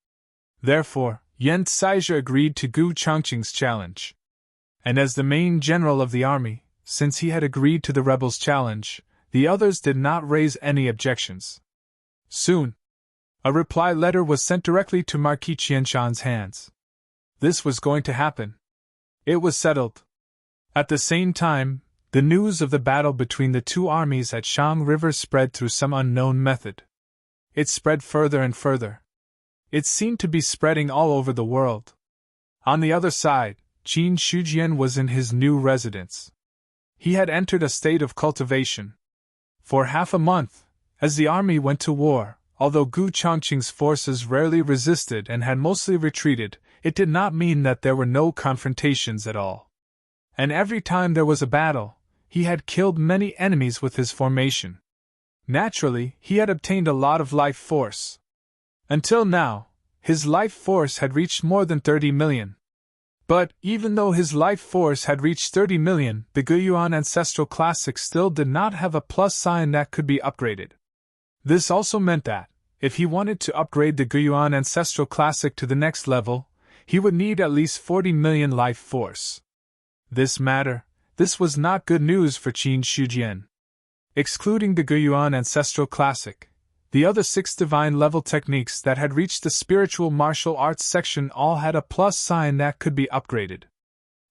Therefore, Yen Saija agreed to Gu Chongqing's challenge. And as the main general of the army, since he had agreed to the rebels' challenge, the others did not raise any objections. Soon, a reply letter was sent directly to Marquis Qianshan's hands. This was going to happen. It was settled. At the same time, the news of the battle between the two armies at Shang River spread through some unknown method. It spread further and further. It seemed to be spreading all over the world. On the other side, Qin Shujian was in his new residence. He had entered a state of cultivation. For half a month, as the army went to war, although Gu Chongqing's forces rarely resisted and had mostly retreated, it did not mean that there were no confrontations at all. And every time there was a battle, he had killed many enemies with his formation. Naturally, he had obtained a lot of life force. Until now, his life force had reached more than 30 million. But, even though his life force had reached 30 million, the Guiyuan Ancestral Classic still did not have a plus sign that could be upgraded. This also meant that, if he wanted to upgrade the Guiyuan Ancestral Classic to the next level, he would need at least 40 million life force. This was not good news for Qin Shujian. Excluding the Guiyuan Ancestral Classic, the other 6 divine level techniques that had reached the spiritual martial arts section all had a plus sign that could be upgraded.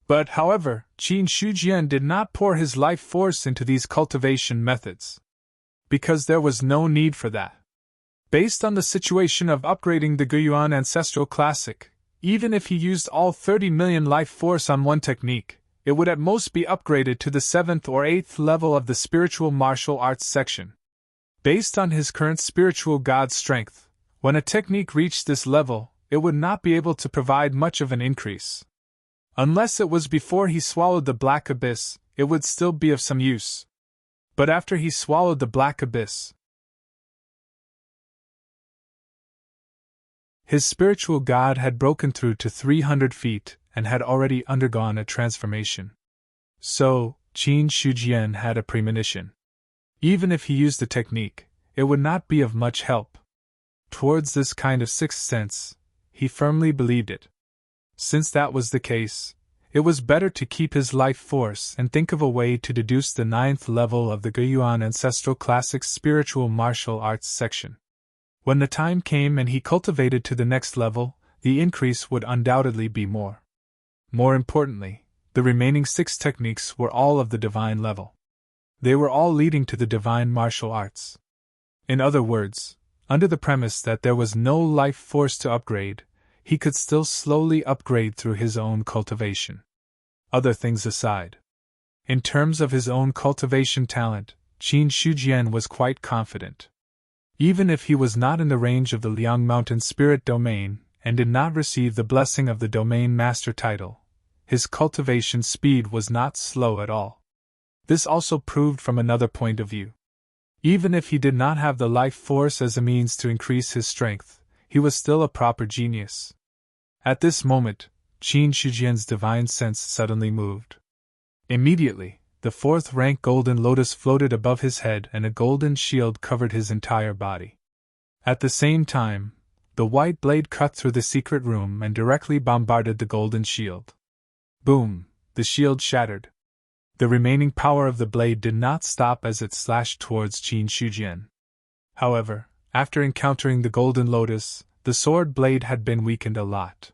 But, however, Qin Shujian did not pour his life force into these cultivation methods. Because there was no need for that. Based on the situation of upgrading the Guiyuan Ancestral Classic, even if he used all 30 million life force on one technique, it would at most be upgraded to the 7th or 8th level of the spiritual martial arts section. Based on his current spiritual god strength, when a technique reached this level, it would not be able to provide much of an increase. Unless it was before he swallowed the Black Abyss, it would still be of some use. But after he swallowed the Black Abyss, his spiritual god had broken through to 300 feet and had already undergone a transformation. So, Qin Shujian had a premonition. Even if he used the technique, it would not be of much help. Towards this kind of sixth sense, he firmly believed it. Since that was the case, it was better to keep his life force and think of a way to deduce the 9th level of the Guiyuan Ancestral Classics Spiritual Martial Arts section. When the time came and he cultivated to the next level, the increase would undoubtedly be more. More importantly, the remaining 6 techniques were all of the divine level. They were all leading to the divine martial arts. In other words, under the premise that there was no life force to upgrade, he could still slowly upgrade through his own cultivation. Other things aside. In terms of his own cultivation talent, Qin Shujian was quite confident. Even if he was not in the range of the Liang Mountain Spirit Domain and did not receive the blessing of the Domain Master title, his cultivation speed was not slow at all. This also proved from another point of view. Even if he did not have the life force as a means to increase his strength, he was still a proper genius. At this moment, Qin Shujian's divine sense suddenly moved. Immediately, the 4th rank golden lotus floated above his head and a golden shield covered his entire body. At the same time, the white blade cut through the secret room and directly bombarded the golden shield. Boom! The shield shattered. The remaining power of the blade did not stop as it slashed towards Qin Shujian. However, after encountering the golden lotus, the sword blade had been weakened a lot.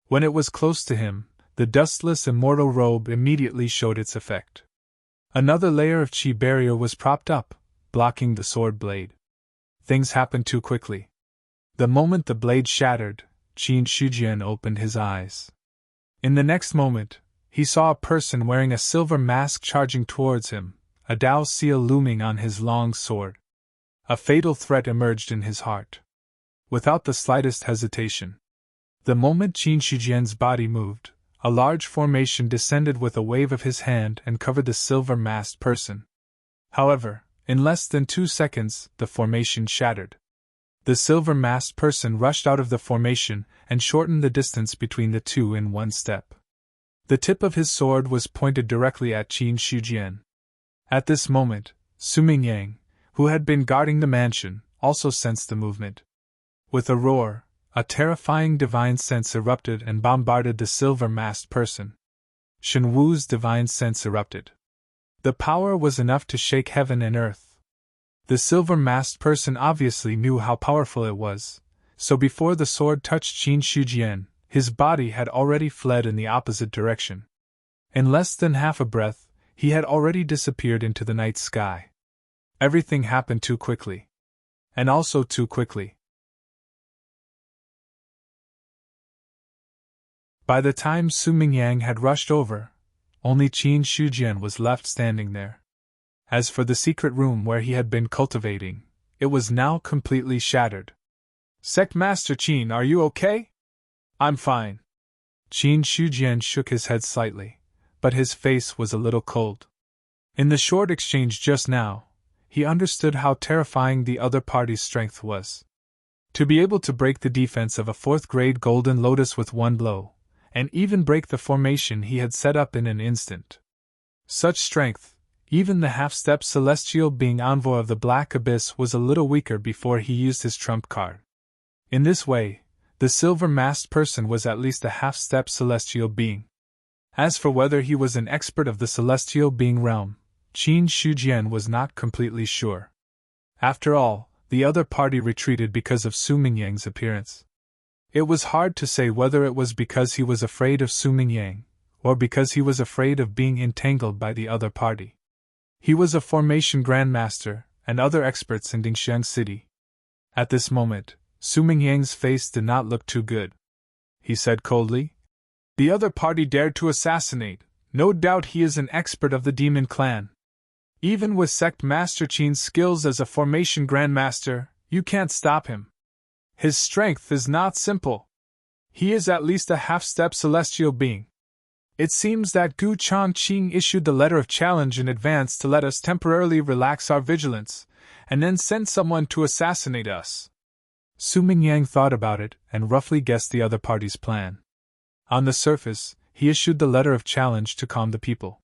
When it was close to him, the dustless immortal robe immediately showed its effect. Another layer of chi barrier was propped up, blocking the sword blade. Things happened too quickly. The moment the blade shattered, Qin Shujian opened his eyes. In the next moment, he saw a person wearing a silver mask charging towards him, a Dao seal looming on his long sword. A fatal threat emerged in his heart. Without the slightest hesitation, the moment Qin Shujian's body moved, a large formation descended with a wave of his hand and covered the silver-masked person. However, in less than 2 seconds, the formation shattered. The silver-masked person rushed out of the formation and shortened the distance between the two in 1 step. The tip of his sword was pointed directly at Qin Shujian. At this moment, Suming Yang, who had been guarding the mansion, also sensed the movement. With a roar, a terrifying divine sense erupted and bombarded the silver-masked person. Shen Wu's divine sense erupted. The power was enough to shake heaven and earth. The silver-masked person obviously knew how powerful it was, so before the sword touched Qin Shujian, his body had already fled in the opposite direction. In less than half a breath, he had already disappeared into the night sky. Everything happened too quickly. And also too quickly. By the time Suming Yang had rushed over, only Qin Shujian was left standing there. As for the secret room where he had been cultivating, it was now completely shattered. "Sect Master Qin, are you okay?" "I'm fine." Qin Shujian shook his head slightly, but his face was a little cold. In the short exchange just now, he understood how terrifying the other party's strength was. To be able to break the defense of a 4th-grade golden lotus with 1 blow, and even break the formation he had set up in an instant. Such strength, even the half-step celestial being envoy of the Black Abyss was a little weaker before he used his trump card. In this way, the silver-masked person was at least a half-step celestial being. As for whether he was an expert of the celestial being realm, Qin Shujian was not completely sure. After all, the other party retreated because of Suming Yang's appearance. It was hard to say whether it was because he was afraid of Suming Yang, or because he was afraid of being entangled by the other party. He was a formation grandmaster, and other experts in Dingxiang City. At this moment, Suming Yang's face did not look too good. He said coldly, "The other party dared to assassinate. No doubt he is an expert of the demon clan. Even with Sect Master Qin's skills as a formation grandmaster, you can't stop him. His strength is not simple. He is at least a half-step celestial being. It seems that Gu Changqing issued the letter of challenge in advance to let us temporarily relax our vigilance, and then send someone to assassinate us." Suming Yang thought about it and roughly guessed the other party's plan. On the surface, he issued the letter of challenge to calm the people.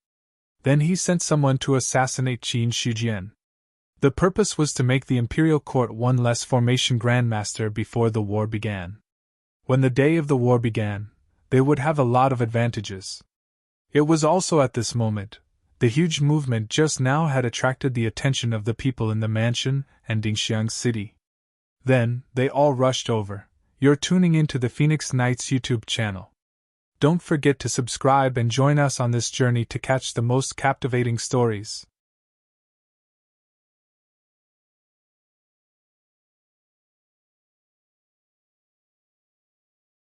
Then he sent someone to assassinate Qin Shujian. The purpose was to make the imperial court one less formation grandmaster before the war began. When the day of the war began, they would have a lot of advantages. It was also at this moment, the huge movement just now had attracted the attention of the people in the mansion and Dingxiang City. Then, they all rushed over. You're tuning into the Phoenix Knights YouTube channel. Don't forget to subscribe and join us on this journey to catch the most captivating stories.